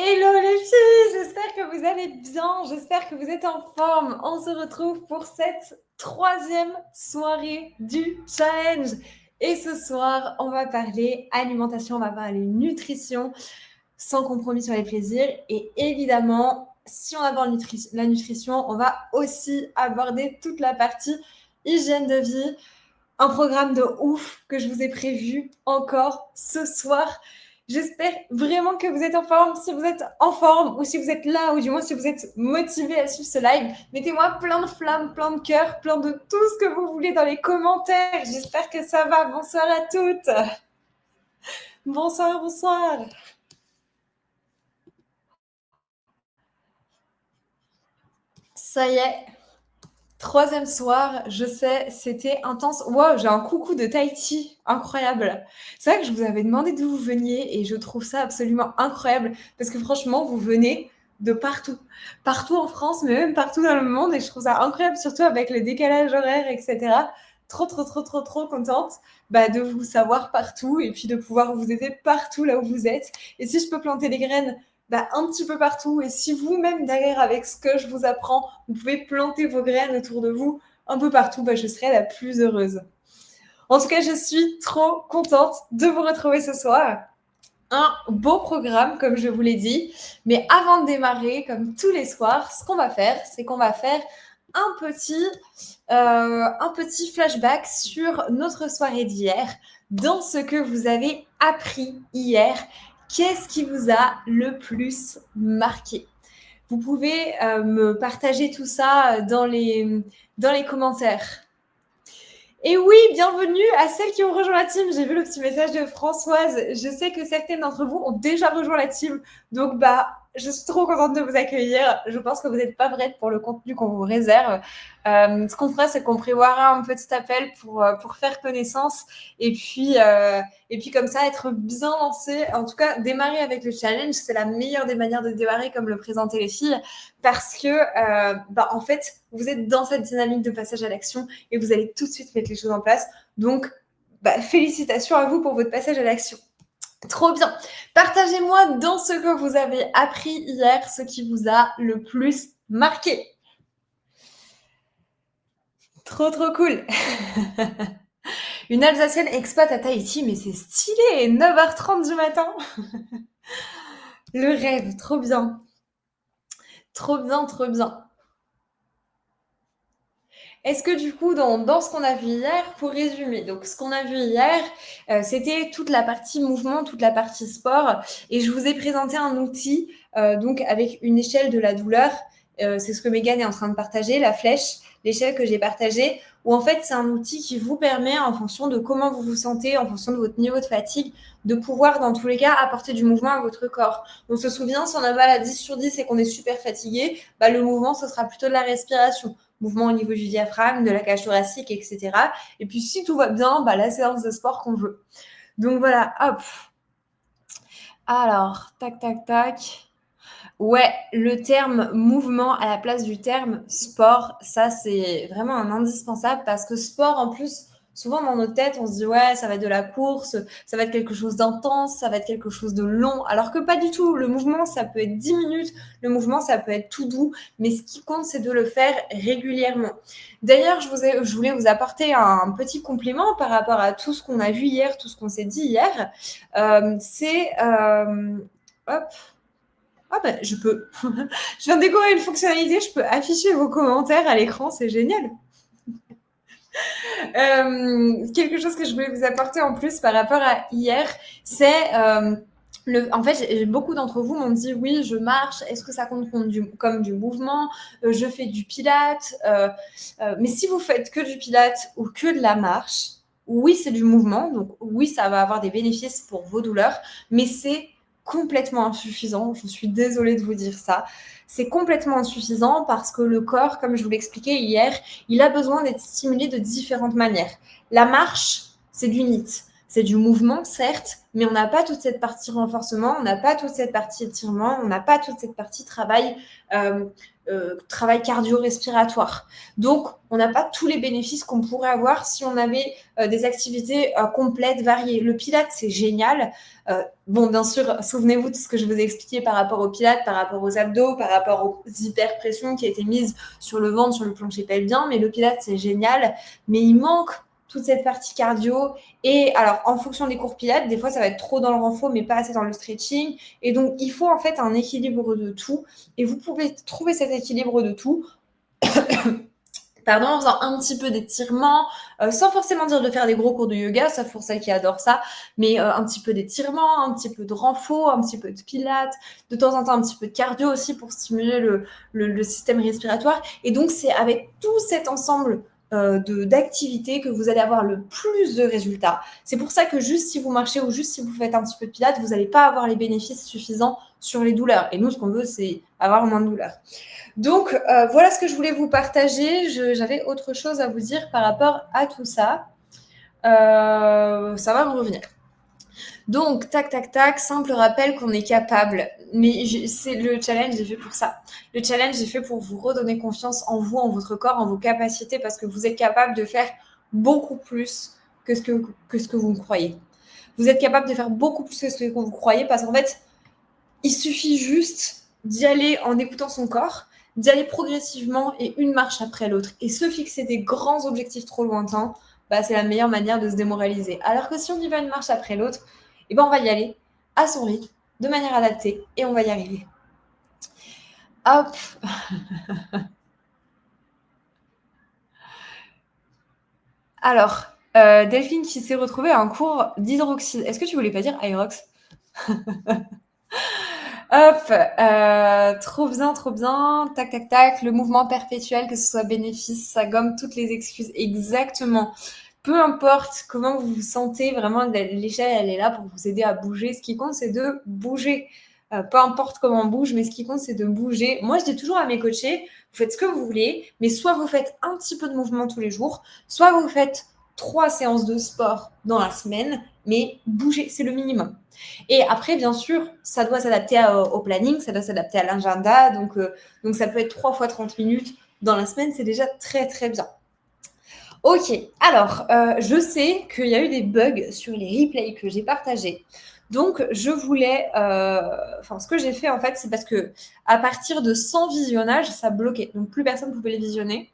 Hello les filles, j'espère que vous allez bien, j'espère que vous êtes en forme. On se retrouve pour cette 3e soirée du challenge. Et ce soir, on va parler alimentation, on va parler nutrition, sans compromis sur les plaisirs. Et évidemment, si on aborde la nutrition, on va aussi aborder toute la partie hygiène de vie. Un programme de ouf que je vous ai prévu encore ce soir. J'espère vraiment que vous êtes en forme. Si vous êtes en forme ou si vous êtes là ou du moins si vous êtes motivé à suivre ce live, mettez-moi plein de flammes, plein de cœurs, plein de tout ce que vous voulez dans les commentaires. J'espère que ça va. Bonsoir à toutes. Bonsoir, bonsoir. Ça y est. 3e soir, je sais, c'était intense. Wow, j'ai un coucou de Tahiti, incroyable. C'est vrai que je vous avais demandé d'où vous veniez et je trouve ça absolument incroyable parce que franchement, vous venez de partout. Partout en France, mais même partout dans le monde et je trouve ça incroyable, surtout avec le décalage horaire, etc. Trop contente de vous savoir partout et puis de pouvoir vous aider partout là où vous êtes. Et si je peux planter des graines un petit peu partout. Et si vous-même, derrière, avec ce que je vous apprends, vous pouvez planter vos graines autour de vous un peu partout, je serai la plus heureuse. En tout cas, je suis trop contente de vous retrouver ce soir. Un beau programme, comme je vous l'ai dit. Mais avant de démarrer, comme tous les soirs, ce qu'on va faire, c'est qu'on va faire un petit flashback sur notre soirée d'hier, dans ce que vous avez appris hier. Qu'est-ce qui vous a le plus marqué? Vous pouvez me partager tout ça dans les commentaires. Et oui, bienvenue à celles qui ont rejoint la team. J'ai vu le petit message de Françoise. Je sais que certaines d'entre vous ont déjà rejoint la team. Donc, je suis trop contente de vous accueillir. Je pense que vous n'êtes pas prêtes pour le contenu qu'on vous réserve. Ce qu'on fera, c'est qu'on prévoira un petit appel pour faire connaissance et puis comme ça, être bien lancé. En tout cas, démarrer avec le challenge, c'est la meilleure des manières de démarrer, comme le présentaient les filles, parce que, en fait, vous êtes dans cette dynamique de passage à l'action et vous allez tout de suite mettre les choses en place. Donc, félicitations à vous pour votre passage à l'action. Trop bien. Partagez-moi dans ce que vous avez appris hier, ce qui vous a le plus marqué. Trop cool. Une Alsacienne expat à Tahiti, mais c'est stylé, 9h30 du matin. Le rêve, trop bien. Trop bien. Est-ce que du coup, dans ce qu'on a vu hier, pour résumer, donc ce qu'on a vu hier, c'était toute la partie mouvement, toute la partie sport, et je vous ai présenté un outil, donc avec une échelle de la douleur. C'est ce que Megan est en train de partager, la flèche, l'échelle que j'ai partagée, où en fait c'est un outil qui vous permet, en fonction de comment vous vous sentez, en fonction de votre niveau de fatigue, de pouvoir dans tous les cas apporter du mouvement à votre corps. On se souvient, si on a mal à 10 sur 10 et qu'on est super fatigué, le mouvement ce sera plutôt de la respiration. Mouvement au niveau du diaphragme, de la cage thoracique, etc. Et puis si tout va bien, la séance de sport qu'on veut. Donc voilà, hop. Alors, tac. Ouais, le terme mouvement à la place du terme sport, ça c'est vraiment un indispensable parce que sport en plus, souvent dans notre tête, on se dit ouais, ça va être de la course, ça va être quelque chose d'intense, ça va être quelque chose de long, alors que pas du tout. Le mouvement, ça peut être 10 minutes, le mouvement, ça peut être tout doux, mais ce qui compte, c'est de le faire régulièrement. D'ailleurs, je voulais vous apporter un petit complément par rapport à tout ce qu'on a vu hier, tout ce qu'on s'est dit hier. Hop. Je peux. Je viens de découvrir une fonctionnalité, je peux afficher vos commentaires à l'écran, c'est génial. Quelque chose que je voulais vous apporter en plus par rapport à hier, c'est en fait, beaucoup d'entre vous m'ont dit oui, je marche, est-ce que ça compte comme du mouvement, je fais du pilates, mais si vous faites que du pilates ou que de la marche, oui, c'est du mouvement, donc oui, ça va avoir des bénéfices pour vos douleurs, mais c'est complètement insuffisant. Je suis désolée de vous dire ça. C'est complètement insuffisant parce que le corps, comme je vous l'expliquais hier, il a besoin d'être stimulé de différentes manières. La marche, c'est du NEAT. C'est du mouvement, certes, mais on n'a pas toute cette partie renforcement, on n'a pas toute cette partie étirement, on n'a pas toute cette partie travail cardio-respiratoire. Donc, on n'a pas tous les bénéfices qu'on pourrait avoir si on avait des activités complètes, variées. Le Pilates, c'est génial. Bon, bien sûr, souvenez-vous de ce que je vous ai expliqué par rapport au Pilates, par rapport aux abdos, par rapport aux hyperpressions qui a été mise sur le ventre, sur le plancher pelvien. Mais le Pilates, c'est génial. Mais il manque toute cette partie cardio. Et alors, en fonction des cours Pilates, des fois, ça va être trop dans le renfort, mais pas assez dans le stretching. Et donc, il faut en fait un équilibre de tout. Et vous pouvez trouver cet équilibre de tout en faisant un petit peu d'étirement, sans forcément dire de faire des gros cours de yoga, sauf pour celles qui adorent ça, mais un petit peu d'étirement, un petit peu de renfort, un petit peu de pilates, de temps en temps un petit peu de cardio aussi pour stimuler le système respiratoire. Et donc, c'est avec tout cet ensemble d'activités que vous allez avoir le plus de résultats. C'est pour ça que juste si vous marchez ou juste si vous faites un petit peu de pilates, vous n'allez pas avoir les bénéfices suffisants sur les douleurs. Et nous, ce qu'on veut, c'est avoir moins de douleurs. Donc, voilà ce que je voulais vous partager. J'avais autre chose à vous dire par rapport à tout ça. Ça va me revenir. Donc, tac, tac, tac, simple rappel qu'on est capable. Mais c'est le challenge, j'ai fait pour ça. Le challenge, j'ai fait pour vous redonner confiance en vous, en votre corps, en vos capacités, parce que vous êtes capable de faire beaucoup plus que ce que vous croyez. Vous êtes capable de faire beaucoup plus que ce que vous croyez, parce qu'en fait, il suffit juste d'y aller en écoutant son corps, d'y aller progressivement et une marche après l'autre. Et se fixer des grands objectifs trop lointains, c'est la meilleure manière de se démoraliser. Alors que si on y va une marche après l'autre, on va y aller à son rythme, de manière adaptée, et on va y arriver. Hop. Alors, Delphine qui s'est retrouvée à un cours d'hydroxyde. Est-ce que tu voulais pas dire Aerox? Hop, trop bien, trop bien. Tac, tac, tac. Le mouvement perpétuel, que ce soit bénéfice, ça gomme toutes les excuses. Exactement. Peu importe comment vous vous sentez, vraiment, l'échelle, elle est là pour vous aider à bouger. Ce qui compte, c'est de bouger. Peu importe comment on bouge, mais ce qui compte, c'est de bouger. Moi, je dis toujours à mes coachés, vous faites ce que vous voulez, mais soit vous faites un petit peu de mouvement tous les jours, soit vous faites 3 séances de sport dans la semaine, mais bouger, c'est le minimum. Et après, bien sûr, ça doit s'adapter au planning, ça doit s'adapter à l'agenda. Donc, ça peut être 3 fois 30 minutes dans la semaine, c'est déjà très, très bien. Ok, alors, je sais qu'il y a eu des bugs sur les replays que j'ai partagés. Donc, je voulais... ce que j'ai fait, en fait, c'est parce que à partir de 100 visionnages, ça bloquait. Donc, plus personne ne pouvait les visionner.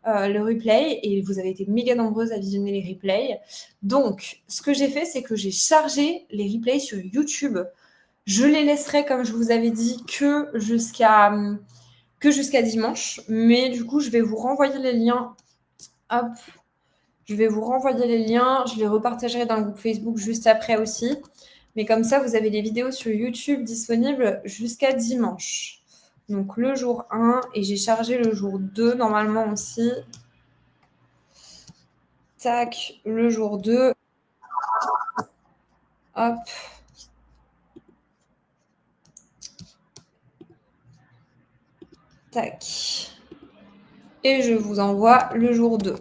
Le replay, et vous avez été méga nombreuses à visionner les replays. Donc, ce que j'ai fait, c'est que j'ai chargé les replays sur YouTube. Je les laisserai, comme je vous avais dit, que jusqu'à dimanche. Mais du coup, je vais vous renvoyer les liens. Hop. Je vais vous renvoyer les liens. Je les repartagerai dans le groupe Facebook juste après aussi. Mais comme ça, vous avez les vidéos sur YouTube disponibles jusqu'à dimanche. Donc, le jour 1, et j'ai chargé le jour 2 normalement aussi. Tac, le jour 2. Hop. Tac. Et je vous envoie le jour 2.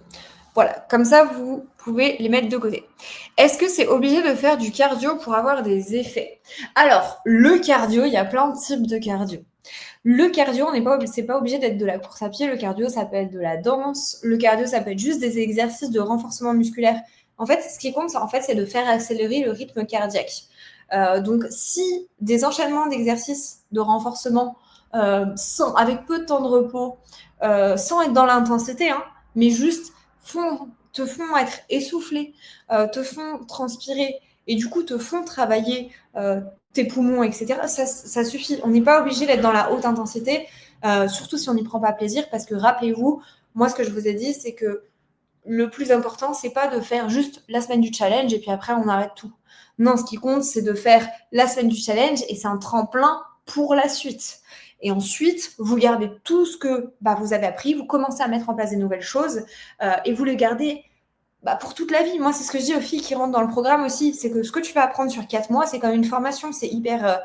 Voilà, comme ça, vous pouvez les mettre de côté. Est-ce que c'est obligé de faire du cardio pour avoir des effets? Alors, le cardio, il y a plein de types de cardio. Le cardio, c'est pas obligé d'être de la course à pied. Le cardio, ça peut être de la danse. Le cardio, ça peut être juste des exercices de renforcement musculaire. En fait, ce qui compte, c'est de faire accélérer le rythme cardiaque. Donc, si des enchaînements d'exercices de renforcement avec peu de temps de repos, sans être dans l'intensité, mais juste te font être essoufflé, te font transpirer et du coup te font travailler tes poumons, etc. Ça suffit. On n'est pas obligé d'être dans la haute intensité, surtout si on n'y prend pas plaisir, parce que rappelez-vous, moi ce que je vous ai dit, c'est que le plus important, c'est pas de faire juste la semaine du challenge et puis après on arrête tout. Non, ce qui compte, c'est de faire la semaine du challenge et c'est un tremplin pour la suite. Et ensuite, vous gardez tout ce que vous avez appris, vous commencez à mettre en place des nouvelles choses et vous le gardez pour toute la vie. Moi, c'est ce que je dis aux filles qui rentrent dans le programme aussi, c'est que ce que tu vas apprendre sur 4 mois, c'est comme une formation, c'est hyper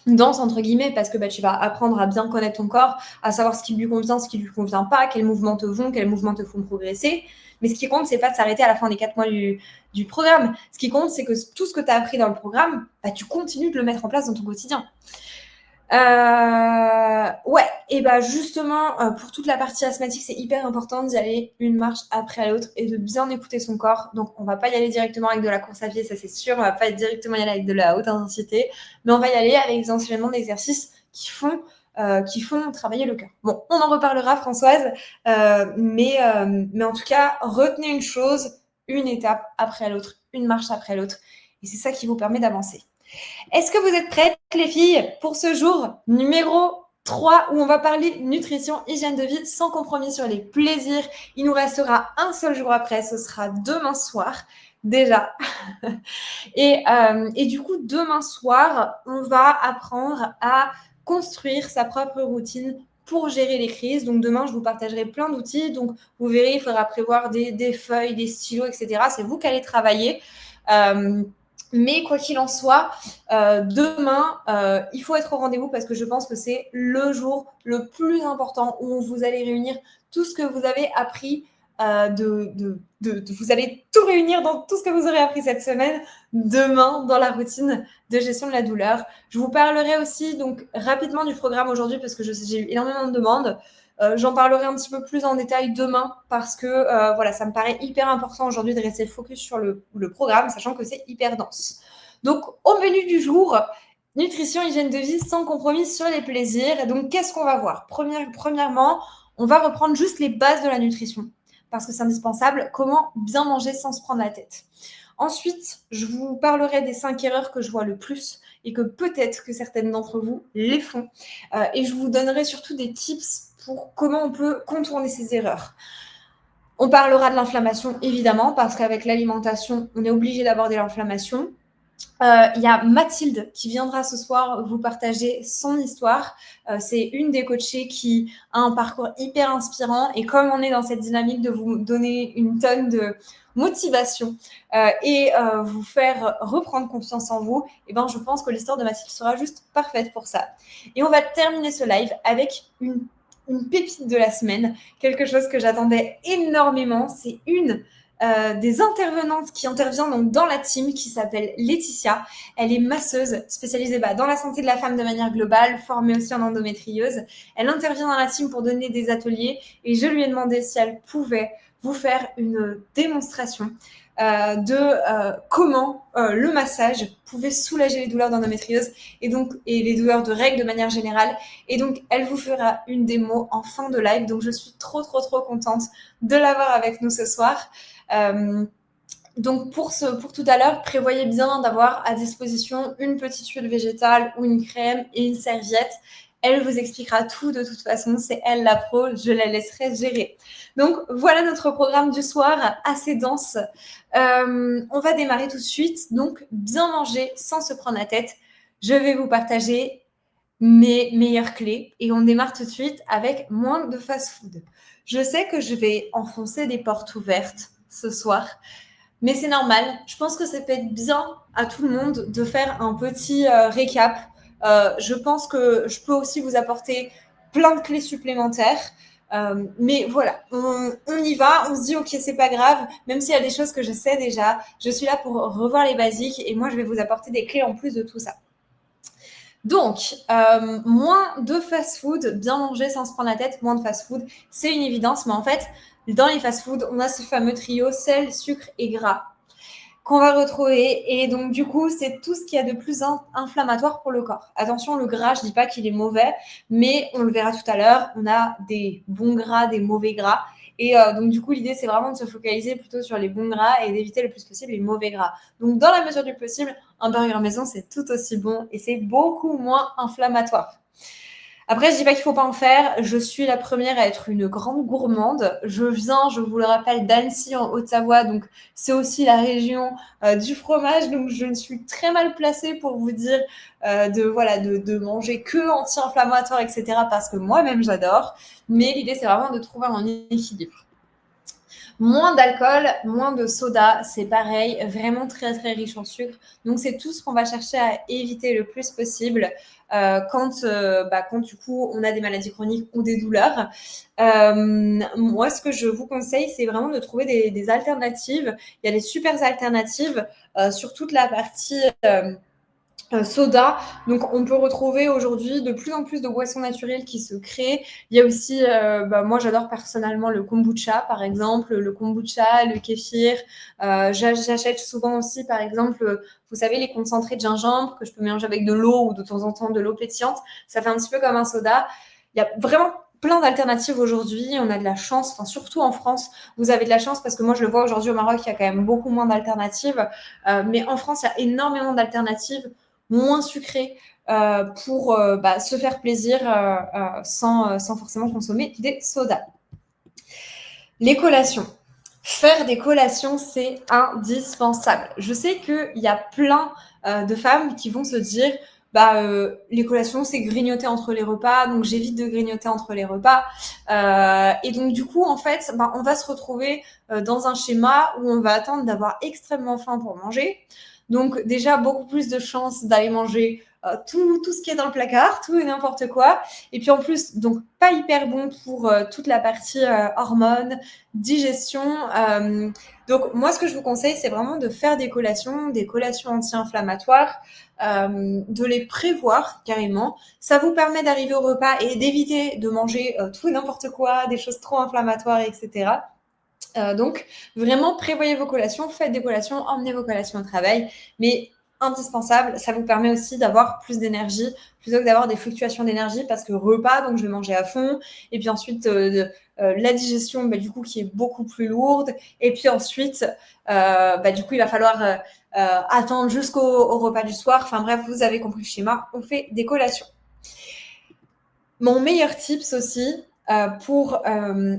danse entre guillemets parce que tu vas apprendre à bien connaître ton corps, à savoir ce qui lui convient, ce qui lui convient pas, quels mouvements te vont, quels mouvements te font progresser. Mais ce qui compte, c'est pas de s'arrêter à la fin des 4 mois du programme. Ce qui compte, c'est que tout ce que tu as appris dans le programme, tu continues de le mettre en place dans ton quotidien. Ouais, et justement, pour toute la partie asthmatique, c'est hyper important d'y aller une marche après l'autre et de bien écouter son corps. Donc, on va pas y aller directement avec de la course à pied, ça c'est sûr. On va pas directement y aller avec de la haute intensité, mais on va y aller avec des enchaînements d'exercices qui font travailler le cœur. Bon, on en reparlera, Françoise, mais en tout cas, retenez une chose, une étape après l'autre, une marche après l'autre, et c'est ça qui vous permet d'avancer. Est-ce que vous êtes prêtes, les filles, pour ce jour numéro 3 où on va parler nutrition, hygiène de vie sans compromis sur les plaisirs? Il nous restera un seul jour après, ce sera demain soir déjà. Et du coup, demain soir, on va apprendre à construire sa propre routine pour gérer les crises. Donc demain, je vous partagerai plein d'outils. Donc vous verrez, il faudra prévoir des feuilles, des stylos, etc. C'est vous qui allez travailler. Mais quoi qu'il en soit, demain, il faut être au rendez-vous parce que je pense que c'est le jour le plus important où vous allez réunir tout ce que vous avez appris. Vous allez tout réunir dans tout ce que vous aurez appris cette semaine demain dans la routine de gestion de la douleur. Je vous parlerai aussi donc rapidement du programme aujourd'hui parce que j'ai eu énormément de demandes. J'en parlerai un petit peu plus en détail demain parce que ça me paraît hyper important aujourd'hui de rester focus sur le programme, sachant que c'est hyper dense. Donc, au menu du jour, nutrition, hygiène de vie sans compromis sur les plaisirs. Donc, qu'est-ce qu'on va voir? Premièrement, on va reprendre juste les bases de la nutrition parce que c'est indispensable. Comment bien manger sans se prendre la tête. Ensuite, je vous parlerai des 5 erreurs que je vois le plus et que peut-être que certaines d'entre vous les font. Et je vous donnerai surtout des tips pour comment on peut contourner ces erreurs. On parlera de l'inflammation, évidemment, parce qu'avec l'alimentation, on est obligé d'aborder l'inflammation. Il y a Mathilde qui viendra ce soir vous partager son histoire. C'est une des coachées qui a un parcours hyper inspirant et comme on est dans cette dynamique de vous donner une tonne de motivation et vous faire reprendre confiance en vous, je pense que l'histoire de Mathilde sera juste parfaite pour ça. Et on va terminer ce live avec une pépite de la semaine, quelque chose que j'attendais énormément. C'est une des intervenantes qui intervient donc dans la team qui s'appelle Laetitia. Elle est masseuse spécialisée dans la santé de la femme de manière globale, formée aussi en endométriose. Elle intervient dans la team pour donner des ateliers et je lui ai demandé si elle pouvait vous faire une démonstration de comment le massage pouvait soulager les douleurs d'endométriose et les douleurs de règles de manière générale. Et donc, elle vous fera une démo en fin de live. Donc, je suis trop contente de l'avoir avec nous ce soir. Donc pour tout à l'heure, prévoyez bien d'avoir à disposition une petite huile végétale ou une crème et une serviette. Elle vous expliquera tout de toute façon, c'est elle la pro, je la laisserai gérer. Donc voilà notre programme du soir, assez dense. On va démarrer tout de suite, donc bien manger sans se prendre la tête. Je vais vous partager mes meilleures clés et on démarre tout de suite avec moins de fast-food. Je sais que je vais enfoncer des portes ouvertes ce soir, mais c'est normal. Je pense que ça peut être bien à tout le monde de faire un petit récap. Je pense que je peux aussi vous apporter plein de clés supplémentaires. Mais voilà, on y va, on se dit ok, c'est pas grave, même s'il y a des choses que je sais déjà, je suis là pour revoir les basiques et moi je vais vous apporter des clés en plus de tout ça. Donc, moins de fast-food, bien manger sans se prendre la tête, moins de fast-food, c'est une évidence, mais en fait, dans les fast-food, on a ce fameux trio sel, sucre et gras qu'on va retrouver. Et donc, du coup, c'est tout ce qu'il y a de plus inflammatoire pour le corps. Attention, le gras, je ne dis pas qu'il est mauvais, mais on le verra tout à l'heure, on a des bons gras, des mauvais gras. Et donc, du coup, l'idée, c'est vraiment de se focaliser plutôt sur les bons gras et d'éviter le plus possible les mauvais gras. Donc, dans la mesure du possible, un burger maison, c'est tout aussi bon et c'est beaucoup moins inflammatoire. Après, je dis pas qu'il faut pas en faire. Je suis la première à être une grande gourmande. Je viens, je vous le rappelle, d'Annecy en Haute-Savoie, donc c'est aussi la région du fromage. Donc je ne suis très mal placée pour vous dire de manger que anti-inflammatoire, etc. Parce que moi-même j'adore. Mais l'idée c'est vraiment de trouver un équilibre. Moins d'alcool, moins de soda, c'est pareil, vraiment très très riche en sucre. Donc c'est tout ce qu'on va chercher à éviter le plus possible quand du coup on a des maladies chroniques ou des douleurs. Moi, ce que je vous conseille, c'est vraiment de trouver des alternatives. Il y a des super alternatives sur toute la partie soda. Donc, on peut retrouver aujourd'hui de plus en plus de boissons naturelles qui se créent. Il y a aussi, moi, j'adore personnellement le kombucha, par exemple, le kombucha, le kéfir. J'achète souvent aussi, par exemple, vous savez, les concentrés de gingembre que je peux mélanger avec de l'eau ou de temps en temps de l'eau pétillante. Ça fait un petit peu comme un soda. Il y a vraiment plein d'alternatives aujourd'hui. On a de la chance, enfin, surtout en France, vous avez de la chance parce que moi, je le vois aujourd'hui au Maroc, il y a quand même beaucoup moins d'alternatives. Mais en France, il y a énormément d'alternatives moins sucré pour se faire plaisir sans forcément consommer des sodas. Les collations. Faire des collations, c'est indispensable. Je sais qu'il y a plein de femmes qui vont se dire les collations, c'est grignoter entre les repas, donc j'évite de grignoter entre les repas. Et donc, du coup, en fait, on va se retrouver dans un schéma où on va attendre d'avoir extrêmement faim pour manger. Donc, déjà, beaucoup plus de chances d'aller manger tout ce qui est dans le placard, tout et n'importe quoi. Et puis, en plus, donc, pas hyper bon pour toute la partie hormones, digestion. Donc, moi, ce que je vous conseille, c'est vraiment de faire des collations anti-inflammatoires, de les prévoir carrément. Ça vous permet d'arriver au repas et d'éviter de manger tout et n'importe quoi, des choses trop inflammatoires, etc. Donc, vraiment, prévoyez vos collations, faites des collations, emmenez vos collations au travail, mais indispensable, ça vous permet aussi d'avoir plus d'énergie plutôt que d'avoir des fluctuations d'énergie parce que repas, donc je vais manger à fond, et puis ensuite la digestion, du coup, qui est beaucoup plus lourde, et puis ensuite, du coup, il va falloir attendre jusqu'au repas du soir. Enfin bref, vous avez compris le schéma, on fait des collations. Mon meilleur tips aussi pour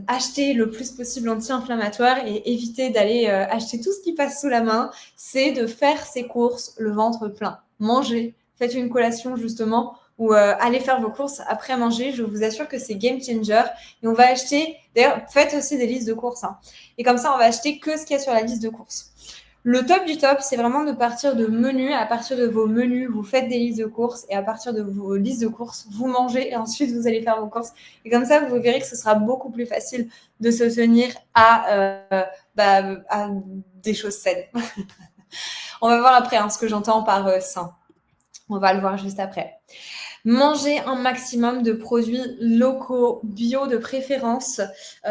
acheter le plus possible anti-inflammatoire et éviter d'aller acheter tout ce qui passe sous la main, c'est de faire ses courses le ventre plein. Mangez, faites une collation justement ou allez faire vos courses après manger. Je vous assure que c'est game changer. Et on va acheter, d'ailleurs, faites aussi des listes de courses. Hein. Et comme ça, on va acheter que ce qu'il y a sur la liste de courses. Le top du top, c'est vraiment de partir de menus. À partir de vos menus, vous faites des listes de courses et à partir de vos listes de courses, vous mangez et ensuite vous allez faire vos courses. Et comme ça, vous verrez que ce sera beaucoup plus facile de se tenir à des choses saines. On va voir après ce que j'entends par sain. On va le voir juste après. Manger un maximum de produits locaux, bio de préférence,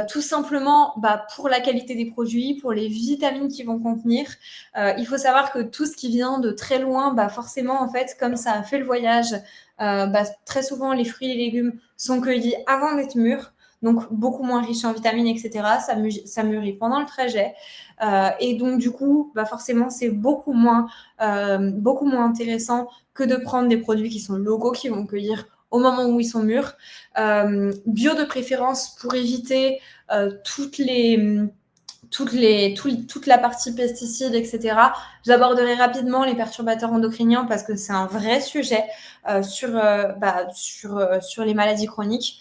tout simplement pour la qualité des produits, pour les vitamines qu'ils vont contenir. Il faut savoir que tout ce qui vient de très loin, forcément, en fait, comme ça a fait le voyage, très souvent, les fruits et les légumes sont cueillis avant d'être mûrs, donc beaucoup moins riches en vitamines, etc. Ça mûrit pendant le trajet. Et donc, du coup, forcément, c'est beaucoup moins intéressant que de prendre des produits qui sont locaux, qui vont cueillir au moment où ils sont mûrs. Bio de préférence pour éviter toute la partie pesticides, etc. J'aborderai rapidement les perturbateurs endocriniens parce que c'est un vrai sujet sur les maladies chroniques.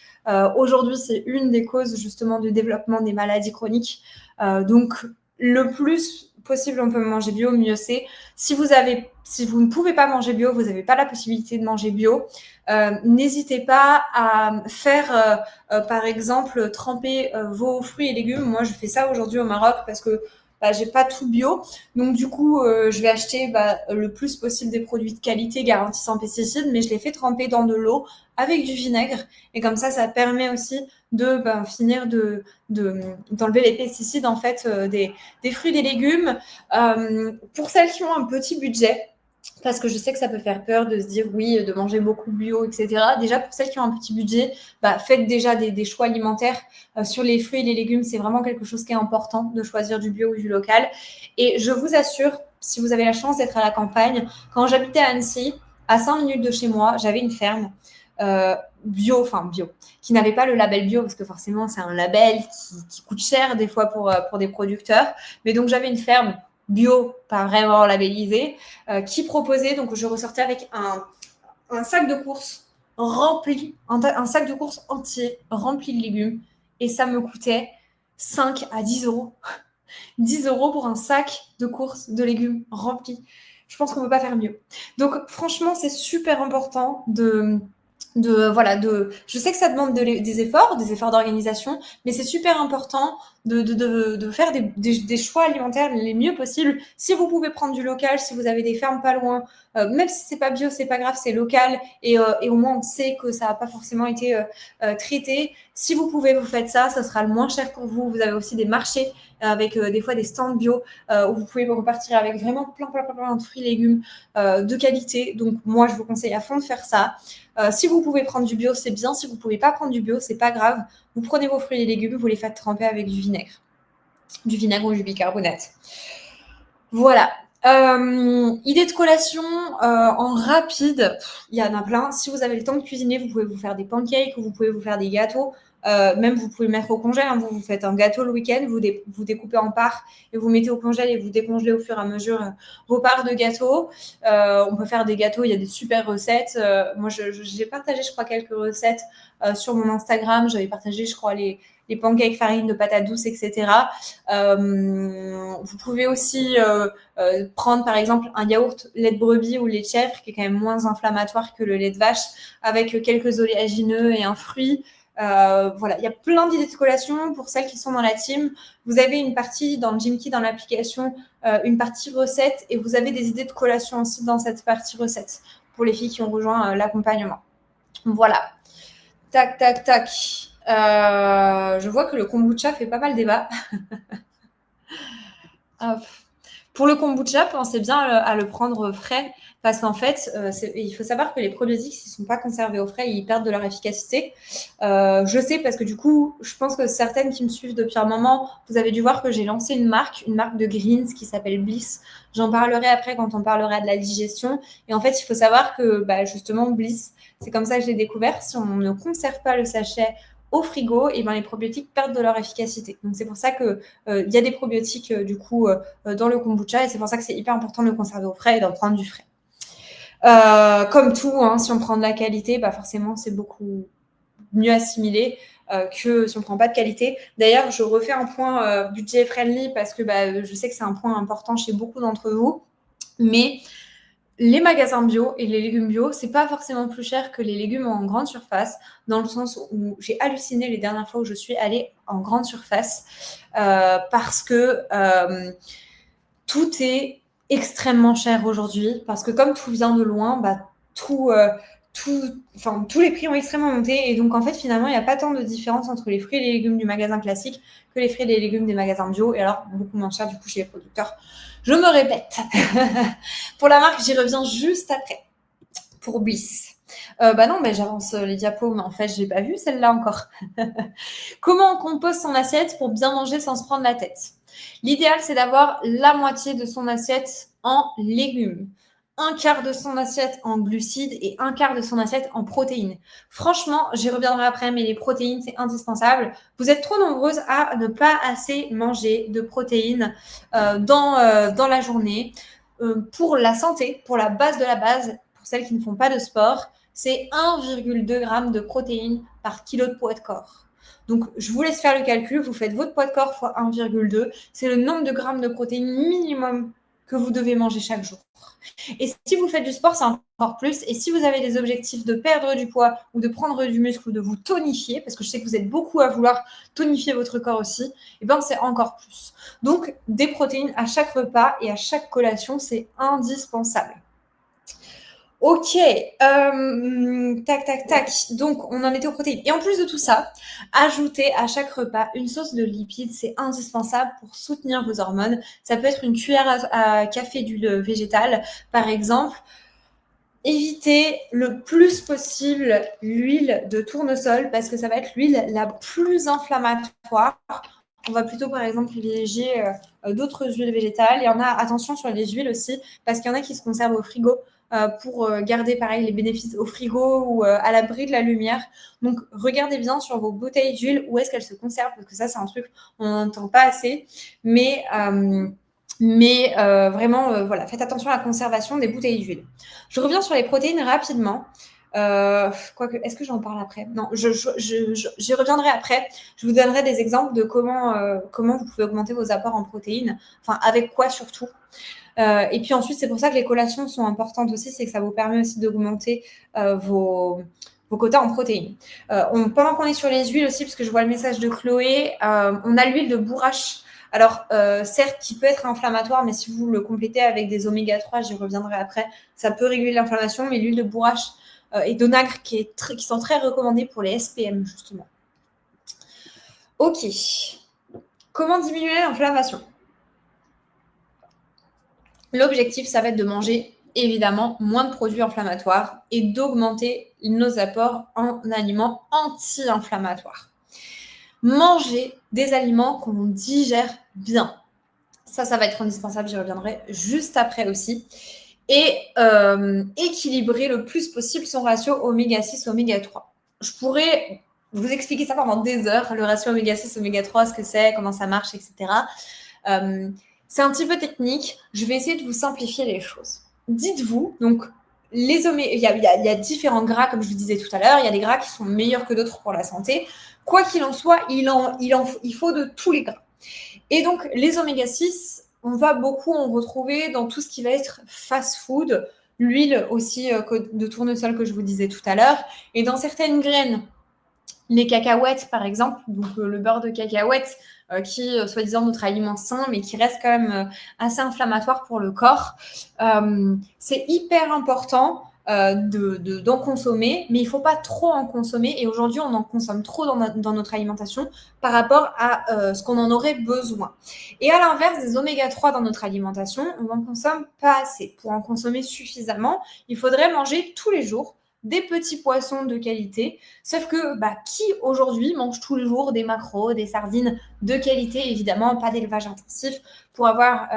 Aujourd'hui, c'est une des causes justement du développement des maladies chroniques. Donc, le plus possible, on peut manger bio, mieux c'est. Si vous ne pouvez pas manger bio, vous n'avez pas la possibilité de manger bio, n'hésitez pas à faire, par exemple, tremper vos fruits et légumes. Moi, je fais ça aujourd'hui au Maroc parce que j'ai pas tout bio. Donc, du coup, je vais acheter le plus possible des produits de qualité garantis sans pesticides, mais je les fais tremper dans de l'eau avec du vinaigre. Et comme ça permet aussi de finir d'enlever les pesticides en fait des fruits et des légumes. Pour celles qui ont un petit budget, parce que je sais que ça peut faire peur de se dire oui, de manger beaucoup bio, etc. Déjà, pour celles qui ont un petit budget, faites déjà des choix alimentaires sur les fruits et les légumes. C'est vraiment quelque chose qui est important de choisir du bio ou du local. Et je vous assure, si vous avez la chance d'être à la campagne, quand j'habitais à Annecy, à 5 minutes de chez moi, j'avais une ferme bio, qui n'avait pas le label bio, parce que forcément, c'est un label qui coûte cher des fois pour des producteurs. Mais donc, j'avais une ferme bio, pas vraiment labellisée, qui proposait, donc je ressortais avec un sac de courses rempli, un sac de courses entier, rempli de légumes, et ça me coûtait 5 à 10 euros. 10 euros pour un sac de courses de légumes rempli. Je pense qu'on ne peut pas faire mieux. Donc, franchement, c'est super important je sais que ça demande des efforts d'organisation, mais c'est super important de faire des choix alimentaires les mieux possibles. Si vous pouvez prendre du local, si vous avez des fermes pas loin, même si c'est pas bio, c'est pas grave, c'est local et au moins on sait que ça n'a pas forcément été traité. Si vous pouvez, vous faites ça, ça sera le moins cher pour vous. Vous avez aussi des marchés avec des fois des stands bio où vous pouvez repartir avec vraiment plein de fruits et légumes de qualité. Donc moi, je vous conseille à fond de faire ça. Si vous pouvez prendre du bio, c'est bien. Si vous ne pouvez pas prendre du bio, c'est pas grave. Vous prenez vos fruits et légumes, vous les faites tremper avec du vinaigre ou du bicarbonate. Voilà. Idée de collation en rapide, il y en a plein. Si vous avez le temps de cuisiner, vous pouvez vous faire des pancakes ou vous pouvez vous faire des gâteaux. Même vous pouvez le mettre au congèle. Hein. Vous faites un gâteau le week-end, vous découpez en parts et vous mettez au congèle et vous décongelez au fur et à mesure vos parts de gâteaux. On peut faire des gâteaux, il y a des super recettes. Moi, j'ai partagé, je crois, quelques recettes sur mon Instagram. J'avais partagé, je crois, les pancakes farine de patates douces, etc. Vous pouvez aussi prendre par exemple un yaourt lait de brebis ou lait de chèvre qui est quand même moins inflammatoire que le lait de vache avec quelques oléagineux et un fruit. Voilà, il y a plein d'idées de collation pour celles qui sont dans la team. Vous avez une partie dans Jimkey, dans l'application, une partie recette et vous avez des idées de collation aussi dans cette partie recette pour les filles qui ont rejoint l'accompagnement. Voilà. Tac, tac, tac. Je vois que le kombucha fait pas mal débat. Pour le kombucha, pensez bien à le prendre frais parce qu'en fait, il faut savoir que les probiotiques, s'ils ne sont pas conservés au frais, ils perdent de leur efficacité. Je sais parce que du coup, je pense que certaines qui me suivent depuis un moment, vous avez dû voir que j'ai lancé une marque de greens qui s'appelle Bliss. J'en parlerai après quand on parlera de la digestion. Et en fait, il faut savoir que justement, Bliss, c'est comme ça que je l'ai découvert. Si on ne conserve pas le sachet au frigo, et les probiotiques perdent de leur efficacité. Donc c'est pour ça que y a des probiotiques du coup dans le kombucha et c'est pour ça que c'est hyper important de le conserver au frais et d'en prendre du frais. Comme tout, hein, si on prend de la qualité, forcément c'est beaucoup mieux assimilé que si on ne prend pas de qualité. D'ailleurs, je refais un point budget friendly parce que je sais que c'est un point important chez beaucoup d'entre vous, mais les magasins bio et les légumes bio, c'est pas forcément plus cher que les légumes en grande surface, dans le sens où j'ai halluciné les dernières fois où je suis allée en grande surface parce que tout est extrêmement cher aujourd'hui, parce que comme tout vient de loin, tous les prix ont extrêmement monté et donc en fait finalement il n'y a pas tant de différence entre les fruits et les légumes du magasin classique que les fruits et les légumes des magasins bio et alors beaucoup moins cher du coup chez les producteurs. Je me répète. Pour la marque, j'y reviens juste après. Pour Bliss. Non, mais j'avance les diapos, mais en fait, je n'ai pas vu celle-là encore. Comment on compose son assiette pour bien manger sans se prendre la tête? L'idéal, c'est d'avoir la moitié de son assiette en légumes, un quart de son assiette en glucides et un quart de son assiette en protéines. Franchement, j'y reviendrai après, mais les protéines, c'est indispensable. Vous êtes trop nombreuses à ne pas assez manger de protéines dans la journée. Pour la santé, pour la base de la base, pour celles qui ne font pas de sport, c'est 1,2 g de protéines par kilo de poids de corps. Donc, je vous laisse faire le calcul. Vous faites votre poids de corps fois 1,2. C'est le nombre de grammes de protéines minimum que vous devez manger chaque jour. Et si vous faites du sport, c'est encore plus. Et si vous avez des objectifs de perdre du poids ou de prendre du muscle ou de vous tonifier, parce que je sais que vous êtes beaucoup à vouloir tonifier votre corps aussi, et c'est encore plus. Donc, des protéines à chaque repas et à chaque collation, c'est indispensable. Ok, tac, tac, tac. Donc, on en était aux protéines. Et en plus de tout ça, ajoutez à chaque repas une source de lipides. C'est indispensable pour soutenir vos hormones. Ça peut être une cuillère à café d'huile végétale, par exemple. Évitez le plus possible l'huile de tournesol parce que ça va être l'huile la plus inflammatoire. On va plutôt, par exemple, privilégier d'autres huiles végétales. Il y en a, attention sur les huiles aussi, parce qu'il y en a qui se conservent au frigo pour garder, pareil, les bénéfices au frigo ou à l'abri de la lumière. Donc, regardez bien sur vos bouteilles d'huile où est-ce qu'elles se conservent, parce que ça, c'est un truc qu'on n'entend pas assez. Mais vraiment, voilà, faites attention à la conservation des bouteilles d'huile. Je reviens sur les protéines rapidement. Quoique, est-ce que j'en parle après? Non, j'y reviendrai après. Je vous donnerai des exemples de comment vous pouvez augmenter vos apports en protéines, enfin avec quoi surtout. Et puis ensuite, c'est pour ça que les collations sont importantes aussi, c'est que ça vous permet aussi d'augmenter vos quotas en protéines. Pendant qu'on est sur les huiles aussi, parce que je vois le message de Chloé, on a l'huile de bourrache. Alors, certes, qui peut être inflammatoire, mais si vous le complétez avec des oméga 3, j'y reviendrai après, ça peut réguler l'inflammation, mais l'huile de bourrache et d'onagre qui sont très recommandées pour les SPM, justement. Ok. Comment diminuer l'inflammation? L'objectif, ça va être de manger évidemment moins de produits inflammatoires et d'augmenter nos apports en aliments anti-inflammatoires. Manger des aliments qu'on digère bien. Ça va être indispensable, j'y reviendrai juste après aussi. Et équilibrer le plus possible son ratio oméga 6, oméga 3. Je pourrais vous expliquer ça pendant des heures, le ratio oméga 6, oméga 3, ce que c'est, comment ça marche, etc. C'est un petit peu technique. Je vais essayer de vous simplifier les choses. Dites-vous, donc, il y a différents gras, comme je vous disais tout à l'heure. Il y a des gras qui sont meilleurs que d'autres pour la santé. Quoi qu'il en soit, il faut de tous les gras. Et donc, les oméga 6, on va beaucoup en retrouver dans tout ce qui va être fast-food, l'huile aussi de tournesol que je vous disais tout à l'heure, et dans certaines graines, les cacahuètes par exemple, donc le beurre de cacahuète qui soi-disant notre aliment sain, mais qui reste quand même assez inflammatoire pour le corps. C'est hyper important d'en consommer, mais il ne faut pas trop en consommer. Et aujourd'hui, on en consomme trop dans notre alimentation par rapport à ce qu'on en aurait besoin. Et à l'inverse, des oméga 3 dans notre alimentation, on n'en consomme pas assez. Pour en consommer suffisamment, il faudrait manger tous les jours des petits poissons de qualité. Sauf que qui aujourd'hui mange tous les jours des maquereaux, des sardines de qualité, évidemment, pas d'élevage intensif, pour avoir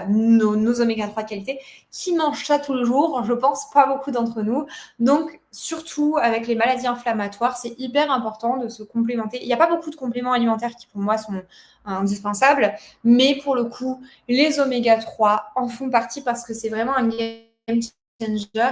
nos oméga 3 de qualité. Qui mange ça tous les jours? Je pense pas beaucoup d'entre nous. Donc, surtout avec les maladies inflammatoires, c'est hyper important de se complémenter. Il n'y a pas beaucoup de compléments alimentaires qui, pour moi, sont indispensables, mais pour le coup, les oméga 3 en font partie parce que c'est vraiment un game changer.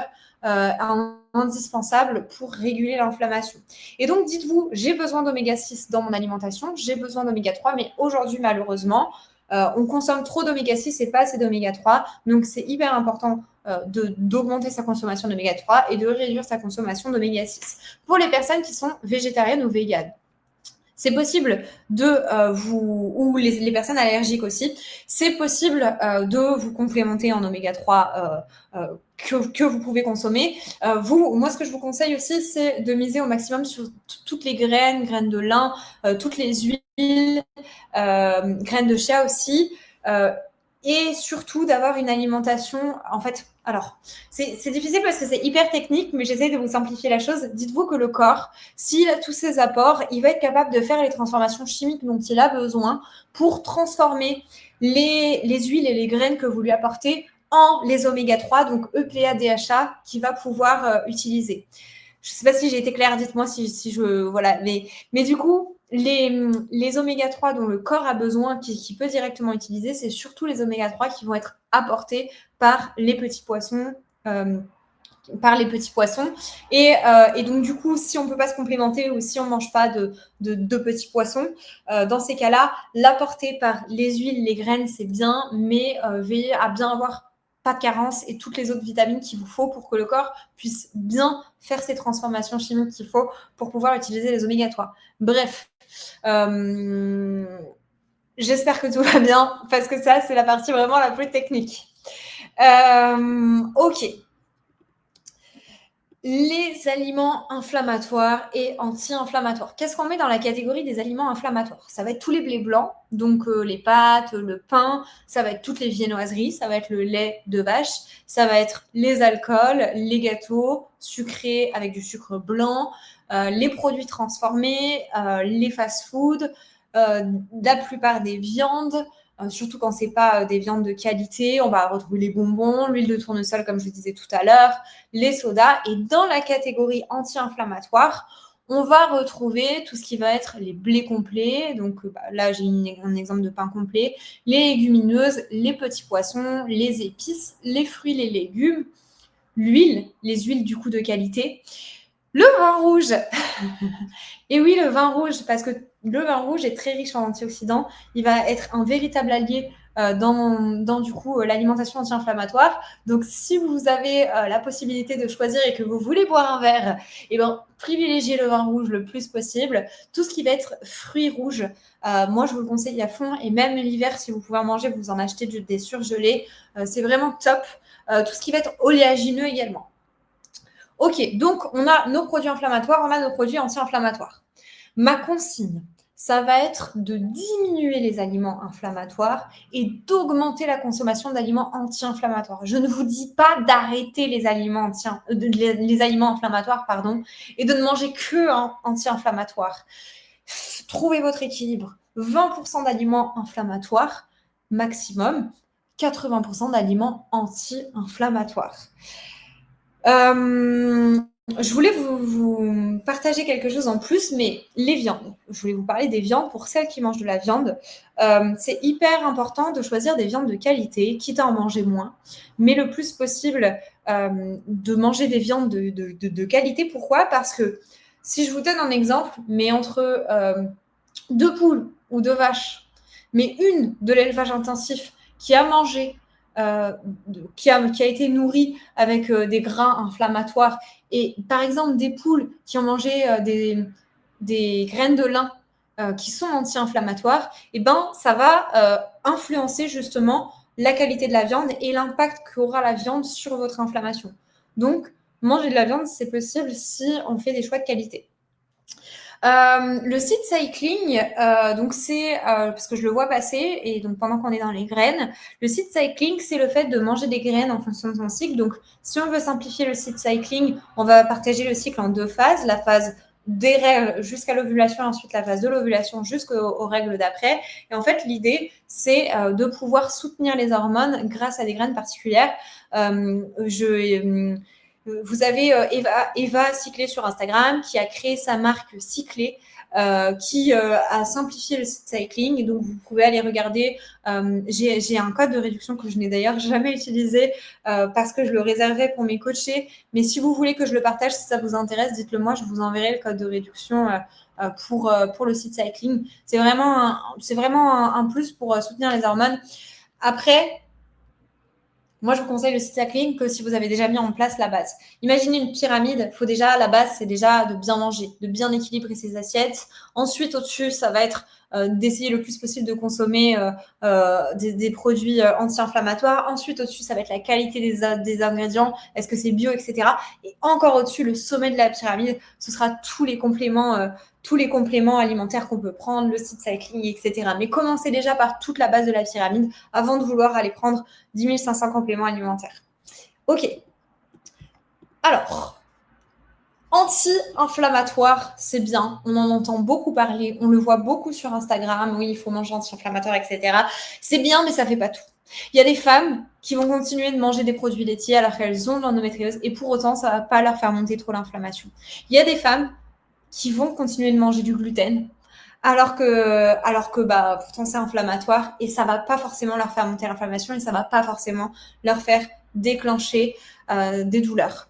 Indispensable pour réguler l'inflammation. Et donc, dites-vous, j'ai besoin d'oméga 6 dans mon alimentation, j'ai besoin d'oméga 3, mais aujourd'hui, malheureusement, on consomme trop d'oméga 6 et pas assez d'oméga 3. Donc, c'est hyper important d'augmenter sa consommation d'oméga 3 et de réduire sa consommation d'oméga 6. Pour les personnes qui sont végétariennes ou véganes, c'est possible ou les personnes allergiques aussi, c'est possible de vous complémenter en oméga 3 que vous pouvez consommer. Moi, ce que je vous conseille aussi, c'est de miser au maximum sur toutes les graines de lin, toutes les huiles, graines de chia aussi, et surtout d'avoir une alimentation, en fait, alors, c'est difficile parce que c'est hyper technique, mais j'essaie de vous simplifier la chose. Dites-vous que le corps, s'il a tous ses apports, il va être capable de faire les transformations chimiques dont il a besoin pour transformer les huiles et les graines que vous lui apportez en les oméga 3, donc EPA, DHA, qu'il va pouvoir utiliser. Je ne sais pas si j'ai été claire, dites-moi si je... Voilà, mais du coup, les oméga 3 dont le corps a besoin, qui peut directement utiliser, c'est surtout les oméga 3 qui vont être apportés par les petits poissons. Et donc du coup, si on ne peut pas se complémenter ou si on ne mange pas de petits poissons, dans ces cas-là, l'apporter par les huiles, les graines, c'est bien, mais veillez à bien avoir pas de carence et toutes les autres vitamines qu'il vous faut pour que le corps puisse bien faire ces transformations chimiques qu'il faut pour pouvoir utiliser les oméga 3. Bref, j'espère que tout va bien parce que ça, c'est la partie vraiment la plus technique. Ok. Les aliments inflammatoires et anti-inflammatoires. Qu'est-ce qu'on met dans la catégorie des aliments inflammatoires? Ça va être tous les blés blancs, donc les pâtes, le pain, ça va être toutes les viennoiseries, ça va être le lait de vache, ça va être les alcools, les gâteaux sucrés avec du sucre blanc, les produits transformés, les fast-foods, la plupart des viandes, surtout quand c'est pas des viandes de qualité. On va retrouver les bonbons, l'huile de tournesol, comme je vous disais tout à l'heure, les sodas. Et dans la catégorie anti-inflammatoire, on va retrouver tout ce qui va être les blés complets. Donc là, j'ai un exemple de pain complet. Les légumineuses, les petits poissons, les épices, les fruits, les légumes, l'huile, les huiles du coup de qualité, le vin rouge. Et oui, le vin rouge, parce que le vin rouge est très riche en antioxydants. Il va être un véritable allié dans du coup l'alimentation anti-inflammatoire. Donc, si vous avez la possibilité de choisir et que vous voulez boire un verre, eh ben, privilégiez le vin rouge le plus possible. Tout ce qui va être fruits rouges, moi, je vous le conseille à fond. Et même l'hiver, si vous pouvez en manger, vous en achetez des surgelés. C'est vraiment top. Tout ce qui va être oléagineux également. Ok, donc on a nos produits inflammatoires, on a nos produits anti-inflammatoires. Ma consigne, ça va être de diminuer les aliments inflammatoires et d'augmenter la consommation d'aliments anti-inflammatoires. Je ne vous dis pas d'arrêter les aliments, les aliments inflammatoires et de ne manger que anti-inflammatoires. Trouvez votre équilibre. 20% d'aliments inflammatoires maximum, 80% d'aliments anti-inflammatoires. Je voulais vous partager quelque chose en plus, mais les viandes. Je voulais vous parler des viandes pour celles qui mangent de la viande. C'est hyper important de choisir des viandes de qualité, quitte à en manger moins, mais le plus possible de manger des viandes de qualité. Pourquoi ? Parce que si je vous donne un exemple, mais entre 2 poules ou 2 vaches, mais une de l'élevage intensif qui a mangé qui a été nourrie avec des grains inflammatoires et par exemple des poules qui ont mangé des graines de lin qui sont anti-inflammatoires, et ben ça va influencer justement la qualité de la viande et l'impact qu'aura la viande sur votre inflammation. Donc, manger de la viande, c'est possible si on fait des choix de qualité. Le seed cycling, donc c'est parce que je le vois passer et donc pendant qu'on est dans les graines, le seed cycling, c'est le fait de manger des graines en fonction de son cycle. Donc, si on veut simplifier le seed cycling, on va partager le cycle en 2 phases, la phase des règles jusqu'à l'ovulation, ensuite la phase de l'ovulation jusqu'aux règles d'après. Et en fait, l'idée, c'est de pouvoir soutenir les hormones grâce à des graines particulières. Vous avez Eva Cyclé sur Instagram qui a créé sa marque Cyclé, qui a simplifié le site cycling. Et donc, vous pouvez aller regarder. J'ai un code de réduction que je n'ai d'ailleurs jamais utilisé parce que je le réservais pour mes coachés. Mais si vous voulez que je le partage, si ça vous intéresse, dites-le moi. Je vous enverrai le code de réduction pour le site cycling. C'est vraiment un plus pour soutenir les hormones. Après, moi, je vous conseille le site cycling que si vous avez déjà mis en place la base. Imaginez une pyramide. La base, c'est déjà de bien manger, de bien équilibrer ses assiettes. Ensuite, au-dessus, ça va être d'essayer le plus possible de consommer des produits anti-inflammatoires. Ensuite, au-dessus, ça va être la qualité des ingrédients. Est-ce que c'est bio, etc. Et encore au-dessus, le sommet de la pyramide, ce sera tous les compléments alimentaires qu'on peut prendre, le site cycling, etc. Mais commencez déjà par toute la base de la pyramide avant de vouloir aller prendre 10 500 compléments alimentaires. Ok. Alors, anti-inflammatoire, c'est bien. On en entend beaucoup parler. On le voit beaucoup sur Instagram. Oui, il faut manger anti-inflammatoire, etc. C'est bien, mais ça ne fait pas tout. Il y a des femmes qui vont continuer de manger des produits laitiers alors qu'elles ont de l'endométriose et pour autant, ça ne va pas leur faire monter trop l'inflammation. Il y a des femmes qui vont continuer de manger du gluten alors que pourtant c'est inflammatoire et ça va pas forcément leur faire monter l'inflammation et ça va pas forcément leur faire déclencher des douleurs.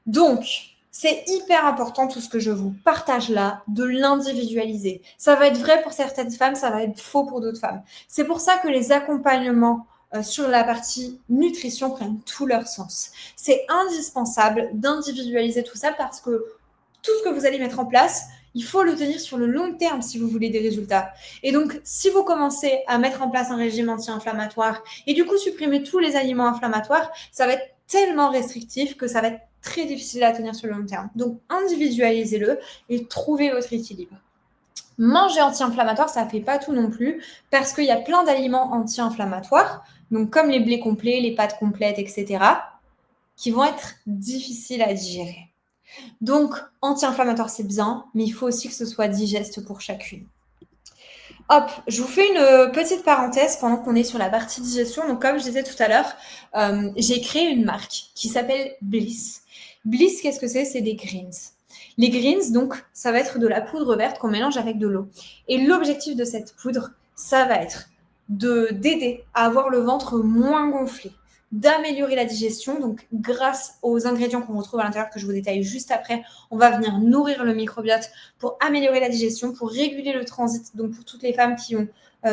Donc, c'est hyper important tout ce que je vous partage là, de l'individualiser. Ça va être vrai pour certaines femmes, ça va être faux pour d'autres femmes. C'est pour ça que les accompagnements sur la partie nutrition prennent tout leur sens. C'est indispensable d'individualiser tout ça parce que tout ce que vous allez mettre en place, il faut le tenir sur le long terme si vous voulez des résultats. Et donc, si vous commencez à mettre en place un régime anti-inflammatoire et du coup supprimer tous les aliments inflammatoires, ça va être tellement restrictif que ça va être très difficile à tenir sur le long terme. Donc, individualisez-le et trouvez votre équilibre. Manger anti-inflammatoire, ça ne fait pas tout non plus parce qu'il y a plein d'aliments anti-inflammatoires, donc comme les blés complets, les pâtes complètes, etc., qui vont être difficiles à digérer. Donc, anti-inflammatoire, c'est bien, mais il faut aussi que ce soit digeste pour chacune. Hop, je vous fais une petite parenthèse pendant qu'on est sur la partie digestion. Donc, comme je disais tout à l'heure, j'ai créé une marque qui s'appelle Bliss. Bliss, qu'est-ce que c'est ? C'est des greens. Les greens, donc, ça va être de la poudre verte qu'on mélange avec de l'eau. Et l'objectif de cette poudre, ça va être d'aider à avoir le ventre moins gonflé, d'améliorer la digestion. Donc, grâce aux ingrédients qu'on retrouve à l'intérieur, que je vous détaille juste après, on va venir nourrir le microbiote pour améliorer la digestion, pour réguler le transit. Donc, pour toutes les femmes qui ont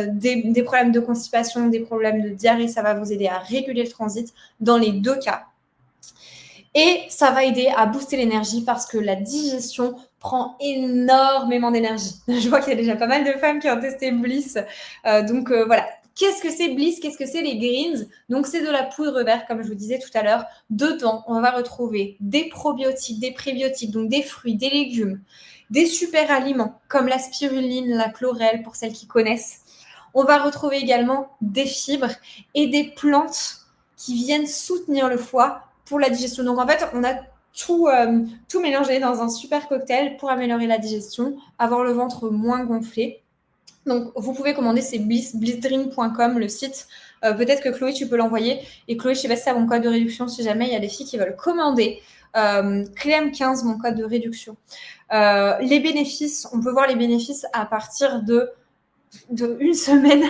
des problèmes de constipation, des problèmes de diarrhée, ça va vous aider à réguler le transit dans les deux cas. Et ça va aider à booster l'énergie parce que la digestion prend énormément d'énergie. Je vois qu'il y a déjà pas mal de femmes qui ont testé Bliss. Voilà. Qu'est-ce que c'est Bliss? Qu'est-ce que c'est les greens? Donc, c'est de la poudre verte, comme je vous disais tout à l'heure. Dedans, on va retrouver des probiotiques, des prébiotiques, donc des fruits, des légumes, des super aliments comme la spiruline, la chlorelle, pour celles qui connaissent. On va retrouver également des fibres et des plantes qui viennent soutenir le foie pour la digestion. Donc, en fait, on a tout mélangé dans un super cocktail pour améliorer la digestion, avoir le ventre moins gonflé. Donc, vous pouvez commander, c'est blissdrink.com, le site. Peut-être que Chloé, tu peux l'envoyer. Et Chloé, je ne sais pas si tu as mon code de réduction, si jamais il y a des filles qui veulent commander. Clem15, mon code de réduction. Les bénéfices, on peut voir les bénéfices à partir de une semaine.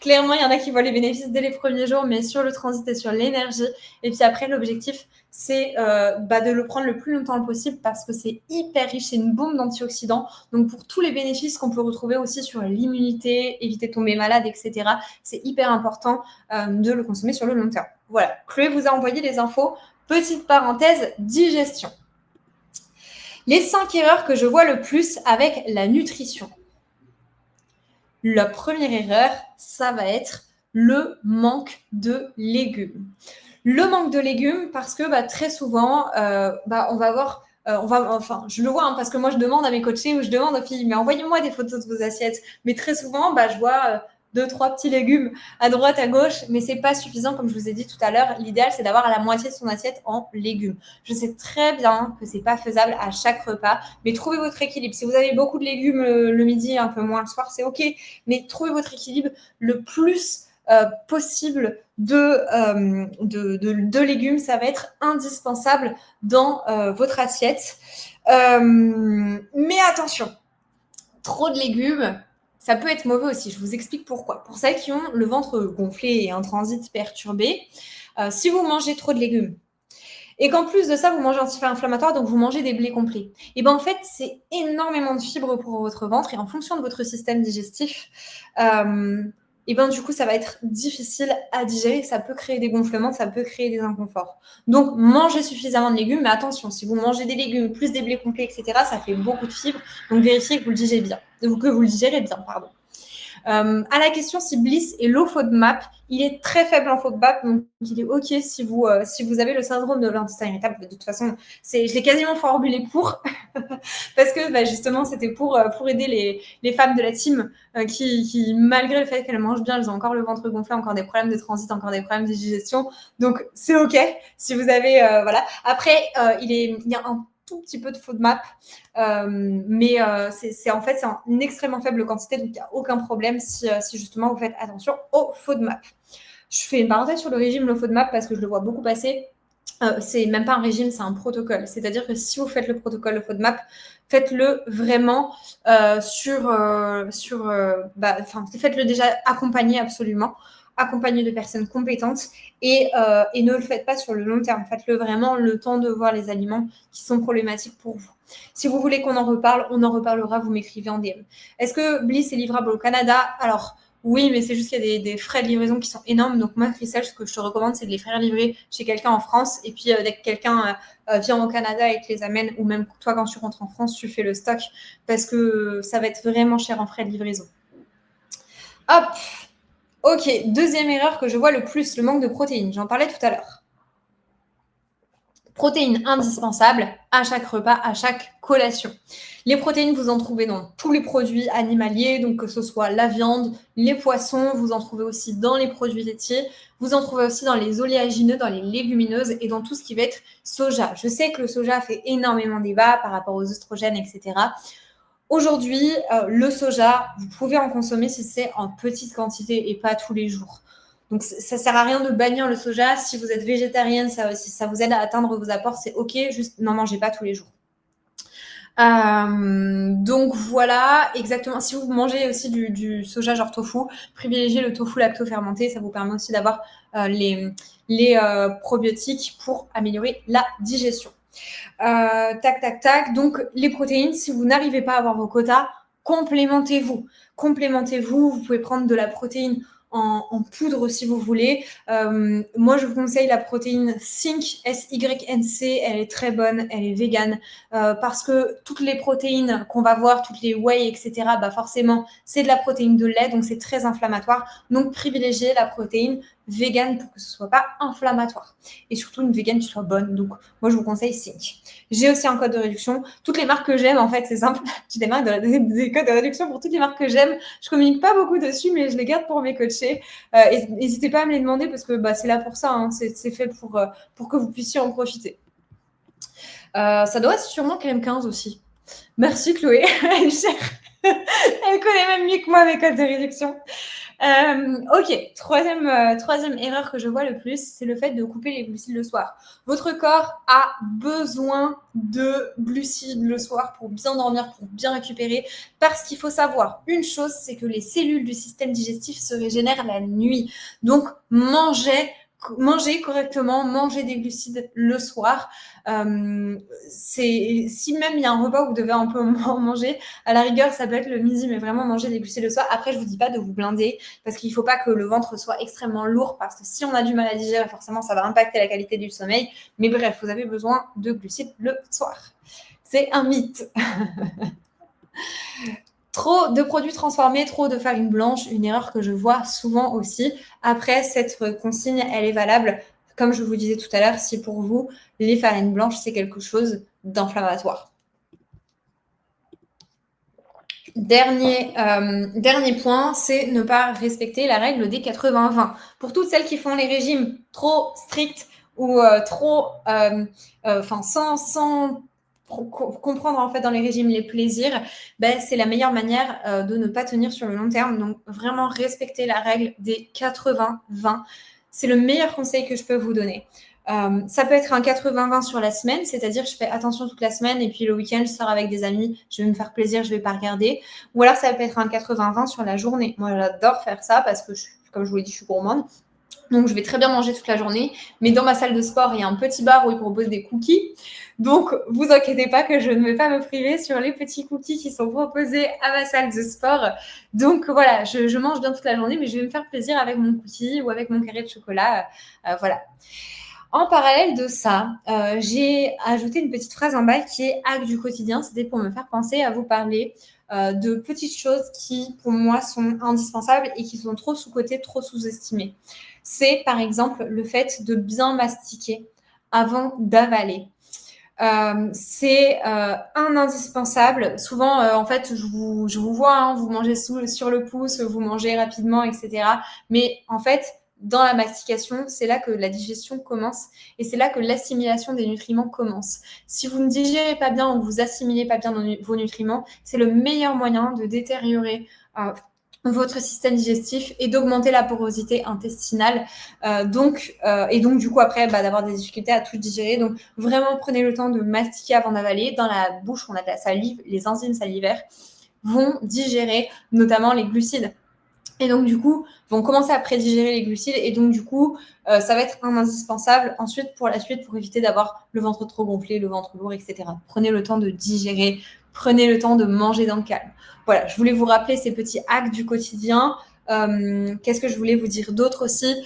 Clairement, il y en a qui voient les bénéfices dès les premiers jours, mais sur le transit et sur l'énergie. Et puis après, l'objectif, c'est de le prendre le plus longtemps possible parce que c'est hyper riche, c'est une bombe d'antioxydants. Donc, pour tous les bénéfices qu'on peut retrouver aussi sur l'immunité, éviter de tomber malade, etc., c'est hyper important de le consommer sur le long terme. Voilà, Chloé vous a envoyé les infos. Petite parenthèse, digestion. Les 5 erreurs que je vois le plus avec la nutrition. La première erreur, ça va être le manque de légumes. Le manque de légumes parce que très souvent, on va avoir... je le vois parce que moi, je demande à mes coachés ou je demande aux filles, mais envoyez-moi des photos de vos assiettes. Mais très souvent, je vois 2-3 petits légumes à droite, à gauche, mais c'est pas suffisant, comme je vous ai dit tout à l'heure. L'idéal, c'est d'avoir la moitié de son assiette en légumes. Je sais très bien que c'est pas faisable à chaque repas, mais trouvez votre équilibre. Si vous avez beaucoup de légumes le midi, un peu moins le soir, c'est OK, mais trouvez votre équilibre le plus possible de légumes. Ça va être indispensable dans votre assiette. Mais attention, trop de légumes, ça peut être mauvais aussi. Je vous explique pourquoi. Pour celles qui ont le ventre gonflé et un transit perturbé, si vous mangez trop de légumes, et qu'en plus de ça, vous mangez anti-inflammatoire, donc vous mangez des blés complets. Et en fait, c'est énormément de fibres pour votre ventre et en fonction de votre système digestif, du coup, ça va être difficile à digérer. Ça peut créer des gonflements, ça peut créer des inconforts. Donc, mangez suffisamment de légumes, mais attention, si vous mangez des légumes plus des blés complets, etc., ça fait beaucoup de fibres. Donc, vérifiez que vous le digérez bien. À la question si Bliss est low FODMAP, il est très faible en FODMAP, donc il est OK si vous avez le syndrome de l'intestin irritable. De toute façon, je l'ai quasiment formulé pour, parce que justement, c'était pour aider les femmes de la team qui, malgré le fait qu'elles mangent bien, elles ont encore le ventre gonflé, encore des problèmes de transit, encore des problèmes de digestion. Donc, c'est OK si vous avez... voilà. Après, il y a un tout petit peu de FODMAP, mais c'est en une extrêmement faible quantité, donc il n'y a aucun problème si justement vous faites attention au FODMAP. Je fais une parenthèse sur le régime le FODMAP parce que je le vois beaucoup passer. C'est même pas un régime, c'est un protocole. C'est-à-dire que si vous faites le protocole le FODMAP, faites-le vraiment faites-le déjà accompagné absolument, accompagné de personnes compétentes et ne le faites pas sur le long terme. Faites-le vraiment le temps de voir les aliments qui sont problématiques pour vous. Si vous voulez qu'on en reparle, on en reparlera, vous m'écrivez en DM. Est-ce que Bliss est livrable au Canada? Alors, oui, mais c'est juste qu'il y a des frais de livraison qui sont énormes. Donc, moi, Christelle, ce que je te recommande, c'est de les faire livrer chez quelqu'un en France. Et puis, dès que quelqu'un vient au Canada et te les amène, ou même toi, quand tu rentres en France, tu fais le stock parce que ça va être vraiment cher en frais de livraison. Hop! Ok, deuxième erreur que je vois le plus, le manque de protéines. J'en parlais tout à l'heure. Protéines indispensables à chaque repas, à chaque collation. Les protéines, vous en trouvez dans tous les produits animaliers, donc que ce soit la viande, les poissons, vous en trouvez aussi dans les produits laitiers, vous en trouvez aussi dans les oléagineux, dans les légumineuses et dans tout ce qui va être soja. Je sais que le soja fait énormément débat par rapport aux oestrogènes, etc. Aujourd'hui, le soja, vous pouvez en consommer si c'est en petite quantité et pas tous les jours. Donc, ça ne sert à rien de bannir le soja. Si vous êtes végétarienne, si ça vous aide à atteindre vos apports, c'est OK. Juste, n'en mangez pas tous les jours. Donc voilà, exactement. Si vous mangez aussi du soja genre tofu, privilégiez le tofu lacto-fermenté. Ça vous permet aussi d'avoir les probiotiques pour améliorer la digestion. Tac, tac, tac. Donc les protéines, si vous n'arrivez pas à avoir vos quotas, complémentez-vous. Complémentez-vous. Vous pouvez prendre de la protéine en poudre si vous voulez. Moi, je vous conseille la protéine Sync, SYNC. Elle est très bonne, elle est végane. Parce que toutes les protéines qu'on va voir, toutes les whey, etc., bah forcément, c'est de la protéine de lait, donc c'est très inflammatoire. Donc, privilégiez la protéine végane pour que ce ne soit pas inflammatoire. Et surtout, une végane qui soit bonne. Donc, moi, je vous conseille Sync. J'ai aussi un code de réduction. Toutes les marques que j'aime, en fait, c'est simple. J'ai des codes de réduction pour toutes les marques que j'aime. Je communique pas beaucoup dessus, mais je les garde pour mes coachés. N'hésitez pas à me les demander parce que c'est là pour ça. Hein. C'est fait pour que vous puissiez en profiter. Ça doit être sûrement Crème 15 aussi. Merci Chloé. Elle connaît même mieux que moi mes codes de réduction. Ok, troisième erreur que je vois le plus, c'est le fait de couper les glucides le soir. Votre corps a besoin de glucides le soir pour bien dormir, pour bien récupérer, parce qu'il faut savoir une chose, c'est que les cellules du système digestif se régénèrent la nuit. Donc, mangez correctement, mangez des glucides le soir. Si même il y a un repas où vous devez un peu en manger, à la rigueur, ça peut être le midi, mais vraiment manger des glucides le soir. Après, je vous dis pas de vous blinder parce qu'il faut pas que le ventre soit extrêmement lourd parce que si on a du mal à digérer, forcément, ça va impacter la qualité du sommeil. Mais bref, vous avez besoin de glucides le soir. C'est un mythe. Trop de produits transformés, trop de farine blanche, une erreur que je vois souvent aussi. Après, cette consigne, elle est valable, comme je vous disais tout à l'heure, si pour vous, les farines blanches, c'est quelque chose d'inflammatoire. Dernier point, c'est ne pas respecter la règle des 80-20. Pour toutes celles qui font les régimes trop stricts ou sans comprendre en fait dans les régimes les plaisirs, c'est la meilleure manière de ne pas tenir sur le long terme. Donc vraiment respecter la règle des 80-20. C'est le meilleur conseil que je peux vous donner. Ça peut être un 80-20 sur la semaine, c'est-à-dire je fais attention toute la semaine et puis le week-end, je sors avec des amis, je vais me faire plaisir, je vais pas regarder. Ou alors ça peut être un 80-20 sur la journée. Moi, j'adore faire ça parce que, comme je vous l'ai dit, je suis gourmande. Donc, je vais très bien manger toute la journée. Mais dans ma salle de sport, il y a un petit bar où ils proposent des cookies. Donc, vous inquiétez pas que je ne vais pas me priver sur les petits cookies qui sont proposés à ma salle de sport. Donc, voilà, je mange bien toute la journée, mais je vais me faire plaisir avec mon cookie ou avec mon carré de chocolat. Voilà. En parallèle de ça, j'ai ajouté une petite phrase en bas qui est acte du quotidien. C'était pour me faire penser à vous parler de petites choses qui, pour moi, sont indispensables et qui sont trop sous-cotées, trop sous-estimées. C'est, par exemple, le fait de bien mastiquer avant d'avaler. C'est un indispensable. Souvent, en fait, je vous vois, hein, vous mangez sur le pouce, vous mangez rapidement, etc. Mais en fait, dans la mastication, c'est là que la digestion commence et c'est là que l'assimilation des nutriments commence. Si vous ne digérez pas bien ou vous assimilez pas bien vos nutriments, c'est le meilleur moyen de détériorer votre système digestif et d'augmenter la porosité intestinale. Donc, du coup, après, d'avoir des difficultés à tout digérer. Donc, vraiment, prenez le temps de mastiquer avant d'avaler. Dans la bouche, on a de la salive. Les enzymes salivaires vont digérer notamment les glucides. Et donc, du coup, vont commencer à prédigérer les glucides. Et donc, du coup, ça va être un indispensable. Ensuite, pour la suite, pour éviter d'avoir le ventre trop gonflé, le ventre lourd, etc. Prenez le temps de digérer. Prenez le temps de manger dans le calme. Voilà, je voulais vous rappeler ces petits actes du quotidien. Qu'est-ce que je voulais vous dire d'autre aussi ?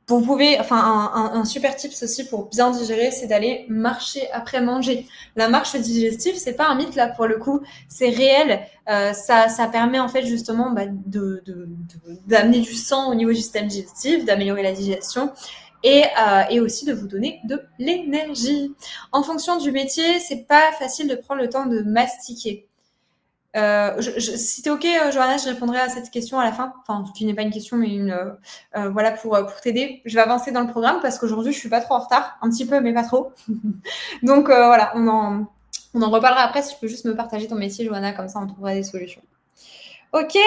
Vous pouvez, un super tips aussi pour bien digérer, c'est d'aller marcher après manger. La marche digestive, c'est pas un mythe là pour le coup, c'est réel. Ça permet en fait justement d'amener du sang au niveau du système digestif, d'améliorer la digestion et aussi de vous donner de l'énergie. En fonction du métier, c'est pas facile de prendre le temps de mastiquer. Si t'es ok, Johanna, je répondrai à cette question à la fin. Enfin, qui n'est pas une question, mais voilà pour t'aider. Je vais avancer dans le programme parce qu'aujourd'hui, je suis pas trop en retard, un petit peu, mais pas trop. Donc voilà, on en reparlera après. Si tu peux juste me partager ton métier, Johanna, comme ça, on trouvera des solutions. Ok.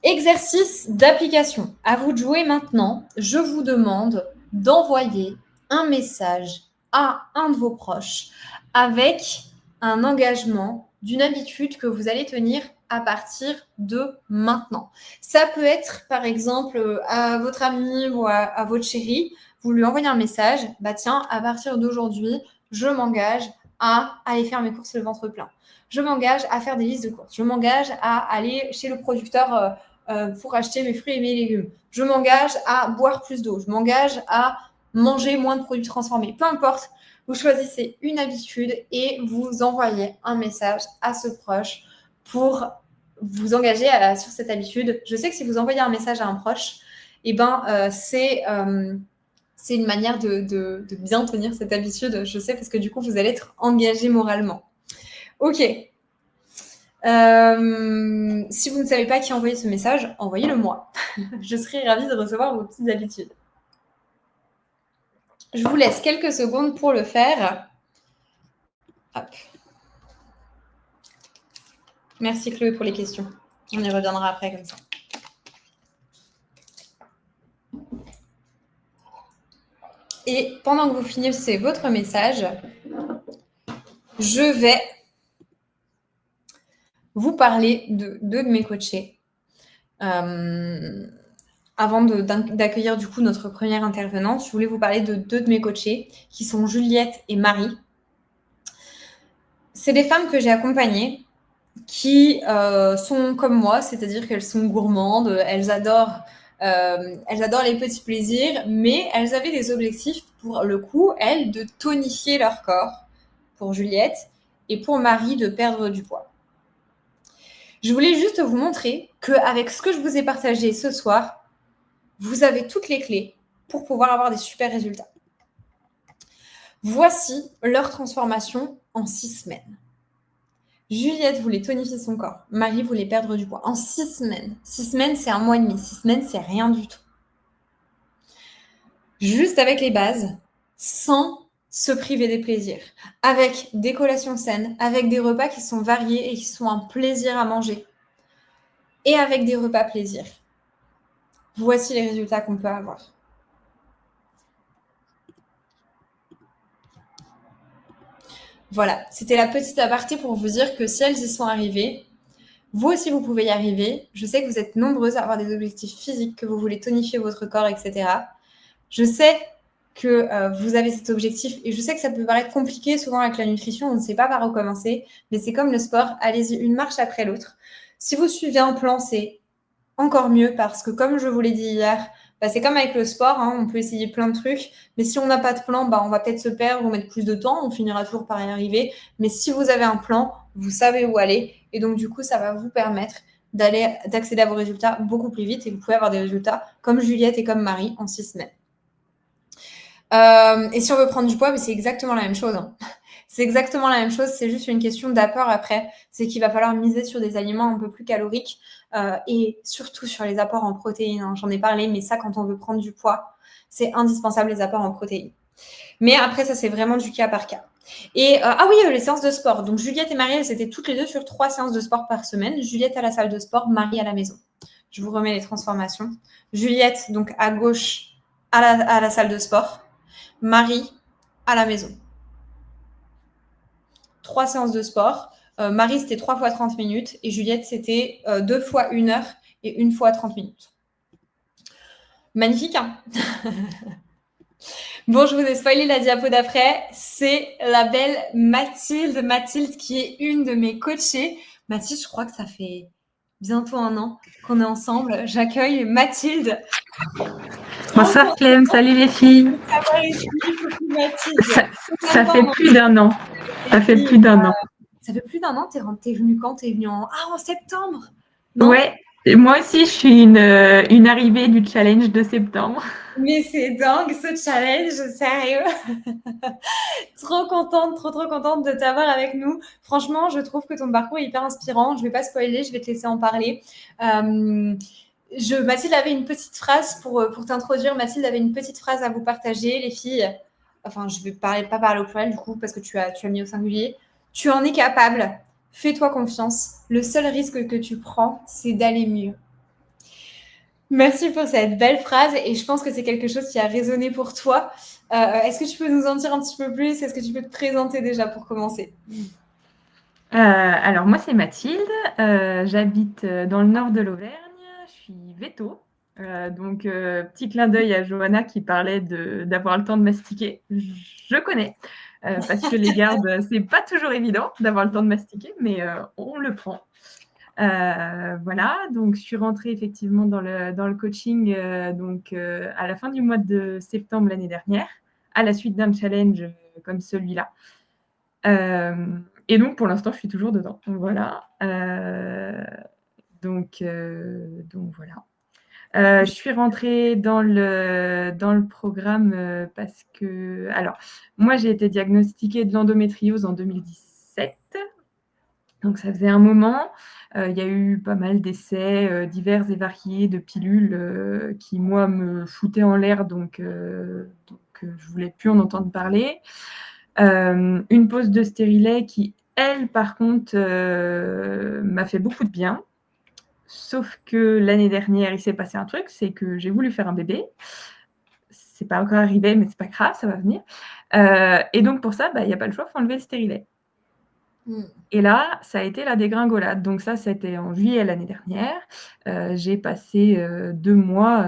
Exercice d'application. À vous de jouer maintenant. Je vous demande d'envoyer un message à un de vos proches avec un engagement d'une habitude que vous allez tenir à partir de maintenant. Ça peut être, par exemple, à votre ami ou à votre chéri, vous lui envoyez un message, bah tiens, à partir d'aujourd'hui, je m'engage à aller faire mes courses le ventre plein. Je m'engage à faire des listes de courses. Je m'engage à aller chez le producteur pour acheter mes fruits et mes légumes. Je m'engage à boire plus d'eau. Je m'engage à manger moins de produits transformés. Peu importe, vous choisissez une habitude et vous envoyez un message à ce proche pour vous engager sur cette habitude. Je sais que si vous envoyez un message à un proche, c'est une manière de bien tenir cette habitude. Je sais parce que du coup, vous allez être engagé moralement. Ok. Si vous ne savez pas qui a envoyé ce message, envoyez-le moi. Je serai ravie de recevoir vos petites habitudes. Je vous laisse quelques secondes pour le faire. Hop. Merci Chloé pour les questions. On y reviendra après comme ça. Et pendant que vous finissez votre message, je vais vous parler de deux de mes coachés. Avant d'accueillir du coup notre première intervenante, je voulais vous parler de deux de mes coachés qui sont Juliette et Marie. C'est des femmes que j'ai accompagnées qui sont comme moi, c'est-à-dire qu'elles sont gourmandes, elles adorent les petits plaisirs, mais elles avaient des objectifs pour le coup, elles, de tonifier leur corps, pour Juliette, et pour Marie, de perdre du poids. Je voulais juste vous montrer qu'avec ce que je vous ai partagé ce soir, vous avez toutes les clés pour pouvoir avoir des super résultats. Voici leur transformation en 6 semaines. Juliette voulait tonifier son corps. Marie voulait perdre du poids. En 6 semaines. 6 semaines, c'est 1 mois et demi. 6 semaines, c'est rien du tout. Juste avec les bases, sans se priver des plaisirs. Avec des collations saines, avec des repas qui sont variés et qui sont un plaisir à manger. Et avec des repas plaisir. Voici les résultats qu'on peut avoir. Voilà, c'était la petite aparté pour vous dire que si elles y sont arrivées, vous aussi, vous pouvez y arriver. Je sais que vous êtes nombreuses à avoir des objectifs physiques, que vous voulez tonifier votre corps, etc. Je sais que vous avez cet objectif et je sais que ça peut paraître compliqué souvent avec la nutrition, on ne sait pas par où commencer, mais c'est comme le sport, allez-y une marche après l'autre. Si vous suivez un plan, c'est encore mieux parce que comme je vous l'ai dit hier, c'est comme avec le sport, on peut essayer plein de trucs, mais si on n'a pas de plan, on va peut-être se perdre ou mettre plus de temps, on finira toujours par y arriver. Mais si vous avez un plan, vous savez où aller et donc du coup, ça va vous permettre d'accéder à vos résultats beaucoup plus vite et vous pouvez avoir des résultats comme Juliette et comme Marie en 6 semaines. Et si on veut prendre du poids, c'est exactement la même chose. C'est exactement la même chose, c'est juste une question d'apport après. C'est qu'il va falloir miser sur des aliments un peu plus caloriques et surtout sur les apports en protéines. J'en ai parlé, mais ça, quand on veut prendre du poids, c'est indispensable les apports en protéines. Mais après, ça, c'est vraiment du cas par cas. Et les séances de sport. Donc, Juliette et Marie, elles étaient toutes les deux sur 3 séances de sport par semaine. Juliette à la salle de sport, Marie à la maison. Je vous remets les transformations. Juliette, donc à gauche, à la salle de sport. Marie à la maison. 3 séances de sport. Marie, c'était 3 fois 30 minutes et Juliette, c'était 2 fois 1 heure et 1 fois 30 minutes. Magnifique, hein? Bon, je vous ai spoilé la diapo d'après. C'est la belle Mathilde. Mathilde qui est une de mes coachées. Mathilde, je crois que ça fait bientôt 1 an qu'on est ensemble. J'accueille Mathilde. Bonsoir Clem, salut les filles. Ça fait plus d'1 an. Ça fait plus d'1 an. Ça fait plus d'1 an, t'es venue quand? T'es venue en septembre? Non? Ouais, moi aussi je suis une arrivée du challenge de septembre. Mais c'est dingue ce challenge, sérieux. Trop contente de t'avoir avec nous. Franchement, je trouve que ton parcours est hyper inspirant. Je vais pas spoiler, je vais te laisser en parler. Mathilde avait une petite phrase pour t'introduire. Mathilde avait une petite phrase à vous partager, les filles. Enfin, je vais pas parler au pluriel du coup parce que tu as mis au singulier. Tu en es capable. Fais-toi confiance. Le seul risque que tu prends, c'est d'aller mieux. Merci pour cette belle phrase et je pense que c'est quelque chose qui a résonné pour toi. Est-ce que tu peux nous en dire un petit peu plus? Est-ce que tu peux te présenter déjà pour commencer? Alors moi, c'est Mathilde. J'habite dans le nord de l'Auvergne. Je suis véto. Donc, petit clin d'œil à Johanna qui parlait d'avoir le temps de mastiquer. Je connais. Parce que les gardes, c'est pas toujours évident d'avoir le temps de mastiquer, mais on le prend. Voilà, donc je suis rentrée effectivement dans le coaching à la fin du mois de septembre l'année dernière, à la suite d'un challenge comme celui-là. Et donc pour l'instant, je suis toujours dedans. Voilà. Donc voilà. Je suis rentrée dans le programme parce que, alors, moi j'ai été diagnostiquée de l'endométriose en 2017. Donc ça faisait un moment. Il y a eu pas mal d'essais divers et variés de pilules qui, moi, me foutaient en l'air, donc je voulais plus en entendre parler. Une pause de stérilet qui, elle, par contre, m'a fait beaucoup de bien. Sauf que l'année dernière, il s'est passé un truc, c'est que j'ai voulu faire un bébé. C'est pas encore arrivé, mais c'est pas grave, ça va venir. Et donc pour ça, il n'y a pas le choix, il faut enlever le stérilet. Et là, ça a été la dégringolade. Donc ça, c'était en juillet l'année dernière. J'ai passé 2 mois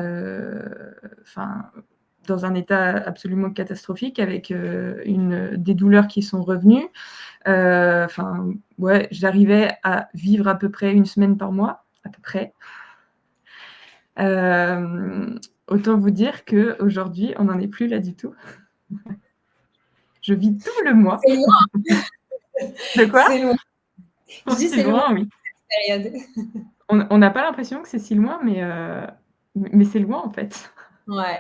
dans un état absolument catastrophique avec des douleurs qui sont revenues. Ouais, j'arrivais à vivre à peu près 1 semaine par mois, à peu près. Autant vous dire qu'aujourd'hui, on n'en est plus là du tout. Je vis tout le mois. C'est loin. De quoi? C'est loin. Je dis C'est c'est loin loin, oui. cette période. On n'a pas l'impression que c'est si loin, mais c'est loin en fait. Ouais.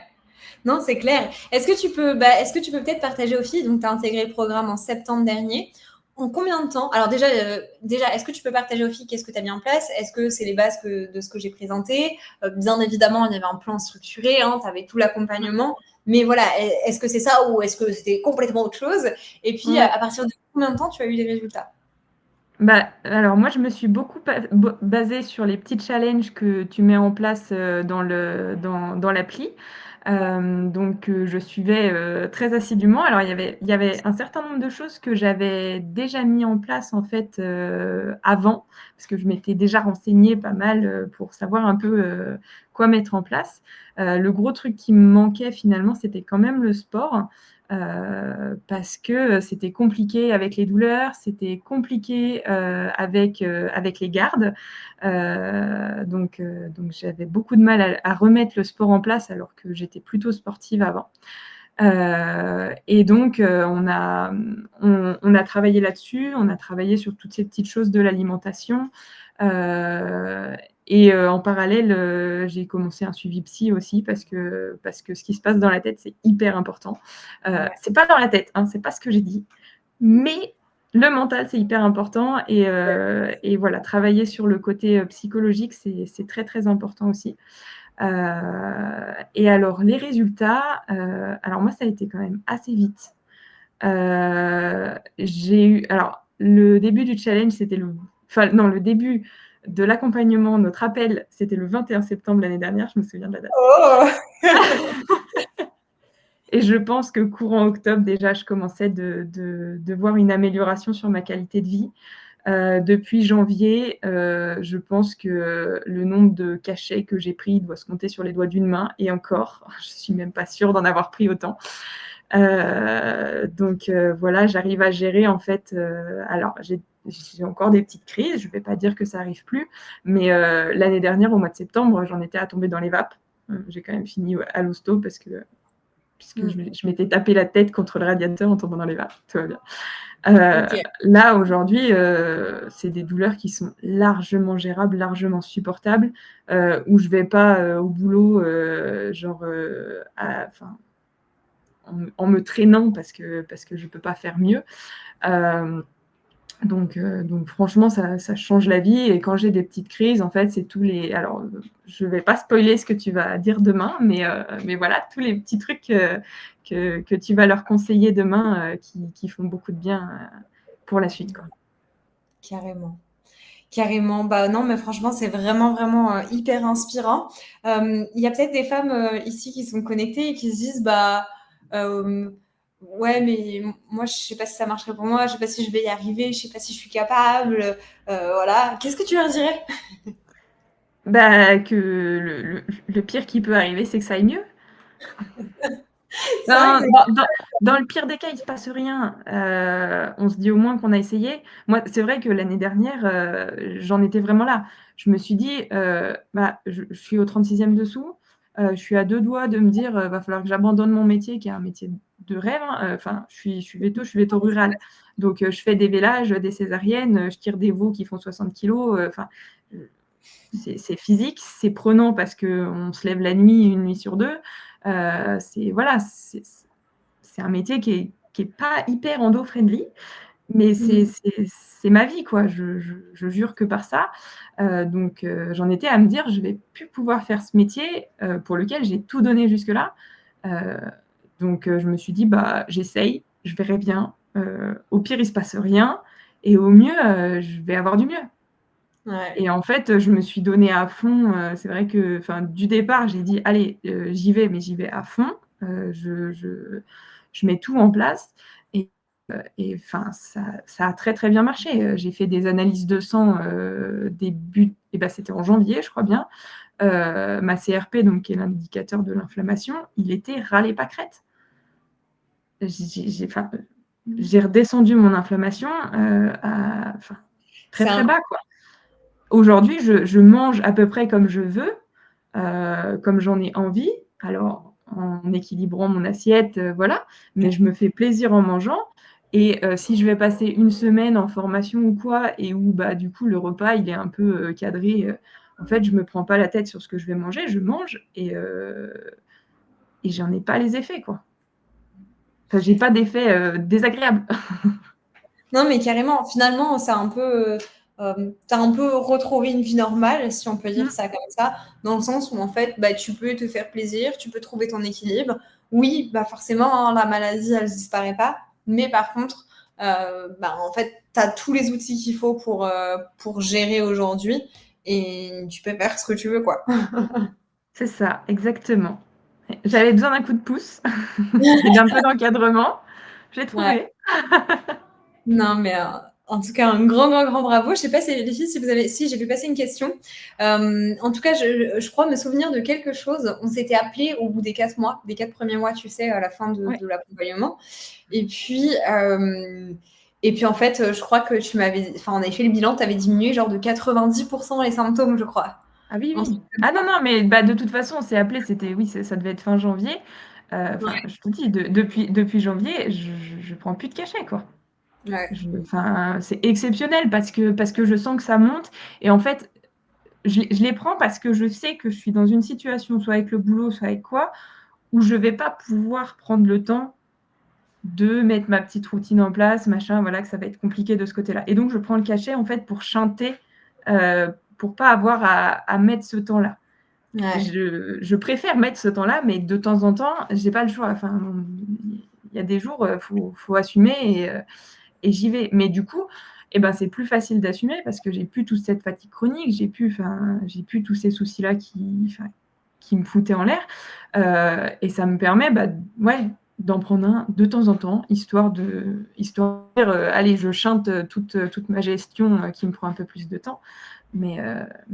Non, c'est clair. Est-ce que tu peux peut-être partager aux filles, donc tu as intégré le programme en septembre dernier, en combien de temps? Alors déjà, est-ce que tu peux partager aux filles qu'est-ce que tu as mis en place? Est-ce que c'est les bases de ce que j'ai présenté? Bien évidemment, il y avait un plan structuré, hein, tu avais tout l'accompagnement, mais voilà, est-ce que c'est ça ou est-ce que c'était complètement autre chose? Et puis, à partir de combien de temps tu as eu les résultats? Alors moi, je me suis beaucoup basée sur les petits challenges que tu mets en place dans l'appli. Je suivais très assidûment. Alors, il y avait un certain nombre de choses que j'avais déjà mis en place en fait avant, parce que je m'étais déjà renseignée pas mal pour savoir un peu quoi mettre en place. Le gros truc qui me manquait finalement, c'était quand même le sport. Parce que c'était compliqué avec les douleurs, c'était compliqué avec les gardes. Donc j'avais beaucoup de mal à remettre le sport en place alors que j'étais plutôt sportive avant. Et donc on a travaillé là-dessus, on a travaillé sur toutes ces petites choses de l'alimentation. En parallèle, j'ai commencé un suivi psy aussi parce que ce qui se passe dans la tête, c'est hyper important. C'est pas dans la tête, hein, c'est pas ce que j'ai dit, mais le mental, c'est hyper important. Et voilà, travailler sur le côté psychologique, c'est très, très important aussi. Et alors, les résultats, alors moi, ça a été quand même assez vite. Alors, le début du challenge, le début de l'accompagnement, notre appel, c'était le 21 septembre l'année dernière, je me souviens de la date. Oh Et je pense que courant octobre, déjà, je commençais de voir une amélioration sur ma qualité de vie. Depuis janvier, je pense que le nombre de cachets que j'ai pris doit se compter sur les doigts d'une main, et encore, je ne suis même pas sûre d'en avoir pris autant. Voilà, j'arrive à gérer en fait. Alors, j'ai encore des petites crises, je ne vais pas dire que ça n'arrive plus, mais l'année dernière, au mois de septembre, j'en étais à tomber dans les vapes. J'ai quand même fini à l'hosto puisque je m'étais tapé la tête contre le radiateur en tombant dans les vapes. Tout va bien. Okay. Là, aujourd'hui, c'est des douleurs qui sont largement gérables, largement supportables, où je ne vais pas au boulot en me traînant parce que je ne peux pas faire mieux. Donc franchement, ça change la vie. Et quand j'ai des petites crises, en fait, c'est tous les... Alors, je ne vais pas spoiler ce que tu vas dire demain, mais voilà, tous les petits trucs que tu vas leur conseiller demain qui font beaucoup de bien pour la suite, quoi. Carrément. Carrément. Bah non, mais franchement, c'est vraiment, vraiment hyper inspirant. Il y a peut-être des femmes ici qui sont connectées et qui se disent, bah, ouais, mais moi, je sais pas si ça marcherait pour moi, je sais pas si je vais y arriver, je sais pas si je suis capable, voilà. Qu'est-ce que tu leur dirais? Bah, que le pire qui peut arriver, c'est que ça aille mieux. C'est vrai que Dans dans le pire des cas, il se passe rien. On se dit au moins qu'on a essayé. Moi, c'est vrai que l'année dernière, j'en étais vraiment là. Je me suis dit, bah, je suis au 36e dessous, je suis à 2 doigts de me dire, va falloir que j'abandonne mon métier qui est un métier de rêve, hein. Enfin, je suis véto rurale. Donc, je fais des vélages, des césariennes, je tire des veaux qui font 60 kilogrammes, enfin, c'est physique, c'est prenant parce qu'on se lève la nuit, 1 nuit sur 2. C'est voilà, c'est un métier qui est pas hyper endo-friendly, mais mmh. c'est ma vie, quoi. Je jure que par ça. Donc j'en étais à me dire: «Je vais plus pouvoir faire ce métier, pour lequel j'ai tout donné jusque-là». Heu, donc je me suis dit: «Bah, j'essaye, je verrai bien. Au pire, il se passe rien et au mieux, je vais avoir du mieux». Ouais. Et en fait, je me suis donnée à fond, c'est vrai que enfin, du départ, j'ai dit: «Allez, j'y vais, mais j'y vais à fond». Je mets tout en place et enfin, ça a très, très bien marché. J'ai fait des analyses de sang, début et bah, c'était en janvier, je crois bien. Ma CRP, donc qui est l'indicateur de l'inflammation, il était râlé pâquerette. Enfin, Mmh. j'ai redescendu mon inflammation, à enfin, très, C'est très un bas, quoi. Aujourd'hui, je mange à peu près comme je veux, comme j'en ai envie, alors en équilibrant mon assiette, voilà, mais je me fais plaisir en mangeant et si je vais passer une semaine en formation ou quoi et où, bah, du coup, le repas, il est un peu, cadré, en fait, je me prends pas la tête sur ce que je vais manger, je mange et j'en ai pas les effets, quoi. Enfin, j'ai pas d'effets, désagréables. non, mais carrément, finalement, c'est un peu, tu un peu retrouvé une vie normale, si on peut dire Mmh, ça comme ça, dans le sens où, en fait, bah, tu peux te faire plaisir, tu peux trouver ton équilibre. Oui, bah, forcément, hein, la maladie, elle disparaît pas, mais par contre, bah, en fait, tu as tous les outils qu'il faut pour gérer aujourd'hui et tu peux faire ce que tu veux, quoi. c'est ça, exactement. J'avais besoin d'un coup de pouce et d'un peu d'encadrement. J'ai Ouais. trouvé. Non, mais en tout cas, un grand, grand, grand bravo. Je sais pas si les filles, si vous avez, si j'ai vu passer une question. En tout cas, je crois me souvenir de quelque chose. On s'était appelé au bout des 4 mois, des 4 premiers mois, tu sais, à la fin Ouais. de l'accompagnement. Et puis, en fait, je crois que tu m'avais, enfin, on avait fait le bilan, tu avais diminué genre de 90% les symptômes, je crois. Ah oui, Un truc oui. comme Ah non, ça. non, mais bah, de toute façon, on s'est appelés, c'était oui, ça devait être fin janvier. Enfin, Ouais, je te dis, depuis janvier, je prends plus de cachet, quoi. ouais, Enfin, c'est exceptionnel parce que je sens que ça monte et en fait, je les prends parce que je sais que je suis dans une situation, soit avec le boulot, soit avec quoi, où je vais pas pouvoir prendre le temps de mettre ma petite routine en place, machin, voilà, que ça va être compliqué de ce côté-là et donc je prends le cachet, en fait, pour shunter, pour pas avoir à mettre ce temps-là. ouais. Je préfère mettre ce temps-là, mais de temps en temps, j'ai pas le choix. Enfin, il y a des jours, faut assumer et j'y vais. Mais du coup, et ben, c'est plus facile d'assumer parce que j'ai plus toute cette fatigue chronique, j'ai plus tous ces soucis-là qui me foutaient en l'air, et ça me permet, bah, ouais, d'en prendre un de temps en temps, histoire de dire, «Allez, je chante, toute ma gestion, qui me prend un peu plus de temps». Mais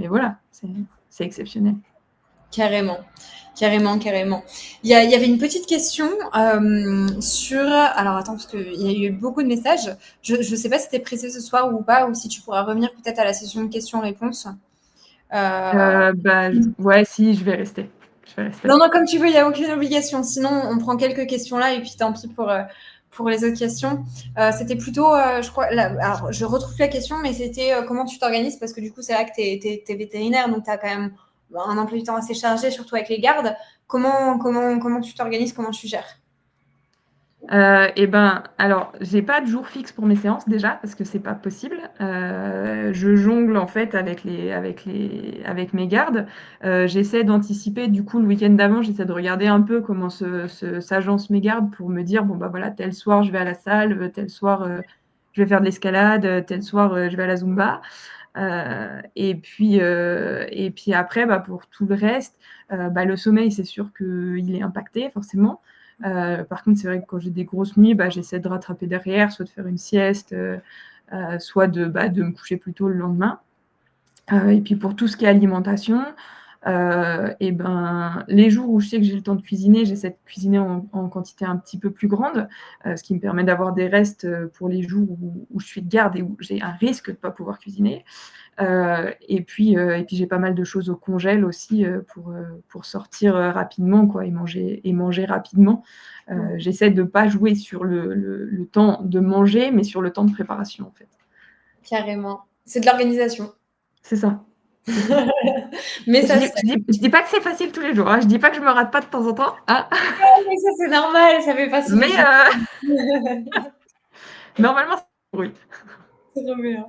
voilà, c'est exceptionnel. Carrément, carrément, carrément. Il y avait une petite question sur. Alors attends, parce qu'il y a eu beaucoup de messages. Je ne sais pas si tu es pressé ce soir ou pas, ou si tu pourras revenir peut-être à la session de questions-réponses. Euh, Bah, j ouais, si, je vais rester. Je vais rester. Non, non, comme tu veux, il n'y a aucune obligation. Sinon, on prend quelques questions là et puis tant pis pour les autres questions. C'était plutôt, je crois, alors je retrouve plus la question, mais c'était comment tu t'organises parce que du coup, c'est vrai que tu es vétérinaire, donc tu as quand même un emploi du temps assez chargé, surtout avec les gardes. Comment tu t'organises, comment tu gères? Et ben, alors, j'ai pas de jour fixe pour mes séances déjà parce que c'est pas possible. Je jongle en fait avec mes gardes. J'essaie d'anticiper du coup le week-end d'avant, j'essaie de regarder un peu comment s'agencent mes gardes pour me dire: «Bon, bah, voilà, tel soir je vais à la salle, tel soir, je vais faire de l'escalade, tel soir, je vais à la Zumba». Et puis après, bah, pour tout le reste, bah, le sommeil, c'est sûr qu'il est impacté forcément. Par contre, c'est vrai que quand j'ai des grosses nuits, j'essaie de rattraper derrière, soit de faire une sieste, soit de me coucher plus tôt le lendemain. Et puis pour tout ce qui est alimentation, les jours où je sais que j'ai le temps de cuisiner, j'essaie de cuisiner en quantité un petit peu plus grande, ce qui me permet d'avoir des restes, pour les jours où je suis de garde et où j'ai un risque de pas pouvoir cuisiner. Et puis j'ai pas mal de choses au congèle aussi, pour sortir, rapidement quoi et manger rapidement. J'essaie de pas jouer sur le temps de manger, mais sur le temps de préparation, en fait. Carrément. C'est de l'organisation. C'est ça, c'est ça. Mais Je ça dis se fait. je dis pas que c'est facile tous les jours, hein. Je dis pas que je me rate pas de temps en temps, hein. Mais ça, c'est normal, ça fait partie du Mais jeu. normalement, oui. C'est trop bien.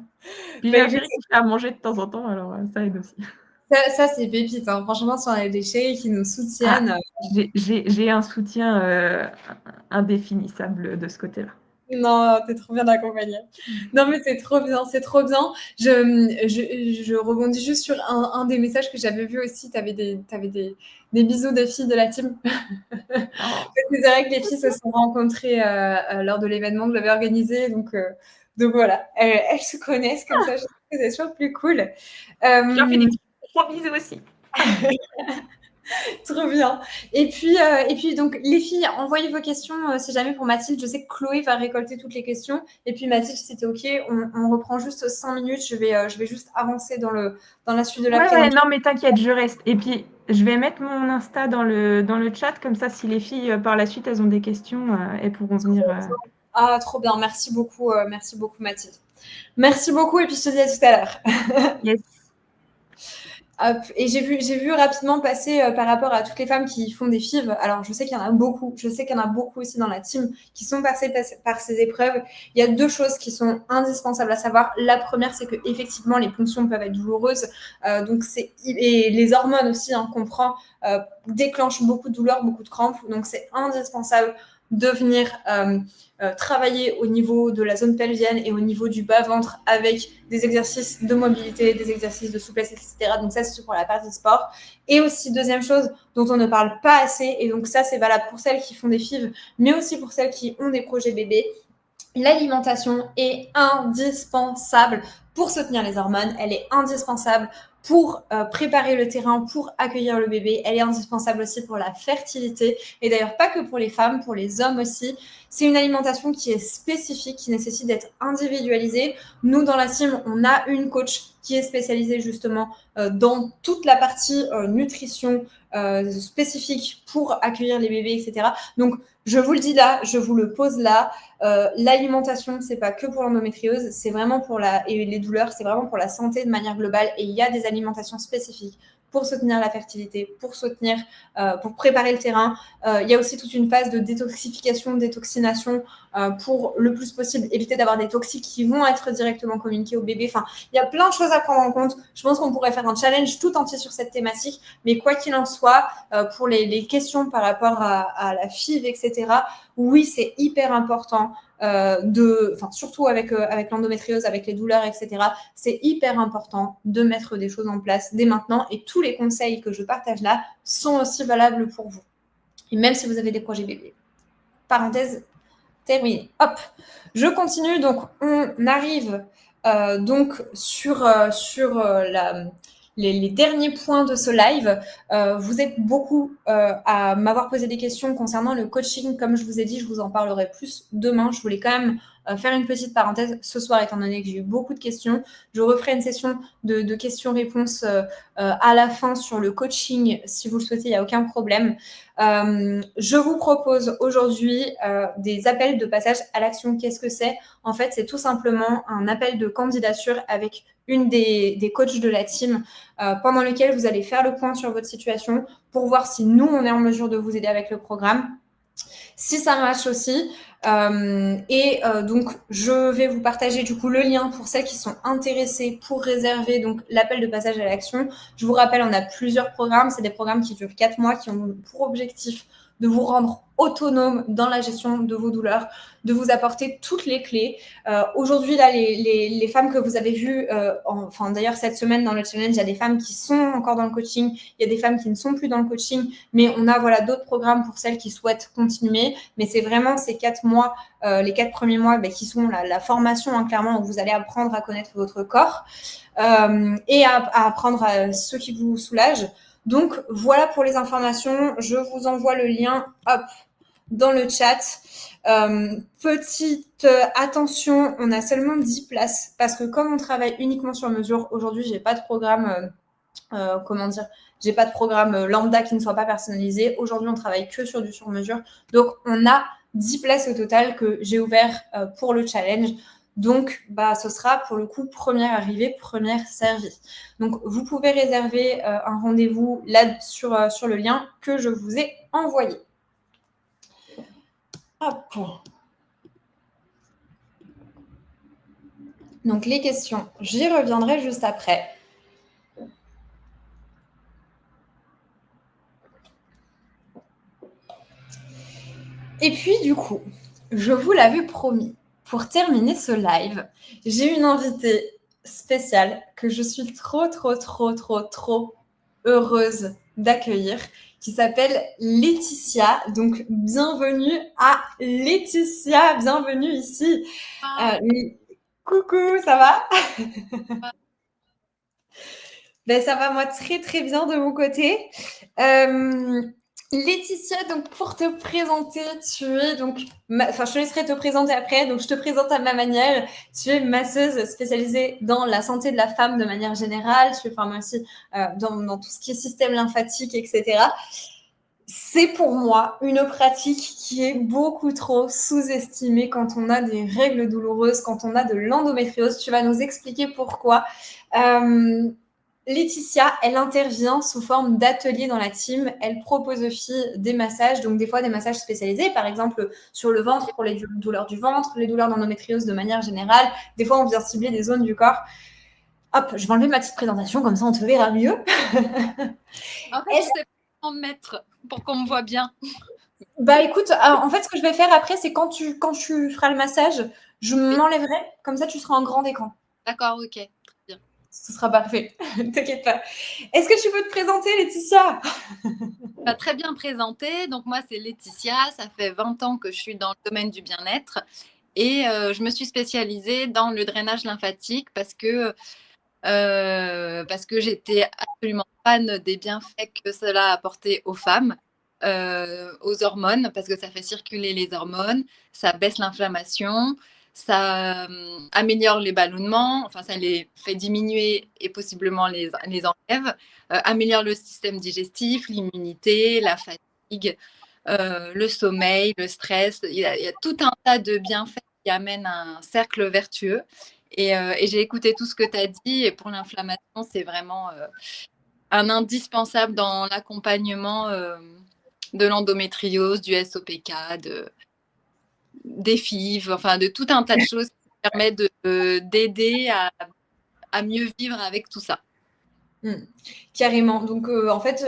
Puis Bah, j'ai un écoute, chéri qui fait à manger de temps en temps, alors, ça aide aussi. ça c'est pépite, hein. Franchement, si on a des chéris qui nous Ah, soutiennent, j'ai un soutien, indéfinissable de ce côté-là. non, tu es trop bien accompagnée. Non, mais c'est trop bien, c'est trop bien. Je rebondis juste sur un des messages que j'avais vu aussi. Tu avais des bisous des filles de la team. Oh, C'est vrai que les filles se sont rencontrées lors de l'événement que j'avais organisé. Donc voilà, elles se connaissent comme ça. Je trouve que c'est toujours plus cool. je leur fais des Euh, gros bisous aussi. Trop bien. Et puis donc, les filles, envoyez vos questions si jamais pour Mathilde. Je sais que Chloé va récolter toutes les questions. Et puis Mathilde, si c'était OK, on reprend juste 5 minutes. Je vais juste avancer dans la suite de la Ouais, présentation. non, mais t'inquiète, je reste. Et puis, je vais mettre mon Insta dans le chat, comme ça, si les filles, par la suite, elles ont des questions, elles pourront venir. Ah, trop bien. Merci beaucoup Mathilde. Merci beaucoup et puis je te dis à tout à l'heure. Yes. Hop. Et j'ai vu rapidement passer par rapport à toutes les femmes qui font des FIV. Alors, je sais qu'il y en a beaucoup. Je sais qu'il y en a beaucoup aussi dans la team qui sont passées par ces épreuves. Il y a deux choses qui sont indispensables à savoir. La première, c'est que effectivement, les ponctions peuvent être douloureuses. Et les hormones aussi, hein, qu'on prend, déclenchent beaucoup de douleurs, beaucoup de crampes. Donc, c'est indispensable de venir travailler au niveau de la zone pelvienne et au niveau du bas-ventre avec des exercices de mobilité, des exercices de souplesse, etc. Donc ça, c'est pour la partie sport. Et aussi, deuxième chose dont on ne parle pas assez, et donc ça, c'est valable pour celles qui font des FIV, mais aussi pour celles qui ont des projets bébés, l'alimentation est indispensable pour soutenir les hormones, elle est indispensable pour préparer le terrain, pour accueillir le bébé. Elle est indispensable aussi pour la fertilité. Et d'ailleurs, pas que pour les femmes, pour les hommes aussi. C'est une alimentation qui est spécifique, qui nécessite d'être individualisée. Nous, dans la team, on a une coach qui est spécialisée justement dans toute la partie nutrition spécifique pour accueillir les bébés, etc. Donc, je vous le dis là, je vous le pose là. L'alimentation, c'est pas que pour l'endométriose, c'est vraiment et les douleurs, c'est vraiment pour la santé de manière globale. Et il y a des alimentations spécifiques pour soutenir la fertilité, pour préparer le terrain. Il y a aussi toute une phase de détoxification, de détoxination pour le plus possible éviter d'avoir des toxiques qui vont être directement communiqués au bébé. Enfin, il y a plein de choses à prendre en compte. Je pense qu'on pourrait faire un challenge tout entier sur cette thématique, mais quoi qu'il en soit, pour les questions par rapport à la FIV, etc., oui, c'est hyper important surtout avec l'endométriose, avec les douleurs, etc. C'est hyper important de mettre des choses en place dès maintenant et tous les conseils que je partage là sont aussi valables pour vous. Et même si vous avez des projets bébés. Parenthèse terminée. Hop, je continue. Donc, on arrive donc sur les derniers points de ce live. Vous êtes beaucoup à m'avoir posé des questions concernant le coaching. Comme je vous ai dit, je vous en parlerai plus demain. Je voulais quand même faire une petite parenthèse ce soir, étant donné que j'ai eu beaucoup de questions. Je referai une session de questions-réponses à la fin sur le coaching. Si vous le souhaitez, il n'y a aucun problème. Je vous propose aujourd'hui des appels de passage à l'action. Qu'est-ce que c'est ? En fait, c'est tout simplement un appel de candidature avec une des coachs de la team pendant lequel vous allez faire le point sur votre situation pour voir si nous, on est en mesure de vous aider avec le programme. Si ça marche aussi, Donc, je vais vous partager du coup le lien pour celles qui sont intéressées pour réserver donc l'appel de passage à l'action. Je vous rappelle, on a plusieurs programmes. C'est des programmes qui durent 4 mois, qui ont pour objectif de vous rendre autonome dans la gestion de vos douleurs, de vous apporter toutes les clés. Aujourd'hui, là, les femmes que vous avez vues, d'ailleurs, cette semaine dans le challenge, il y a des femmes qui sont encore dans le coaching, il y a des femmes qui ne sont plus dans le coaching, mais on a d'autres programmes pour celles qui souhaitent continuer. Mais c'est vraiment ces 4 mois, les 4 premiers mois, qui sont la formation, hein, clairement, où vous allez apprendre à connaître votre corps et à apprendre à ce qui vous soulage. Donc, voilà pour les informations. Je vous envoie le lien, hop, dans le chat. Petite attention, on a seulement 10 places parce que comme on travaille uniquement sur mesure, aujourd'hui, j'ai pas de programme, j'ai pas de programme lambda qui ne soit pas personnalisé. Aujourd'hui, on travaille que sur du sur-mesure. Donc, on a 10 places au total que j'ai ouvert pour le challenge. Donc, ce sera pour le coup première arrivée, première servie. Donc, vous pouvez réserver un rendez-vous là sur le lien que je vous ai envoyé. Hop. Donc, les questions, j'y reviendrai juste après. Et puis, du coup, je vous l'avais promis, pour terminer ce live, j'ai une invitée spéciale que je suis trop heureuse d'accueillir, qui s'appelle Laetitia. Donc, bienvenue à Laetitia, bienvenue ici. Coucou, ça va? Ça va, moi, très bien de mon côté. Laetitia, donc pour te présenter, tu es donc, je te laisserai te présenter après, donc je te présente à ma manière. Tu es masseuse spécialisée dans la santé de la femme de manière générale. Tu es formée aussi dans tout ce qui est système lymphatique, etc. C'est pour moi une pratique qui est beaucoup trop sous-estimée quand on a des règles douloureuses, quand on a de l'endométriose. Tu vas nous expliquer pourquoi. Laetitia, elle intervient sous forme d'atelier dans la team. Elle propose aux filles des massages, donc des fois des massages spécialisés, par exemple sur le ventre pour les douleurs du ventre, les douleurs d'endométriose de manière générale. Des fois, on vient cibler des zones du corps. Hop, je vais enlever ma petite présentation, comme ça on te verra mieux. En fait, je sais pas me mettre pour qu'on me voit bien. Écoute, en fait, ce que je vais faire après, c'est quand tu feras le massage, je m'enlèverai, comme ça tu seras en grand écran. D'accord, ok. Ce sera parfait, t'inquiète pas. Est-ce que tu peux te présenter, Laetitia? Très bien présentée. Donc moi, c'est Laetitia. Ça fait 20 ans que je suis dans le domaine du bien-être et je me suis spécialisée dans le drainage lymphatique parce que j'étais absolument fan des bienfaits que cela apportait aux femmes, aux hormones, parce que ça fait circuler les hormones, ça baisse l'inflammation, ça améliore les ballonnements, enfin ça les fait diminuer et possiblement les enlève, améliore le système digestif, l'immunité, la fatigue, le sommeil, le stress. Il y a tout un tas de bienfaits qui amènent un cercle vertueux. Et j'ai écouté tout ce que tu as dit. Et pour l'inflammation, c'est vraiment un indispensable dans l'accompagnement de l'endométriose, du SOPK, des FIV, enfin de tout un tas de choses qui permettent d'aider à mieux vivre avec tout ça. Carrément. Donc, en fait,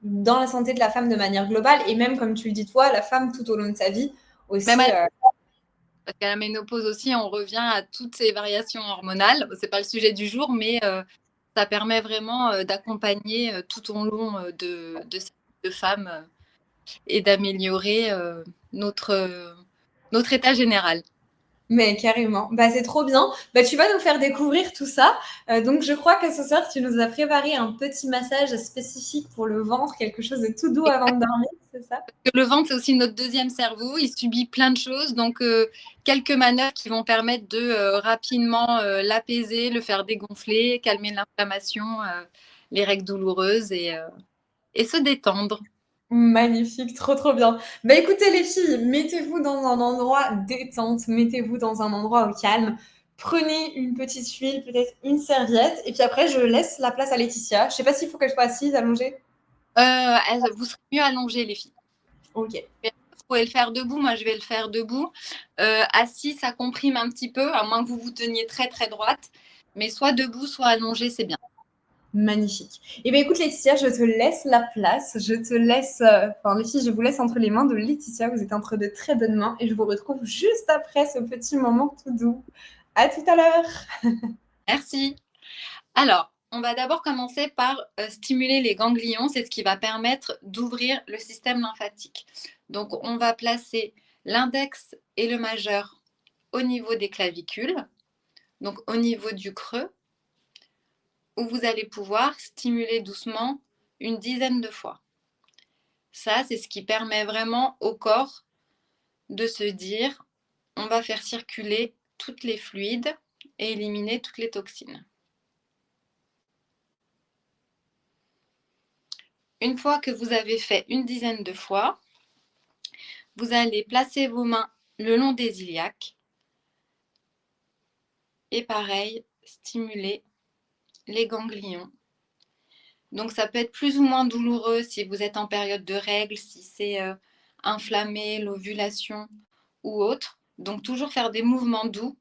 dans la santé de la femme de manière globale, et même, comme tu le dis toi, la femme tout au long de sa vie aussi. Parce qu'à la ménopause aussi, on revient à toutes ces variations hormonales. Ce n'est pas le sujet du jour, mais ça permet vraiment d'accompagner tout au long de ces femmes et d'améliorer notre état général. Mais carrément, c'est trop bien. Tu vas nous faire découvrir tout ça. Donc, je crois que ce soir, tu nous as préparé un petit massage spécifique pour le ventre, quelque chose de tout doux avant de dormir, c'est ça? Parce que le ventre, c'est aussi notre deuxième cerveau. Il subit plein de choses. Donc, quelques manœuvres qui vont permettre de rapidement l'apaiser, le faire dégonfler, calmer l'inflammation, les règles douloureuses et se détendre. Magnifique, trop bien. Écoutez les filles, mettez-vous dans un endroit détente, mettez-vous dans un endroit au calme. Prenez une petite huile, peut-être une serviette, et puis après je laisse la place à Laetitia. Je sais pas s'il faut qu'elle soit assise, allongée. Vous serez mieux allongées, les filles. Ok. pouvez le faire debout. Moi, je vais le faire debout. Assis, ça comprime un petit peu, à moins que vous vous teniez très, très droite. Mais soit debout, soit allongé, c'est bien. Magnifique. Eh bien, écoute, Laetitia, je te laisse la place. Je te laisse, les filles, je vous laisse entre les mains de Laetitia. Vous êtes entre de très bonnes mains et je vous retrouve juste après ce petit moment tout doux. À tout à l'heure. Merci. Alors, on va d'abord commencer par stimuler les ganglions. C'est ce qui va permettre d'ouvrir le système lymphatique. Donc, on va placer l'index et le majeur au niveau des clavicules, donc au niveau du creux, où vous allez pouvoir stimuler doucement une dizaine de fois. Ça, c'est ce qui permet vraiment au corps de se dire, on va faire circuler tous les fluides et éliminer toutes les toxines. Une fois que vous avez fait une dizaine de fois, vous allez placer vos mains le long des iliaques et pareil, stimuler les ganglions. Donc ça peut être plus ou moins douloureux si vous êtes en période de règles, si c'est inflammé, l'ovulation ou autre. Donc toujours faire des mouvements doux,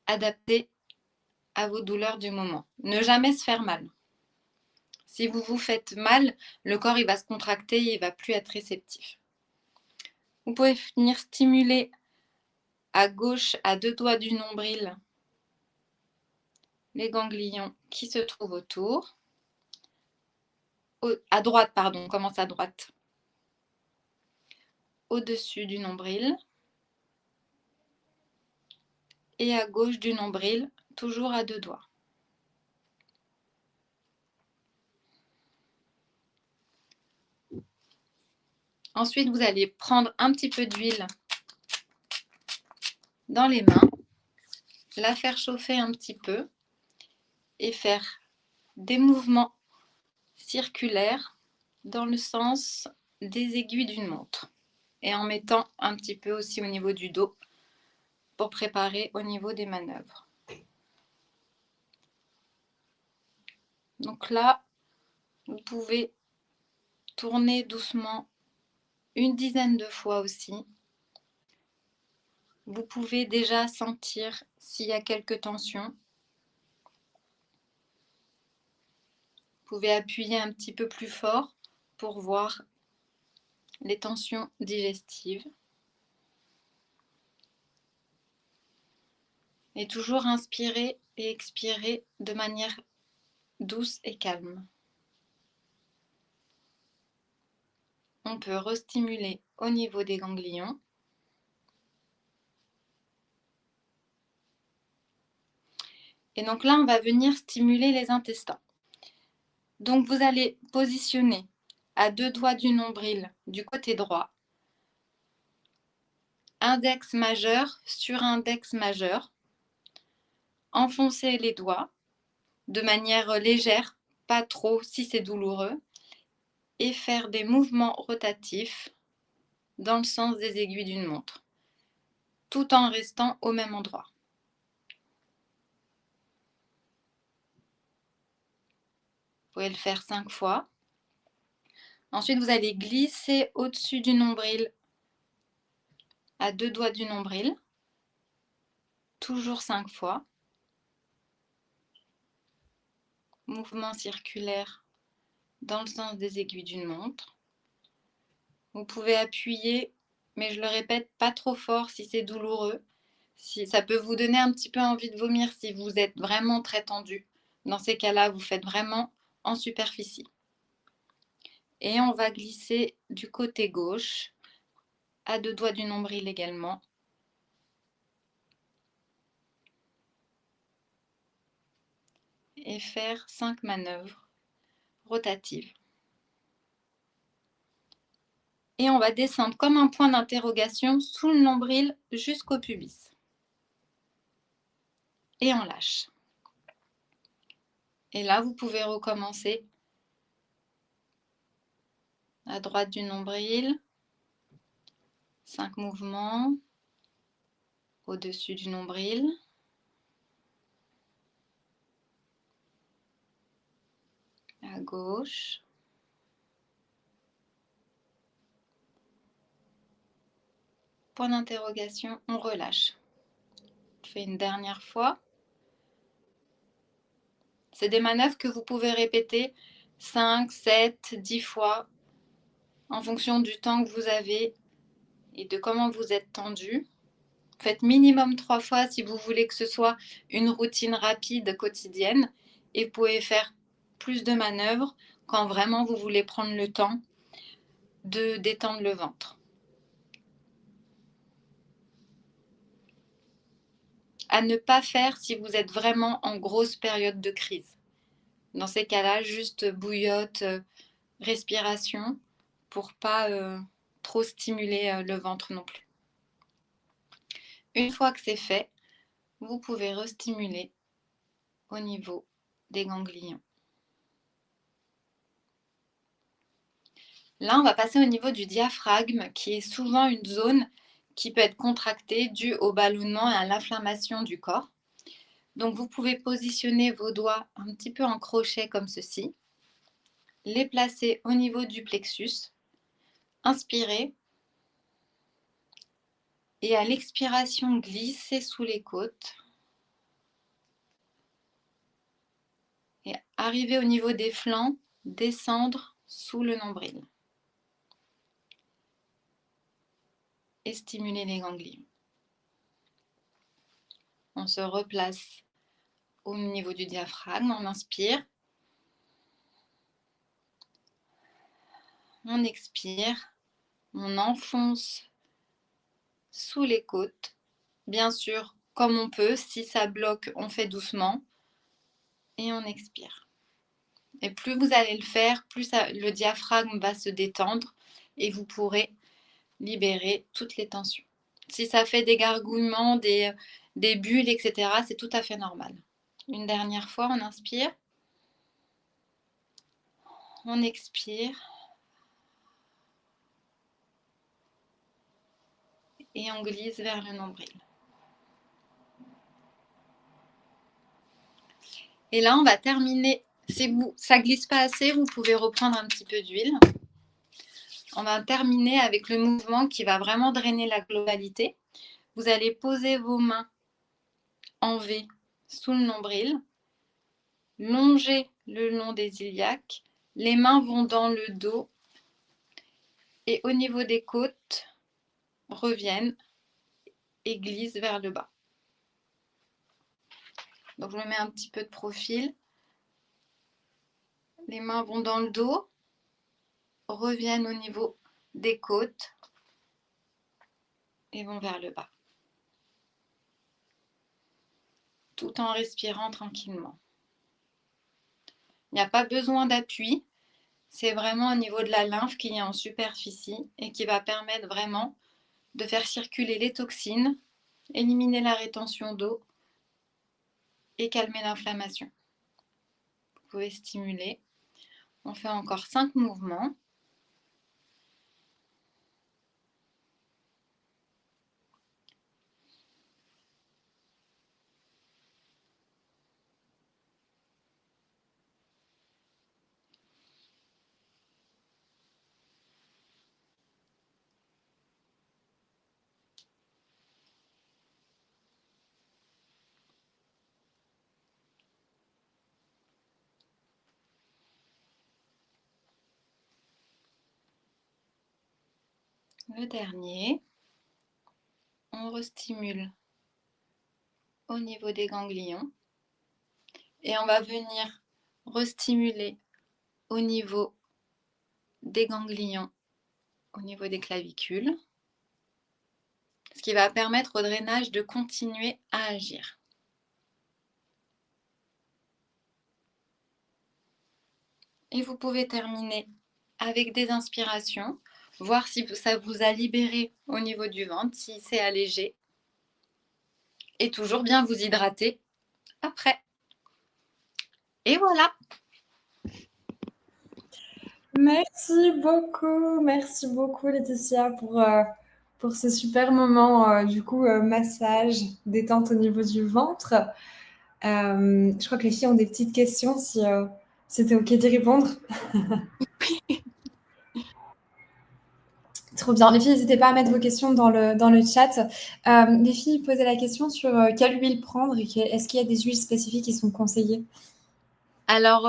adaptés à vos douleurs du moment. Ne jamais se faire mal. Si vous vous faites mal, le corps il va se contracter, il ne va plus être réceptif. Vous pouvez venir stimuler à gauche, à 2 doigts du nombril, les ganglions qui se trouvent autour. À droite, pardon, on commence à droite. Au-dessus du nombril. Et à gauche du nombril, toujours à 2 doigts. Ensuite, vous allez prendre un petit peu d'huile dans les mains, la faire chauffer un petit peu et faire des mouvements circulaires dans le sens des aiguilles d'une montre et en mettant un petit peu aussi au niveau du dos pour préparer au niveau des manœuvres. Donc là, vous pouvez tourner doucement une dizaine de fois aussi. Vous pouvez déjà sentir s'il y a quelques tensions. Vous pouvez appuyer un petit peu plus fort pour voir les tensions digestives. Et toujours inspirer et expirer de manière douce et calme. On peut restimuler au niveau des ganglions. Et donc là, on va venir stimuler les intestins. Donc vous allez positionner à 2 doigts du nombril du côté droit, index majeur sur index majeur, enfoncer les doigts de manière légère, pas trop si c'est douloureux, et faire des mouvements rotatifs dans le sens des aiguilles d'une montre, tout en restant au même endroit. Vous pouvez le faire 5 fois. Ensuite, vous allez glisser au-dessus du nombril, à 2 doigts du nombril, toujours 5 fois. Mouvement circulaire dans le sens des aiguilles d'une montre. Vous pouvez appuyer, mais je le répète, pas trop fort si c'est douloureux. Si ça peut vous donner un petit peu envie de vomir si vous êtes vraiment très tendu. Dans ces cas-là, vous faites vraiment en superficie. Et on va glisser du côté gauche, à 2 doigts du nombril également. Et faire 5 manœuvres rotatives. Et on va descendre comme un point d'interrogation sous le nombril jusqu'au pubis. Et on lâche. Et là, vous pouvez recommencer à droite du nombril, 5 mouvements, au-dessus du nombril, à gauche, point d'interrogation, on relâche. On fait une dernière fois. C'est des manœuvres que vous pouvez répéter 5, 7, 10 fois en fonction du temps que vous avez et de comment vous êtes tendu. Faites minimum 3 fois si vous voulez que ce soit une routine rapide quotidienne, et vous pouvez faire plus de manœuvres quand vraiment vous voulez prendre le temps de détendre le ventre. À ne pas faire si vous êtes vraiment en grosse période de crise. Dans ces cas-là, juste bouillotte, respiration pour pas trop stimuler le ventre non plus. Une fois que c'est fait, vous pouvez restimuler au niveau des ganglions. Là, on va passer au niveau du diaphragme, qui est souvent une zone qui peut être contractée due au ballonnement et à l'inflammation du corps. Donc, vous pouvez positionner vos doigts un petit peu en crochet comme ceci, les placer au niveau du plexus, inspirez, et à l'expiration, glissez sous les côtes, et arrivez au niveau des flancs, descendre sous le nombril. Et stimuler les ganglions. On se replace au niveau du diaphragme, on inspire, on expire, on enfonce sous les côtes, bien sûr comme on peut, si ça bloque on fait doucement, et on expire. Et plus vous allez le faire, plus le diaphragme va se détendre et vous pourrez libérer toutes les tensions. Si ça fait des gargouillements, des bulles, etc., c'est tout à fait normal. Une dernière fois, on inspire, on expire et on glisse vers le nombril. Et là, on va terminer. Si ça ne glisse pas assez, vous pouvez reprendre un petit peu d'huile. On va terminer avec le mouvement qui va vraiment drainer la globalité. Vous allez poser vos mains en V sous le nombril, longer le long des iliaques. Les mains vont dans le dos et au niveau des côtes, reviennent et glissent vers le bas. Donc je me mets un petit peu de profil. Les mains vont dans le dos, reviennent au niveau des côtes et vont vers le bas. Tout en respirant tranquillement. Il n'y a pas besoin d'appui. C'est vraiment au niveau de la lymphe qui est en superficie et qui va permettre vraiment de faire circuler les toxines, éliminer la rétention d'eau et calmer l'inflammation. Vous pouvez stimuler. On fait encore 5 mouvements. Le dernier, on restimule au niveau des ganglions et on va venir restimuler au niveau des ganglions, au niveau des clavicules, ce qui va permettre au drainage de continuer à agir. Et vous pouvez terminer avec des inspirations, voir si ça vous a libéré au niveau du ventre, si c'est allégé. Et toujours bien vous hydrater après. Et voilà. Merci beaucoup Laetitia pour ce super moment, massage, détente au niveau du ventre. Je crois que les filles ont des petites questions, si c'était OK d'y répondre. Trop bien. Les filles, n'hésitez pas à mettre vos questions dans le chat. Les filles posaient la question sur quelle huile prendre et est-ce qu'il y a des huiles spécifiques qui sont conseillées? Alors,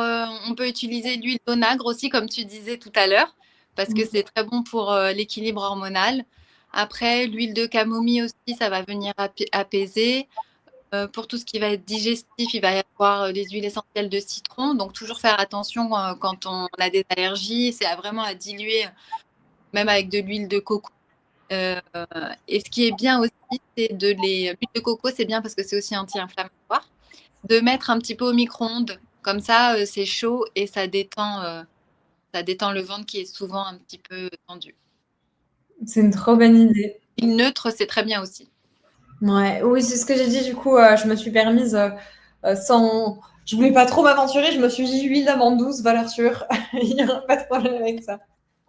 on peut utiliser l'huile d'onagre aussi, comme tu disais tout à l'heure, parce que c'est très bon pour l'équilibre hormonal. Après, l'huile de camomille aussi, ça va venir apaiser. Pour tout ce qui va être digestif, il va y avoir les huiles essentielles de citron. Donc, toujours faire attention quand on a des allergies. C'est vraiment à diluer, même avec de l'huile de coco. Et ce qui est bien aussi, c'est l'huile de coco, c'est bien parce que c'est aussi anti-inflammatoire. De mettre un petit peu au micro-ondes. Comme ça, c'est chaud et ça détend le ventre qui est souvent un petit peu tendu. C'est une trop bonne idée. L'huile neutre, c'est très bien aussi. Ouais, oui, c'est ce que j'ai dit. Du coup, je me suis permise sans. Je voulais pas trop m'aventurer. Je me suis dit huile d'amande douce, valeur sûre. Il n'y aura pas de problème avec ça.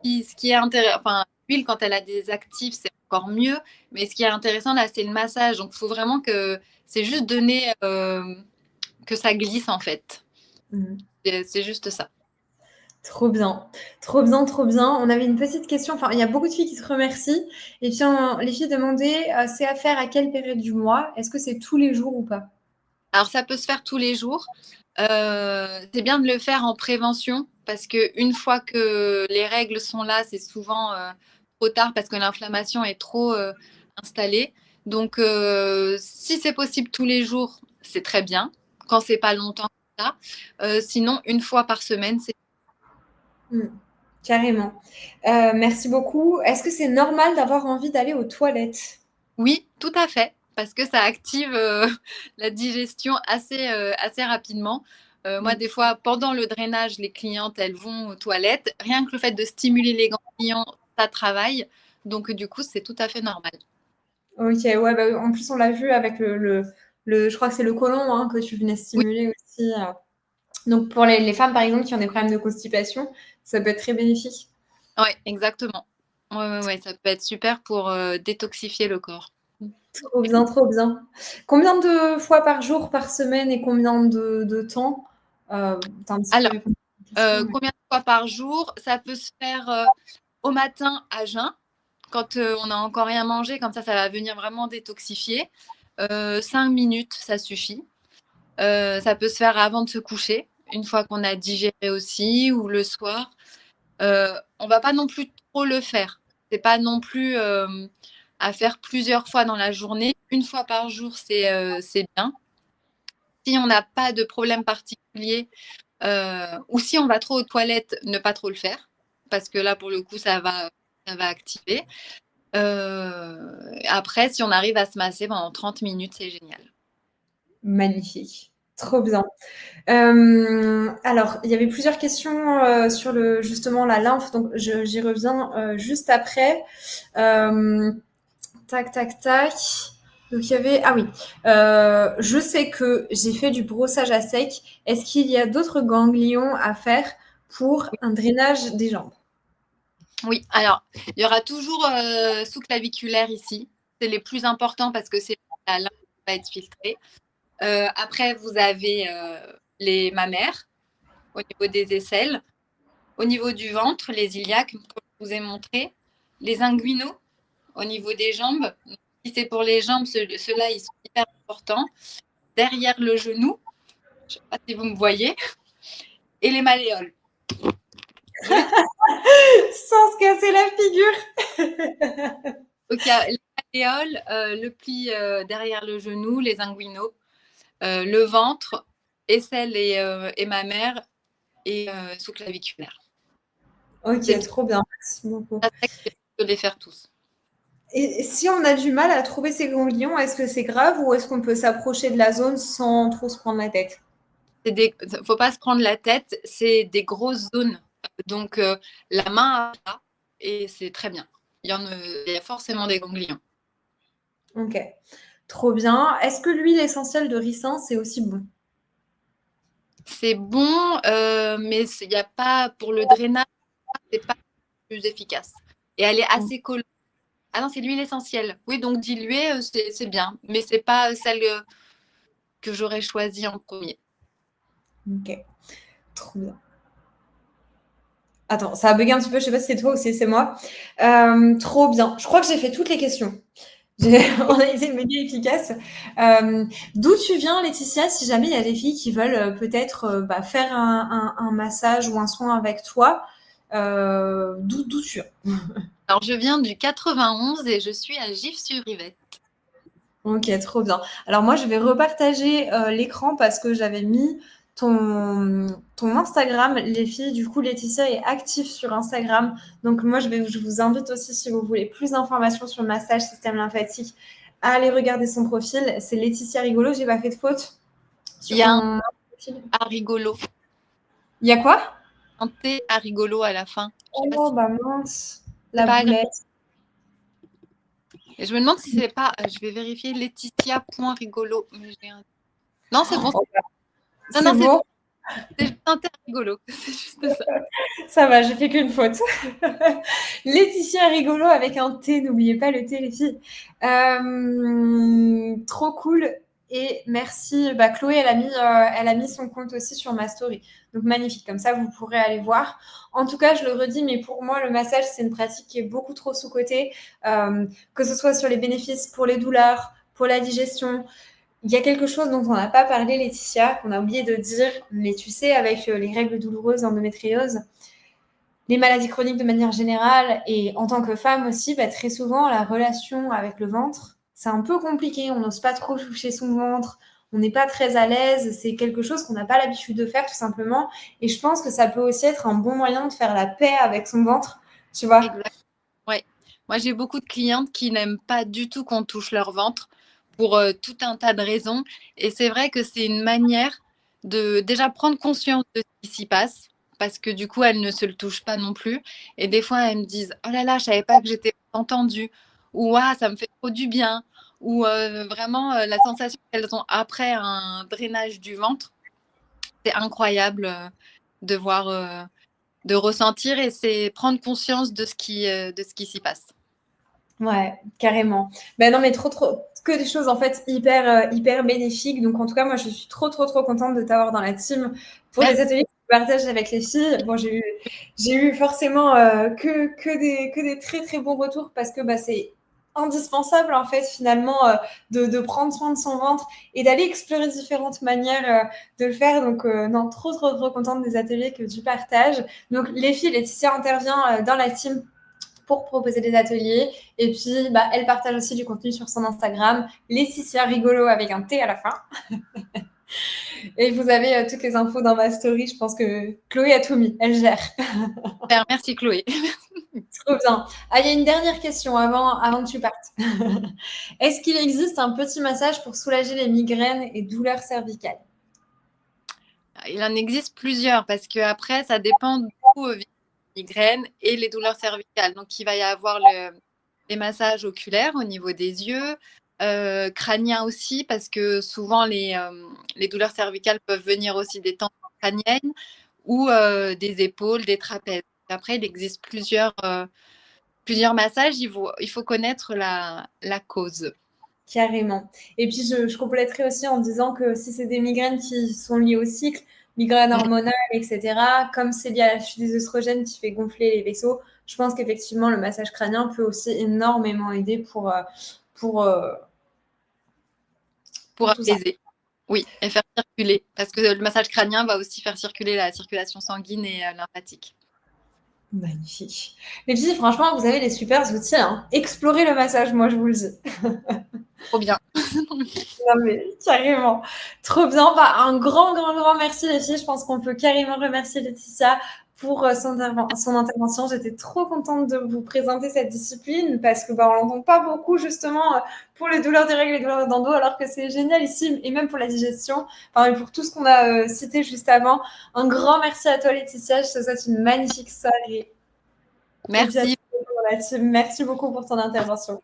Ce qui est intéressant, enfin, l'huile, quand elle a des actifs, c'est encore mieux. Mais ce qui est intéressant, là, c'est le massage. Donc, il faut vraiment que c'est juste donner que ça glisse, en fait. C'est juste ça. Trop bien, trop bien, trop bien. On avait une petite question. Enfin, il y a beaucoup de filles qui te remercient. Et puis, les filles demandaient, c'est à faire à quelle période du mois? Est-ce que c'est tous les jours ou pas? Alors, ça peut se faire tous les jours. C'est bien de le faire en prévention parce qu'une fois que les règles sont là, c'est souvent trop tard parce que l'inflammation est trop installée. Donc, si c'est possible tous les jours, c'est très bien. Quand c'est pas longtemps, ça. Sinon, une fois par semaine, c'est Carrément. Merci beaucoup. Est-ce que c'est normal d'avoir envie d'aller aux toilettes? Oui, tout à fait, parce que ça active la digestion assez rapidement. Moi, des fois, pendant le drainage, les clientes, elles vont aux toilettes. Rien que le fait de stimuler les ganglions, ça travaille. Donc, du coup, c'est tout à fait normal. Ok, ouais, bah, en plus, on l'a vu avec je crois que c'est le côlon hein, que tu venais Oui, stimuler aussi. Donc, pour les femmes, par exemple, qui ont des problèmes de constipation, ça peut être très bénéfique. ouais, exactement. Ouais, ça peut être super pour détoxifier le corps. Trop bien, trop bien. Combien de fois par jour, par semaine et combien de temps? T'as un petit peu Alors, répondu à la question, mais... combien de fois par jour? Ça peut se faire au matin à jeun, quand on n'a encore rien mangé, comme ça va venir vraiment détoxifier. 5 minutes, ça suffit. Ça peut se faire avant de se coucher, une fois qu'on a digéré aussi, ou le soir. On va pas non plus trop le faire. C'est pas non plus à faire plusieurs fois dans la journée. Une fois par jour, c'est bien. Si on n'a pas de problème particulier, ou si on va trop aux toilettes, ne pas trop le faire, parce que là, pour le coup, ça va activer. Après, si on arrive à se masser pendant 30 minutes, c'est génial. Magnifique. Trop bien. Alors, il y avait plusieurs questions sur justement la lymphe, donc j'y reviens juste après. Tac, tac, tac. Donc il y avait... Ah oui. Je sais que j'ai fait du brossage à sec. Est-ce qu'il y a d'autres ganglions à faire pour un drainage des jambes? Oui, alors, il y aura toujours sous-claviculaire ici. C'est les plus importants parce que c'est la lymphe qui va être filtrée. Après, vous avez les mammaires au niveau des aisselles. Au niveau du ventre, les iliaques, comme je vous ai montré. Les inguinaux au niveau des jambes. Si c'est pour les jambes, ceux-là, ils sont hyper importants. Derrière le genou, je ne sais pas si vous me voyez. Et les malléoles. Sans se casser la figure. Donc, il y a les malléoles, le pli derrière le genou, les inguinaux, le ventre, aisselle et mammaire et sous-claviculaire. Ok, C'est trop bien. Merci beaucoup. de les faire tous. Et si on a du mal à trouver ces ganglions, est-ce que c'est grave ou est-ce qu'on peut s'approcher de la zone sans trop se prendre la tête? Faut pas se prendre la tête, c'est des grosses zones. Donc, la main a ça et c'est très bien. Il y a forcément des ganglions. Ok, trop bien. Est-ce que l'huile essentielle de ricin, c'est aussi bon? C'est bon, mais il n'y a pas, pour le drainage, c'est pas plus efficace. Et elle est assez collante. Ah non, c'est l'huile essentielle. Oui, donc diluée, c'est bien, mais c'est pas celle que j'aurais choisie en premier. Ok, trop bien. Attends, ça a bugué un petit peu, je sais pas si c'est toi ou si c'est moi. Trop bien. Je crois que j'ai fait toutes les questions. On a été méga efficace. D'où tu viens, Laetitia, si jamais il y a des filles qui veulent peut-être faire un massage ou un soin avec toi, d'où tu viens? Alors, je viens du 91 et je suis à Gif-sur-Yvette. Ok, trop bien. Alors moi, je vais repartager l'écran parce que j'avais mis ton Instagram. Les filles, du coup, Laetitia est active sur Instagram. Donc moi, je vous invite aussi, si vous voulez plus d'informations sur le massage système lymphatique, à aller regarder son profil. C'est Laetitia Rigolo. J'ai pas fait de faute Il sur y a un ton profil. à rigolo, Il y a quoi? un T à rigolo à la fin. Je sais pas Oh, si bah mince. c'est La pas grave. boulette. Et je me demande si c'est pas. Je vais vérifier Laetitia.rigolo. Non, c'est bon. Oh, bah, Non, c'est non, bon. c'est juste un T à rigolo. C'est juste ça. Ça va, j'ai fait qu'une faute. Laetitia Rigolo avec un T, n'oubliez pas le T, les filles. Trop cool. Et merci. Bah, Chloé, elle a mis son compte aussi sur ma story. Donc magnifique. Comme ça, vous pourrez aller voir. En tout cas, je le redis, mais pour moi, le massage, c'est une pratique qui est beaucoup trop sous-cotée. Que ce soit sur les bénéfices pour les douleurs, pour la digestion. Il y a quelque chose dont on n'a pas parlé, Laetitia, qu'on a oublié de dire, mais tu sais, avec les règles douloureuses, endométriose, les maladies chroniques de manière générale et en tant que femme aussi, très souvent, la relation avec le ventre, c'est un peu compliqué. On n'ose pas trop toucher son ventre, on n'est pas très à l'aise. C'est quelque chose qu'on n'a pas l'habitude de faire tout simplement. Et je pense que ça peut aussi être un bon moyen de faire la paix avec son ventre, tu vois. Exact. Ouais. Moi, j'ai beaucoup de clientes qui n'aiment pas du tout qu'on touche leur ventre pour tout un tas de raisons. Et c'est vrai que c'est une manière de déjà prendre conscience de ce qui s'y passe, parce que du coup, elles ne se le touchent pas non plus. Et des fois, elles me disent, oh là là, je savais pas que j'étais entendue, ou ah, ça me fait trop du bien, ou vraiment la sensation qu'elles ont après un drainage du ventre, c'est incroyable de voir, de ressentir, et c'est prendre conscience de ce qui s'y passe. Ouais, carrément. Ben non, mais trop, que des choses en fait hyper bénéfiques. Donc en tout cas, moi, je suis trop contente de t'avoir dans la team pour les Merci. ateliers que tu partages avec les filles. Bon, j'ai eu forcément que des très bons retours parce que c'est indispensable en fait finalement de prendre soin de son ventre et d'aller explorer différentes manières de le faire. Donc non, trop contente des ateliers que tu partages. Donc les filles, Laetitia intervient dans la team pour proposer des ateliers. Et puis, elle partage aussi du contenu sur son Instagram, Laetitia Rigolo avec un T à la fin. Et vous avez toutes les infos dans ma story. Je pense que Chloé a tout mis. Elle gère. Super, merci Chloé. Trop bien. Ah, il y a une dernière question avant que tu partes. Est-ce qu'il existe un petit massage pour soulager les migraines et douleurs cervicales? Il en existe plusieurs parce que après, ça dépend beaucoup des migraines et les douleurs cervicales. Donc, il va y avoir les massages oculaires au niveau des yeux, crâniens aussi, parce que souvent les douleurs cervicales peuvent venir aussi des tensions crâniennes ou des épaules, des trapèzes. Après, il existe plusieurs massages. Il faut connaître la cause. Carrément. Et puis, je compléterai aussi en disant que si c'est des migraines qui sont liées au cycle, migraine hormonale, etc., comme c'est lié à la chute des oestrogènes qui fait gonfler les vaisseaux, je pense qu'effectivement, le massage crânien peut aussi énormément aider pour, euh, Pour pour tout ça. apaiser. Oui, et faire circuler. Parce que le massage crânien va aussi faire circuler la circulation sanguine et lymphatique. Magnifique. Les filles, franchement, vous avez des super outils. Hein. Explorez le massage, moi, je vous le dis. Trop bien. Non, mais carrément. Trop bien. Un grand merci, les filles. Je pense qu'on peut carrément remercier Laetitia pour son intervention. J'étais trop contente de vous présenter cette discipline parce que on l'entend pas beaucoup, justement, pour les douleurs des règles et les douleurs d'endo, alors que c'est génialissime. Et même pour la digestion, et pour tout ce qu'on a cité juste avant. Un grand merci à toi, Laetitia. Je te souhaite une magnifique soirée. Merci. Et puis à la team, merci beaucoup pour ton intervention.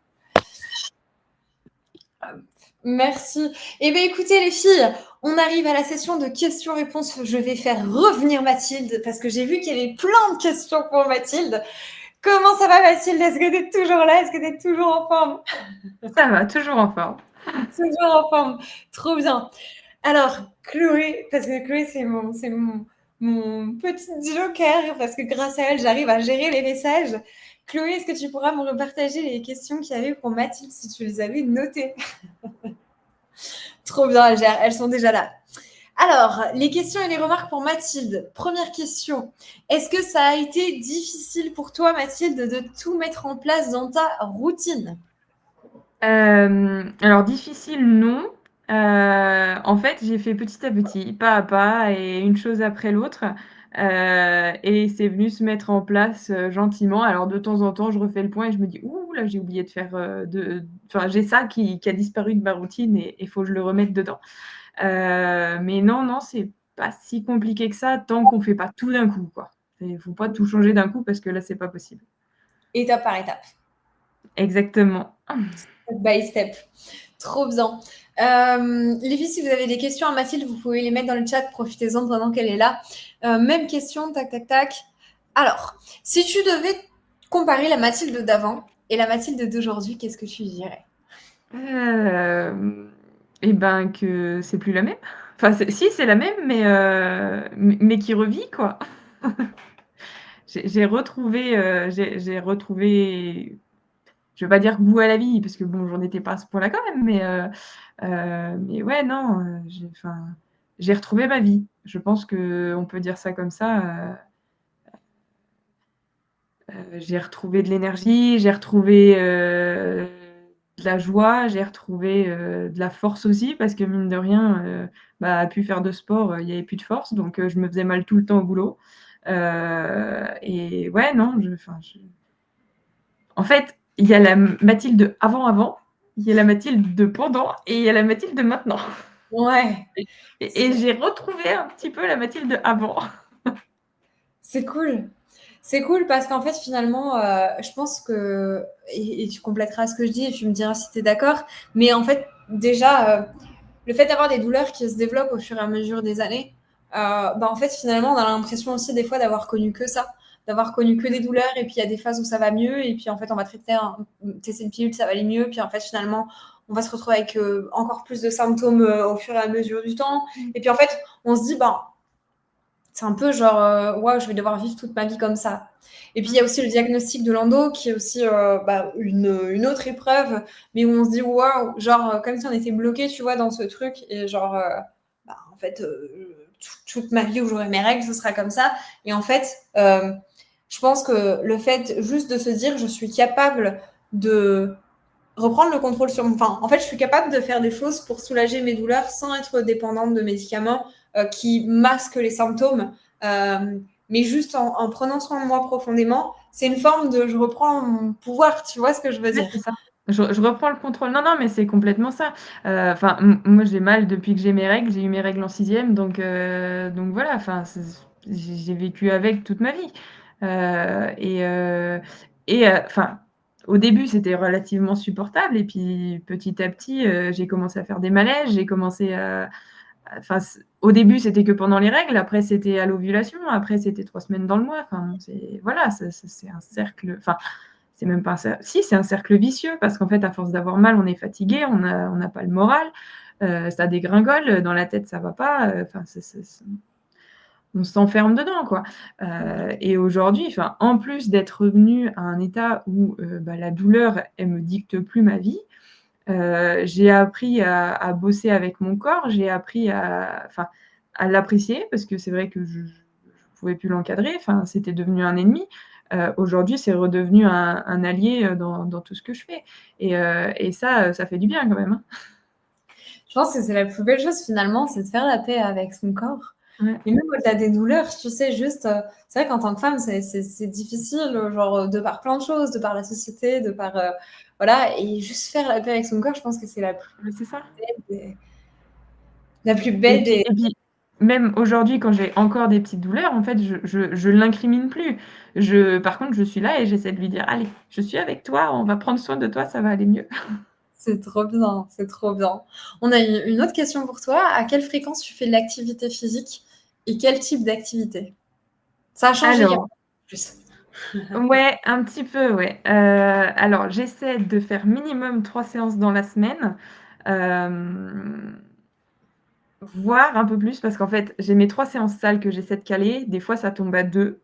Merci. Eh bien, écoutez, les filles, on arrive à la session de questions-réponses. Je vais faire revenir Mathilde parce que j'ai vu qu'il y avait plein de questions pour Mathilde. Comment ça va, Mathilde? Est-ce que tu es toujours là? Est-ce que tu es toujours en forme? Ça va, toujours en forme. Toujours en forme. Trop bien. Alors, Chloé, parce que Chloé, c'est mon petit joker, parce que grâce à elle, j'arrive à gérer les messages. Chloé, est-ce que tu pourras me repartager les questions qu'il y avait pour Mathilde si tu les avais notées? Trop bien, elles sont déjà là. Alors, les questions et les remarques pour Mathilde. Première question. Est-ce que ça a été difficile pour toi, Mathilde, de tout mettre en place dans ta routine? Alors difficile, non. En fait, j'ai fait petit à petit, pas à pas et une chose après l'autre, et c'est venu se mettre en place, gentiment. Alors de temps en temps, je refais le point et je me dis: «Ouh là, j'ai oublié de faire, enfin, j'ai ça qui a disparu de ma routine et il faut que je le remette dedans». Mais non, non, c'est pas si compliqué que ça tant qu'on fait pas tout d'un coup, quoi. Il faut pas tout changer d'un coup parce que là, c'est pas possible. Étape par étape. Exactement. Step by step. Trop bien. Les filles, si vous avez des questions à Mathilde, vous pouvez les mettre dans le chat. Profitez-en pendant qu'elle est là. Même question, tac, tac, tac. Alors, si tu devais comparer la Mathilde d'avant et la Mathilde d'aujourd'hui, qu'est-ce que tu dirais? Et ben, que c'est plus la même. Enfin, si, c'est la même, mais qui revit, quoi. J'ai retrouvé, je vais pas dire goût à la vie, parce que bon, j'en étais pas à ce point-là quand même, mais ouais, non, j'ai retrouvé ma vie. Je pense qu'on peut dire ça comme ça. J'ai retrouvé de l'énergie, j'ai retrouvé, de la joie, j'ai retrouvé, de la force aussi parce que mine de rien, à plus faire de sport, il y avait plus de force donc je me faisais mal tout le temps au boulot. Et ouais, non, en fait, il y a la Mathilde de avant, il y a la Mathilde de pendant et il y a la Mathilde de maintenant. Ouais. Et j'ai retrouvé un petit peu la Mathilde de avant. C'est cool. C'est cool parce qu'en fait, finalement, je pense que, et tu complèteras ce que je dis et tu me diras si tu es d'accord, mais en fait, déjà, le fait d'avoir des douleurs qui se développent au fur et à mesure des années, en fait, finalement, on a l'impression aussi des fois d'avoir connu que ça, d'avoir connu que des douleurs, et puis il y a des phases où ça va mieux, et puis en fait, on va tester une pilule, ça va aller mieux, puis en fait, finalement, on va se retrouver avec encore plus de symptômes au fur et à mesure du temps, et puis en fait, on se dit, c'est un peu genre, ouais, je vais devoir vivre toute ma vie comme ça. Et puis, il y a aussi le diagnostic de l'endo qui est aussi une autre épreuve, mais où on se dit, waouh, genre, comme si on était bloqué, tu vois, dans ce truc. Et genre, en fait, toute ma vie où j'aurai mes règles, ce sera comme ça. Et en fait, je pense que le fait juste de se dire, je suis capable de reprendre le contrôle sur mon... Enfin, en fait, je suis capable de faire des choses pour soulager mes douleurs sans être dépendante de médicaments qui masquent les symptômes. Mais juste en prenant soin de moi profondément, c'est une forme de je reprends mon pouvoir, tu vois ce que je veux Ouais, dire? c'est ça. Je reprends le contrôle. Non, non, mais c'est complètement ça. Enfin, moi, j'ai mal depuis que j'ai mes règles. J'ai eu mes règles en 6e, donc voilà, enfin, j'ai vécu avec toute ma vie. Enfin, au début, c'était relativement supportable et puis petit à petit, j'ai commencé à faire des malaises, j'ai commencé enfin, au début, c'était que pendant les règles, après c'était à l'ovulation, après c'était 3 semaines dans le mois. Enfin, c'est voilà, c'est un cercle, enfin, c'est même pas un cercle, si, c'est un cercle vicieux parce qu'en fait, à force d'avoir mal, on est fatigué, on n'a pas le moral, ça dégringole, dans la tête, ça va pas, enfin, on s'enferme dedans, quoi. Et aujourd'hui, enfin, en plus d'être revenue à un état où, la douleur, elle me dicte plus ma vie, j'ai appris à bosser avec mon corps, j'ai appris à l'apprécier parce que c'est vrai que je pouvais plus l'encadrer, enfin, c'était devenu un ennemi. Aujourd'hui, c'est redevenu un allié, dans tout ce que je fais et ça fait du bien quand même, hein. Je pense que c'est la plus belle chose finalement, c'est de faire la paix avec son corps. Ouais. Et même au-delà des douleurs, tu sais, juste, c'est vrai qu'en tant que femme, c'est difficile, genre, de par plein de choses, de par la société, de par, voilà, et juste faire la paix avec son corps, je pense que c'est Mais c'est ça. la plus Et belle puis des... et puis même aujourd'hui, quand j'ai encore des petites douleurs, en fait, je l'incrimine plus. Par contre, je suis là et j'essaie de lui dire: «Allez, je suis avec toi, on va prendre soin de toi, ça va aller mieux». C'est trop bien, c'est trop bien. On a une autre question pour toi. À quelle fréquence tu fais de l'activité physique et quel type d'activité? Ça a changé il y a Alors plus. ouais, un petit peu, ouais. Alors j'essaie de faire minimum 3 séances dans la semaine. Hem voire un peu plus parce qu'en fait, j'ai mes 3 séances salles que j'essaie de caler. Des fois, ça tombe à 2,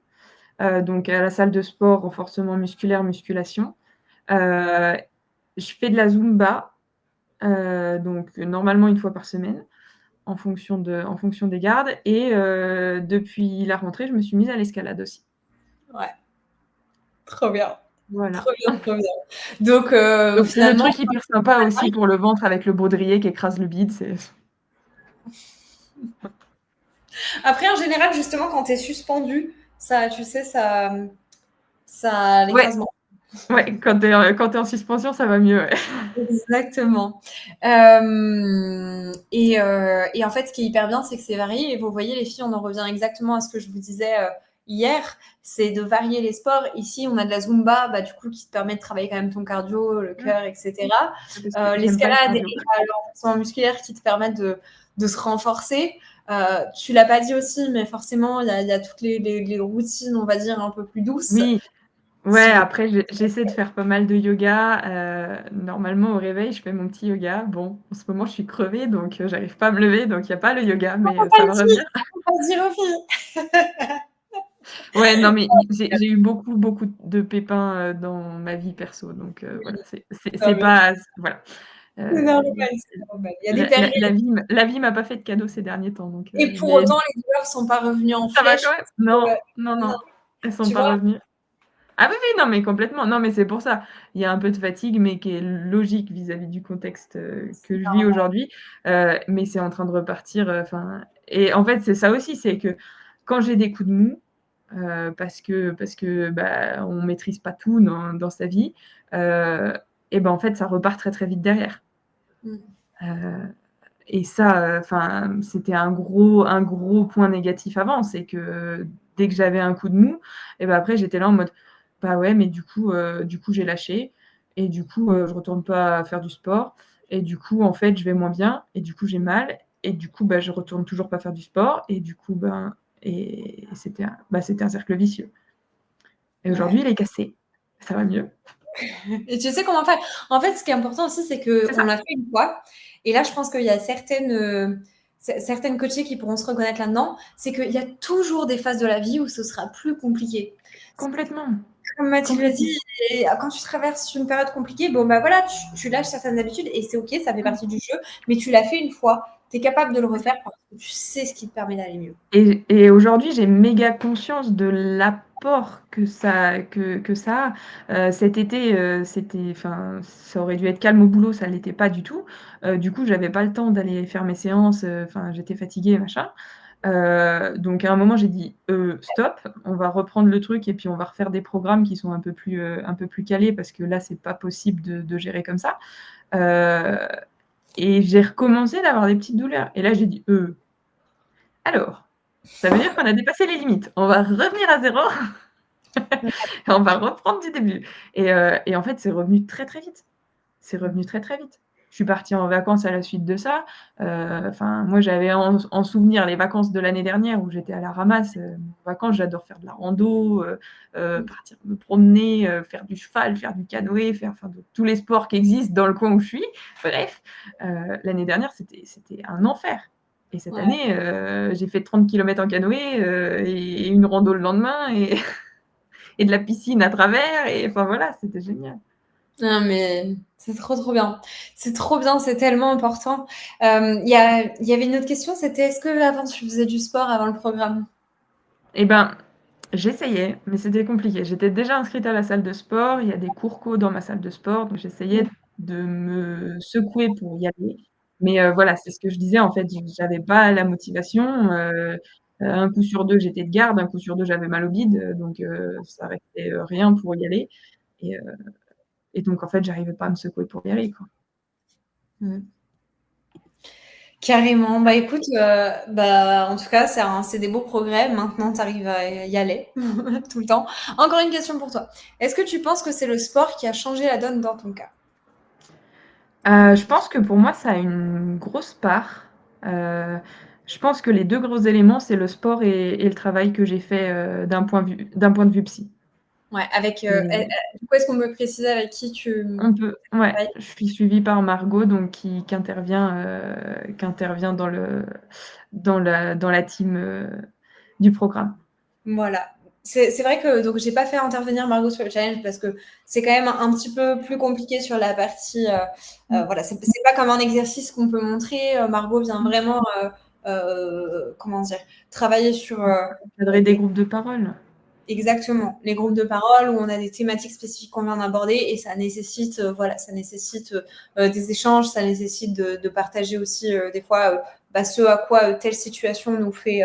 donc à la salle de sport, renforcement musculaire, musculation. Heu, je fais de la Zumba, donc normalement 1 fois par semaine en fonction des gardes et depuis la rentrée, je me suis mise à l'escalade aussi. Ouais, trop bien. Voilà. Trop bien, trop bien. Donc Donc c'est le finalement, truc hyper sympa aussi pour le ventre avec le baudrier qui écrase le bide, c'est après, en général, justement, quand tu es suspendu, ça, tu sais, ça ouais, l'écrasement. ouais, quand tu es en suspension, ça va mieux, ouais. Exactement. Et en fait, ce qui est hyper bien, c'est que c'est varié. Et vous voyez, les filles, on en revient exactement à ce que je vous disais hier, c'est de varier les sports. Ici, on a de la Zumba, bah, du coup, qui te permet de travailler quand même ton cardio, le Mmh, cœur, etc. parce que j'aime pas le L'escalade et cardio. le renforcement musculaire qui te permettent de se renforcer. Tu l'as pas dit aussi, mais forcément, il y a toutes les routines, on va dire, un peu plus douces. Oui, ouais, Si vous... après j'essaie de faire pas mal de yoga, normalement au réveil, je fais mon petit yoga. Bon, en ce moment, je suis crevée donc j'arrive pas à me lever donc il y a pas le yoga mais Faut pas ça le va dire, revenir. faut pas le dire aux filles. Ouais, non mais j'ai eu beaucoup, beaucoup de pépins, dans ma vie perso donc voilà, c'est Non, mais pas voilà, c'est heu, normal, c'est normal. Il y a des la périodes la la vie la vie m'a pas fait de cadeaux ces derniers temps donc et pour mais autant, les douleurs sont pas revenues en ça va flèche quand même? parce que Non, non, non, non, elles sont tu pas vois? revenues. Ah oui, oui, non, mais complètement. Non, mais c'est pour ça. Il y a un peu de fatigue, mais qui est logique vis-à-vis du contexte, C'est que je vis normal. aujourd'hui, mais c'est en train de repartir, enfin et en fait, c'est ça aussi, c'est que quand j'ai des coups de mou, parce que, bah, on maîtrise pas tout dans sa vie, heu et ben, en fait, ça repart très, très vite derrière. Mmh. Heu et ça, enfin, c'était un gros point négatif avant, c'est que dès que j'avais un coup de mou et ben, après j'étais là en mode: «Bah, ouais, mais du coup j'ai lâché et du coup, je retourne pas faire du sport et du coup, en fait, je vais moins bien et du coup, j'ai mal et du coup, bah, je retourne toujours pas faire du sport et du coup, ben c'était un cercle vicieux et aujourd'hui, Ouais. il est cassé. Ça va mieux. Et tu sais comment faire? En fait, ce qui est important aussi, c'est C'est qu'on ça, l'a fait une fois et là, je pense qu'il y a certaines coachées qui pourront se reconnaître là-dedans, c'est qu'il y a toujours des phases de la vie où ce sera plus compliqué. complètement, Comme Mathilde le complètement. dit, et quand tu traverses une période compliquée, bon, bah voilà, tu lâches certaines habitudes et c'est OK, ça fait Mmh. partie du jeu, mais tu l'as fait une fois, tu es capable de le refaire parce que tu sais ce qui te permet d'aller mieux. Et aujourd'hui, j'ai méga conscience de l'apport que ça a. Cet été, c'était enfin, ça aurait dû être calme au boulot, ça l'était pas du tout. Du coup, j'avais pas le temps d'aller faire mes séances, enfin, j'étais fatiguée, machin. Donc à un moment, j'ai dit: Stop, on va reprendre le truc et puis on va refaire des programmes qui sont un peu plus calés parce que là, c'est pas possible de gérer comme ça». Heu et j'ai recommencé d'avoir des petites douleurs et là, j'ai dit: alors, ça veut dire qu'on a dépassé les limites. On va revenir à 0 et on va reprendre du début et en fait, c'est revenu très, très vite. C'est revenu très, très vite. Je suis partie en vacances à la suite de ça, enfin, moi, j'avais en souvenir les vacances de l'année dernière où j'étais à la ramasse, en vacances, j'adore faire de la rando, partir me promener, faire du cheval, faire du canoë, faire enfin, de tous les sports qui existent dans le coin où je suis. Bref, l'année dernière, c'était un enfer et cette Ouais. année, j'ai fait 30 kilomètres en canoë, et une rando le lendemain et et de la piscine à travers et enfin, voilà, c'était génial. Non, mais c'est trop, trop bien. C'est trop bien, c'est tellement important. Il y avait une autre question, c'était est-ce que avant tu faisais du sport avant le programme? Et ben, j'essayais, mais c'était compliqué. J'étais déjà inscrite à la salle de sport, il y a des cours co dans ma salle de sport, donc j'essayais Mmh. de me secouer pour y aller. Mais voilà, c'est ce que je disais, en fait, j'avais pas la motivation, un coup sur 2, j'étais de garde, un coup sur 2, j'avais mal au bide, donc ça restait, rien pour y aller et heu et donc en fait, j'arrivais pas à me secouer pour y aller, quoi. Mmh. Carrément. Bah, écoute, bah, en tout cas, c'est des beaux progrès. Maintenant, tu arrives à y aller tout le temps. Encore une question pour toi. Est-ce que tu penses que c'est le sport qui a changé la donne dans ton cas? Je pense que pour moi, ça a une grosse part. Heu, je pense que les 2 gros éléments, c'est le sport et le travail que j'ai fait, d'un point de vue psy. Ouais, avec. Du coup, est-ce qu'on peut préciser avec qui tu On peut, ouais, travailles? je suis suivie par Margot, donc qui intervient dans la team du programme. Voilà. C'est vrai que donc j'ai pas fait intervenir Margot sur le challenge parce que c'est quand même un petit peu plus compliqué sur la partie. Voilà, c'est pas comme un exercice qu'on peut montrer. Margot vient vraiment, comment dire, travailler sur. Encadrer des groupes de parole. Exactement, les groupes de parole où on a des thématiques spécifiques qu'on vient d'aborder et ça nécessite, ça nécessite des échanges, ça nécessite de partager aussi des fois ce à quoi telle situation nous fait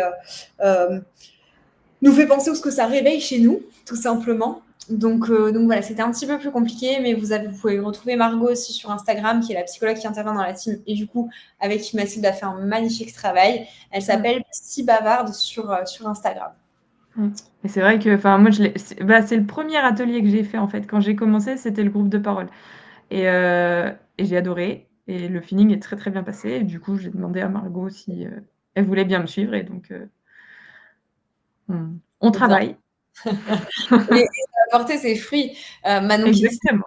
penser ou ce que ça réveille chez nous, tout simplement. Donc voilà, c'était un petit peu plus compliqué, mais vous pouvez retrouver Margot aussi sur Instagram, qui est la psychologue qui intervient dans la team et du coup avec qui Mathilde a fait un magnifique travail. Elle s'appelle Psy Bavarde sur Instagram. Et c'est vrai que, moi, c'est le premier atelier que j'ai fait en fait. Quand j'ai commencé, c'était le groupe de parole. Et j'ai adoré. Et le feeling est très très bien passé. Et du coup, j'ai demandé à Margot si elle voulait bien me suivre. Et donc, on travaille. Et ça a porté ses fruits. Manon qui dit Exactement.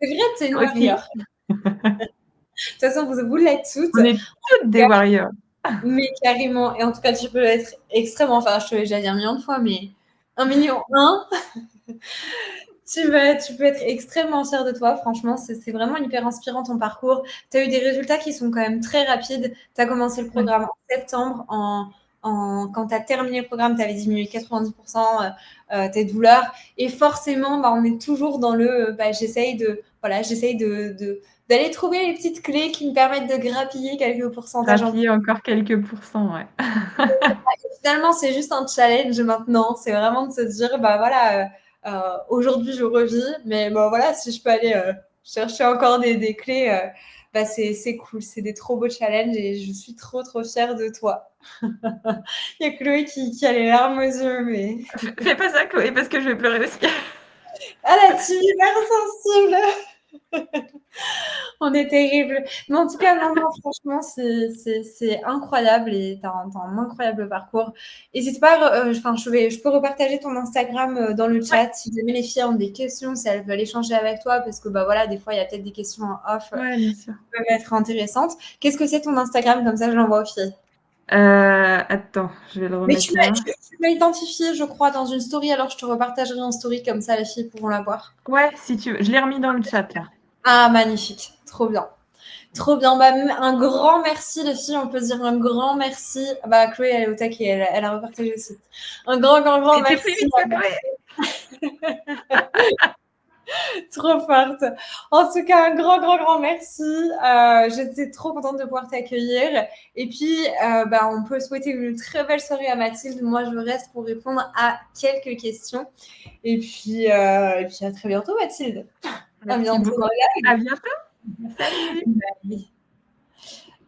c'est vrai, c'est une Aussi. warrior. De toute façon, vous l'êtes toutes. On est toutes des warriors. Mais carrément. Et en tout cas, tu peux être extrêmement, enfin, je te l'ai déjà dit un million de fois, mais 1 million 1, tu peux être extrêmement fière de toi. Franchement, c'est vraiment hyper inspirant ton parcours. Tu as eu des résultats qui sont quand même très rapides. Tu as commencé le programme en septembre. Quand tu as terminé le programme, tu avais diminué 90% tes douleurs. Et forcément, on est toujours dans le j'essaye d'aller trouver les petites clés qui me permettent de grappiller quelques pourcentages. Grappiller encore quelques pourcents, ouais. Finalement, c'est juste un challenge maintenant. C'est vraiment de se dire, aujourd'hui, je revis, mais voilà, si je peux aller chercher encore des clés, c'est cool. C'est des trop beaux challenges et je suis trop, trop fière de toi. Il y a Chloé qui a les larmes aux yeux, mais... Fais pas ça, Chloé, parce que je vais pleurer aussi. Ah, la team hyper sensible. On est terrible. Mais en tout cas, non, franchement, c'est incroyable et tu as un incroyable parcours. N'hésite pas, je peux repartager ton Instagram dans le chat si jamais les filles ont des questions, si elles veulent échanger avec toi, parce que voilà, des fois, il y a peut-être des questions en off Bien sûr. qui peuvent être intéressantes. Qu'est-ce que c'est ton Instagram? Comme ça, je l'envoie aux filles. Attends, je vais le Mais remettre tu là. l'as identifié, je crois, dans une story, alors je te repartagerai en story, comme ça, les filles pourront la voir. Ouais, si tu veux. Je l'ai remis dans le chat, là. Ah, magnifique. Trop bien. Trop bien. Un grand merci, les filles. On peut dire un grand merci. Chloé, elle est au taquet. Elle a repartagé aussi. Un grand merci. Plus vite que Chloé. Trop forte. En tout cas, un grand merci. J'étais trop contente de pouvoir t'accueillir. Et puis, on peut souhaiter une très belle soirée à Mathilde. Moi, je reste pour répondre à quelques questions. Et puis à très bientôt, Mathilde. Merci à bientôt beaucoup. À bientôt. Salut.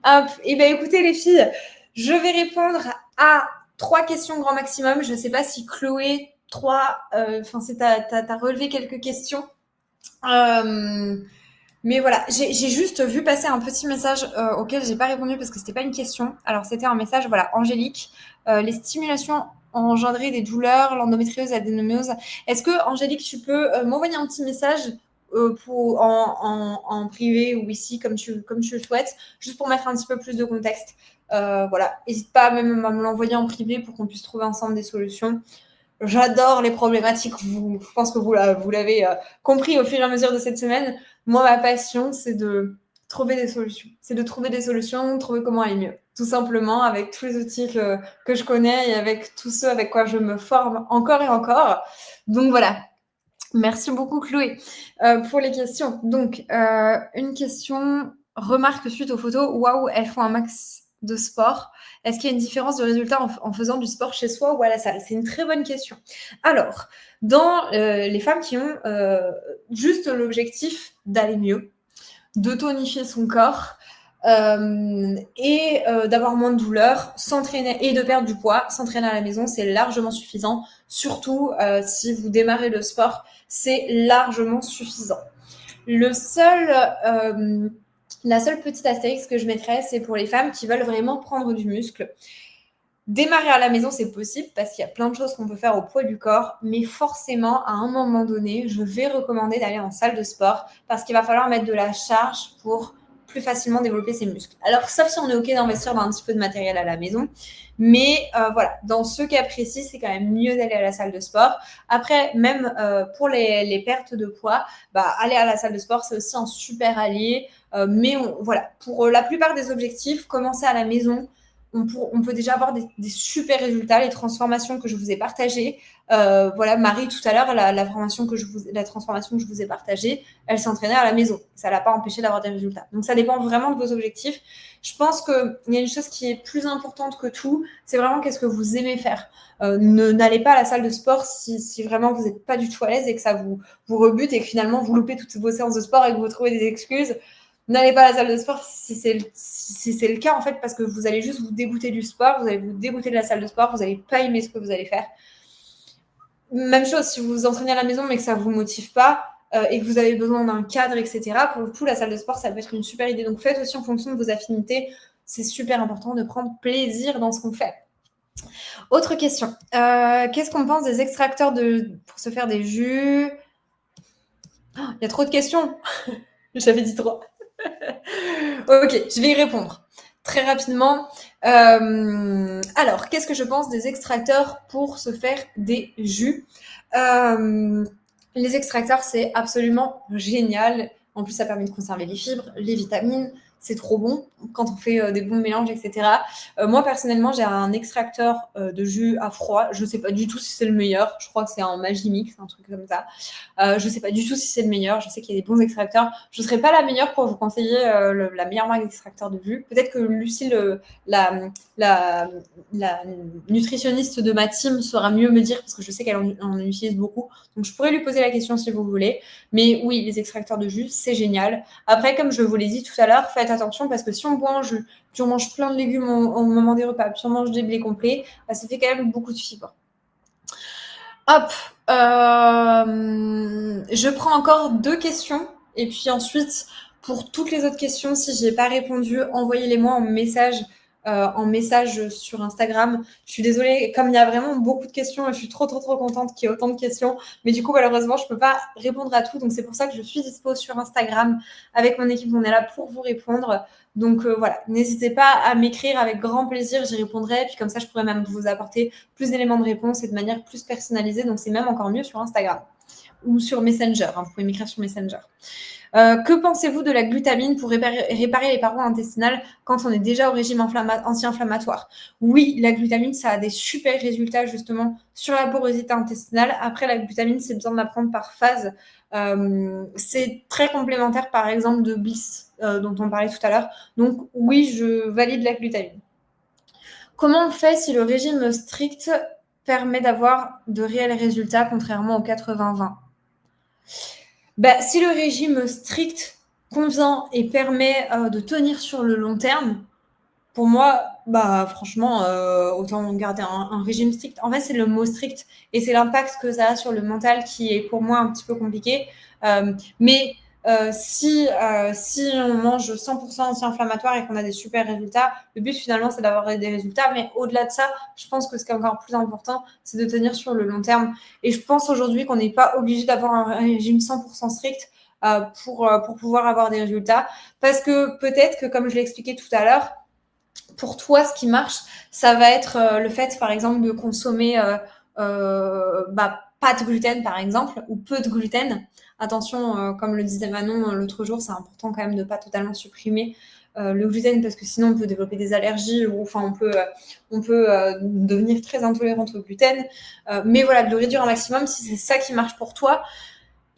Hop. Écoutez, les filles, je vais répondre à 3 questions grand maximum. Je ne sais pas si Chloé, si tu as relevé quelques questions. Mais voilà, j'ai juste vu passer un petit message auquel je n'ai pas répondu parce que ce n'était pas une question. Alors, c'était un message, Angélique, les stimulations ont engendré des douleurs, l'endométriose, l'adénomiose. Est-ce que, Angélique, tu peux m'envoyer un petit message en privé ou ici, comme tu le souhaites, juste pour mettre un petit peu plus de contexte. N'hésite pas même à me l'envoyer en privé pour qu'on puisse trouver ensemble des solutions. J'adore les problématiques. Je pense que vous l'avez compris au fur et à mesure de cette semaine. Moi, ma passion, c'est de trouver des solutions. C'est de trouver des solutions, trouver comment aller mieux. Tout simplement, avec tous les outils que je connais et avec tous ceux avec quoi je me forme encore et encore. Donc voilà. Merci beaucoup, Chloé, pour les questions. Donc, une question, remarque suite aux photos. Waouh, elles font un max de sport. Est-ce qu'il y a une différence de résultat en faisant du sport chez soi ou à la salle? C'est une très bonne question. Alors, dans les femmes qui ont juste l'objectif d'aller mieux, de tonifier son corps et d'avoir moins de douleur, s'entraîner et de perdre du poids, s'entraîner à la maison, c'est largement suffisant. Surtout si vous démarrez le sport, c'est largement suffisant. La seule petite astérisque que je mettrais, c'est pour les femmes qui veulent vraiment prendre du muscle. Démarrer à la maison, c'est possible parce qu'il y a plein de choses qu'on peut faire au poids du corps, mais forcément, à un moment donné, je vais recommander d'aller en salle de sport parce qu'il va falloir mettre de la charge pour plus facilement développer ses muscles. Alors, sauf si on est OK d'investir dans un petit peu de matériel à la maison, mais voilà, dans ce cas précis, c'est quand même mieux d'aller à la salle de sport. Après, même pour les pertes de poids, aller à la salle de sport, c'est aussi un super allié. Mais voilà, pour la plupart des objectifs, commencer à la maison, on peut déjà avoir des super résultats, les transformations que je vous ai partagées. Voilà, Marie, tout à l'heure, la transformation que je vous ai partagée, elle s'entraînait à la maison. Ça ne l'a pas empêché d'avoir des résultats. Donc, ça dépend vraiment de vos objectifs. Je pense qu'il y a une chose qui est plus importante que tout, c'est vraiment qu'est-ce que vous aimez faire. N'allez pas à la salle de sport si vraiment vous n'êtes pas du tout à l'aise et que ça vous rebute et que finalement vous loupez toutes vos séances de sport et que vous trouvez des excuses. N'allez pas à la salle de sport si c'est le cas, en fait, parce que vous allez juste vous dégoûter du sport, vous allez vous dégoûter de la salle de sport, vous n'allez pas aimer ce que vous allez faire. Même chose, si vous vous entraînez à la maison mais que ça ne vous motive pas et que vous avez besoin d'un cadre, etc., pour le coup, la salle de sport, ça peut être une super idée. Donc, faites aussi en fonction de vos affinités. C'est super important de prendre plaisir dans ce qu'on fait. Autre question. Qu'est-ce qu'on pense des extracteurs pour se faire des jus? Il y a trop de questions. J'avais dit 3. Ok, je vais y répondre très rapidement. Alors, qu'est-ce que je pense des extracteurs pour se faire des jus? Les extracteurs, c'est absolument génial. En plus, ça permet de conserver les fibres, les vitamines. C'est trop bon quand on fait des bons mélanges, etc. Moi, personnellement, j'ai un extracteur de jus à froid. Je ne sais pas du tout si c'est le meilleur. Je crois que c'est un Magimix, un truc comme ça. Je ne sais pas du tout si c'est le meilleur. Je sais qu'il y a des bons extracteurs. Je ne serai pas la meilleure pour vous conseiller la meilleure marque d'extracteur de jus. Peut-être que Lucille, la nutritionniste de ma team, saura mieux me dire parce que je sais qu'elle en utilise beaucoup. Donc, je pourrais lui poser la question si vous voulez. Mais oui, les extracteurs de jus, c'est génial. Après, comme je vous l'ai dit tout à l'heure, faites attention parce que si on boit un jus, puis on mange plein de légumes au moment des repas, puis on mange des blés complets, ça fait quand même beaucoup de fibres. Hop, je prends encore 2 questions et puis ensuite, pour toutes les autres questions, si je n'ai pas répondu, envoyez-les-moi en message sur Instagram. Je suis désolée, comme il y a vraiment beaucoup de questions, je suis trop contente qu'il y ait autant de questions. Mais du coup, malheureusement, je ne peux pas répondre à tout. Donc, c'est pour ça que je suis dispo sur Instagram. Avec mon équipe, on est là pour vous répondre. Donc, voilà, n'hésitez pas à m'écrire avec grand plaisir. J'y répondrai. Puis comme ça, je pourrais même vous apporter plus d'éléments de réponse et de manière plus personnalisée. Donc, c'est même encore mieux sur Instagram ou sur Messenger. Vous pouvez m'écrire sur Messenger. Que pensez-vous de la glutamine pour réparer les parois intestinales quand on est déjà au régime anti-inflammatoire? Oui, la glutamine, ça a des super résultats justement sur la porosité intestinale. Après, la glutamine, c'est besoin de la prendre par phase. C'est très complémentaire, par exemple, de Bliss, dont on parlait tout à l'heure. Donc, oui, je valide la glutamine. Comment on fait si le régime strict permet d'avoir de réels résultats, contrairement au 80-20? Si le régime strict convient et permet de tenir sur le long terme, pour moi, franchement, autant garder un régime strict. En fait, c'est le mot strict et c'est l'impact que ça a sur le mental qui est pour moi un petit peu compliqué. Mais si on mange 100% anti-inflammatoire et qu'on a des super résultats, le but finalement c'est d'avoir des résultats. Mais au-delà de ça, je pense que ce qui est encore plus important, c'est de tenir sur le long terme. Et je pense aujourd'hui qu'on n'est pas obligé d'avoir un régime 100% strict pour pouvoir avoir des résultats. Parce que peut-être que, comme je l'ai expliqué tout à l'heure, pour toi, ce qui marche, ça va être le fait, par exemple, de consommer pas de gluten, par exemple, ou peu de gluten. Attention, comme le disait Manon l'autre jour, c'est important quand même de ne pas totalement supprimer le gluten parce que sinon on peut développer des allergies ou enfin on peut devenir très intolérante au gluten. Mais voilà, de le réduire un maximum si c'est ça qui marche pour toi.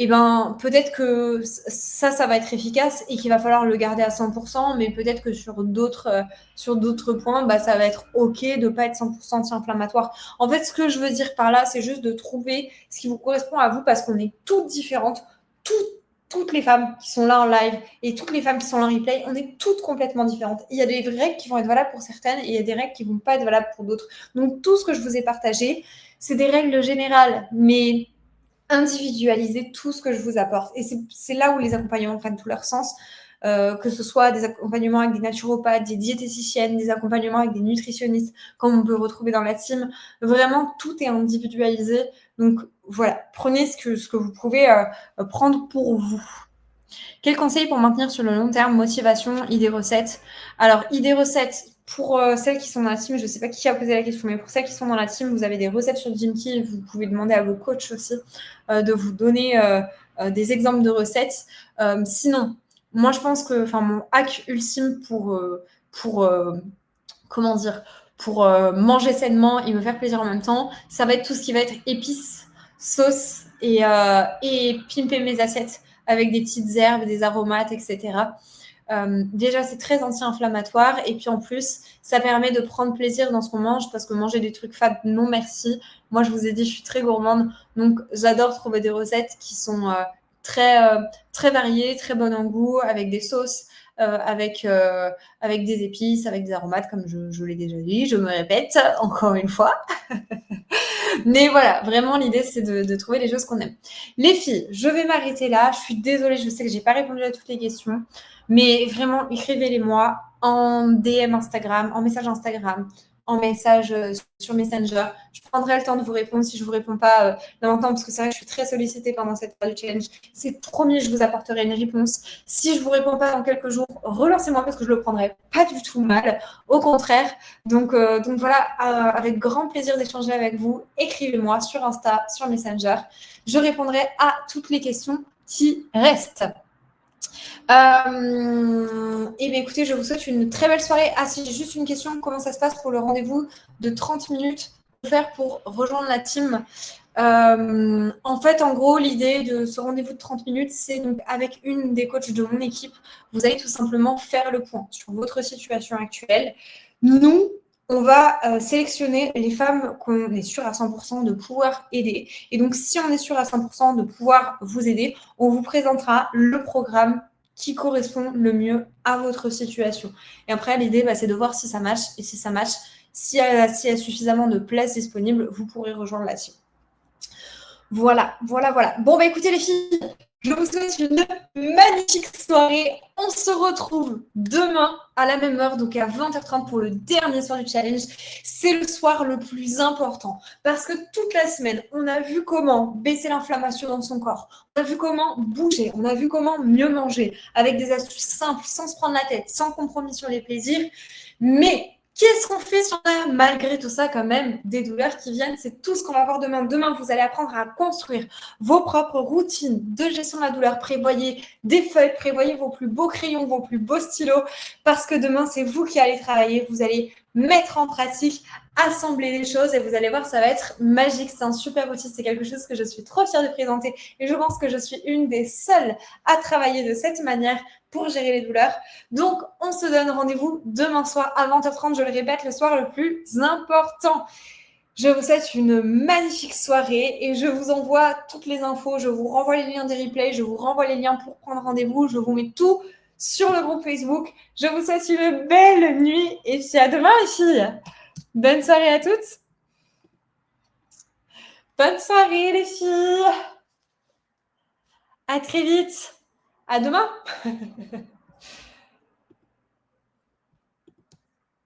Et peut-être que ça va être efficace et qu'il va falloir le garder à 100%, mais peut-être que sur d'autres points, ça va être OK de ne pas être 100% anti-inflammatoire. En fait, ce que je veux dire par là, c'est juste de trouver ce qui vous correspond à vous parce qu'on est toutes différentes, toutes les femmes qui sont là en live et toutes les femmes qui sont là en replay, on est toutes complètement différentes. Il y a des règles qui vont être valables pour certaines et il y a des règles qui ne vont pas être valables pour d'autres. Donc, tout ce que je vous ai partagé, c'est des règles générales, mais individualiser tout ce que je vous apporte. Et c'est là où les accompagnements prennent tout leur sens. que ce soit des accompagnements avec des naturopathes, des diététiciennes, des accompagnements avec des nutritionnistes, comme on peut retrouver dans la team. Vraiment, tout est individualisé. Donc voilà, prenez ce que vous pouvez prendre pour vous. Quel conseil pour maintenir sur le long terme motivation, idées recettes? Alors, idées recettes, pour celles qui sont dans la team, je ne sais pas qui a posé la question, mais pour celles qui sont dans la team, vous avez des recettes sur Gymkey. Vous pouvez demander à vos coachs aussi de vous donner des exemples de recettes. Sinon, moi, je pense que mon hack ultime pour comment dire, pour manger sainement et me faire plaisir en même temps, ça va être tout ce qui va être épices, sauce et pimper mes assiettes avec des petites herbes, des aromates, etc. Déjà, c'est très anti-inflammatoire et puis en plus, ça permet de prendre plaisir dans ce qu'on mange parce que manger des trucs fades, non merci. Moi, je vous ai dit, je suis très gourmande, donc j'adore trouver des recettes qui sont très variées, très bonnes en goût, avec des sauces, avec des épices, avec des aromates, comme je l'ai déjà dit. Je me répète encore une fois. Mais voilà, vraiment, l'idée, c'est de trouver les choses qu'on aime. Les filles, je vais m'arrêter là. Je suis désolée, je sais que j'ai pas répondu à toutes les questions. Mais vraiment, écrivez-les-moi en DM Instagram, en message Instagram, en message sur Messenger. Je prendrai le temps de vous répondre si je ne vous réponds pas là maintenant, parce que c'est vrai que je suis très sollicitée pendant cette période de challenge. C'est promis, je vous apporterai une réponse. Si je ne vous réponds pas dans quelques jours, relancez-moi parce que je ne le prendrai pas du tout mal. Au contraire. Donc voilà, avec grand plaisir d'échanger avec vous. Écrivez-moi sur Insta, sur Messenger. Je répondrai à toutes les questions qui restent. Et bien écoutez, je vous souhaite une très belle soirée. Ah si, j'ai juste une question, comment ça se passe pour le rendez-vous de 30 minutes faire pour rejoindre la team? En fait, en gros, l'idée de ce rendez-vous de 30 minutes, c'est donc avec une des coachs de mon équipe, vous allez tout simplement faire le point sur votre situation actuelle. Nous, on va sélectionner les femmes qu'on est sûr à 100% de pouvoir aider. Et donc, si on est sûr à 100% de pouvoir vous aider, on vous présentera le programme qui correspond le mieux à votre situation. Et après, l'idée, c'est de voir si ça match. Et si ça match, s'il y a suffisamment de places disponibles, vous pourrez rejoindre la team. Voilà. Bon, écoutez les filles, je vous souhaite une magnifique soirée. On se retrouve demain à la même heure, donc à 20h30 pour le dernier soir du challenge. C'est le soir le plus important parce que toute la semaine, on a vu comment baisser l'inflammation dans son corps. On a vu comment bouger, on a vu comment mieux manger avec des astuces simples, sans se prendre la tête, sans compromis sur les plaisirs. Mais qu'est-ce qu'on fait si on a malgré tout ça quand même des douleurs qui viennent? C'est tout ce qu'on va voir demain. Demain, vous allez apprendre à construire vos propres routines de gestion de la douleur. Prévoyez des feuilles, prévoyez vos plus beaux crayons, vos plus beaux stylos, parce que demain, c'est vous qui allez travailler. Vous allez mettre en pratique, assembler des choses et vous allez voir, ça va être magique. C'est un super outil. C'est quelque chose que je suis trop fière de présenter et je pense que je suis une des seules à travailler de cette manière pour gérer les douleurs. Donc, on se donne rendez-vous demain soir à 20h30, je le répète, le soir le plus important. Je vous souhaite une magnifique soirée et je vous envoie toutes les infos. Je vous renvoie les liens des replays, je vous renvoie les liens pour prendre rendez-vous. Je vous mets tout sur le groupe Facebook. Je vous souhaite une belle nuit et puis à demain les filles. Bonne soirée à toutes. Bonne soirée les filles. À très vite. À demain.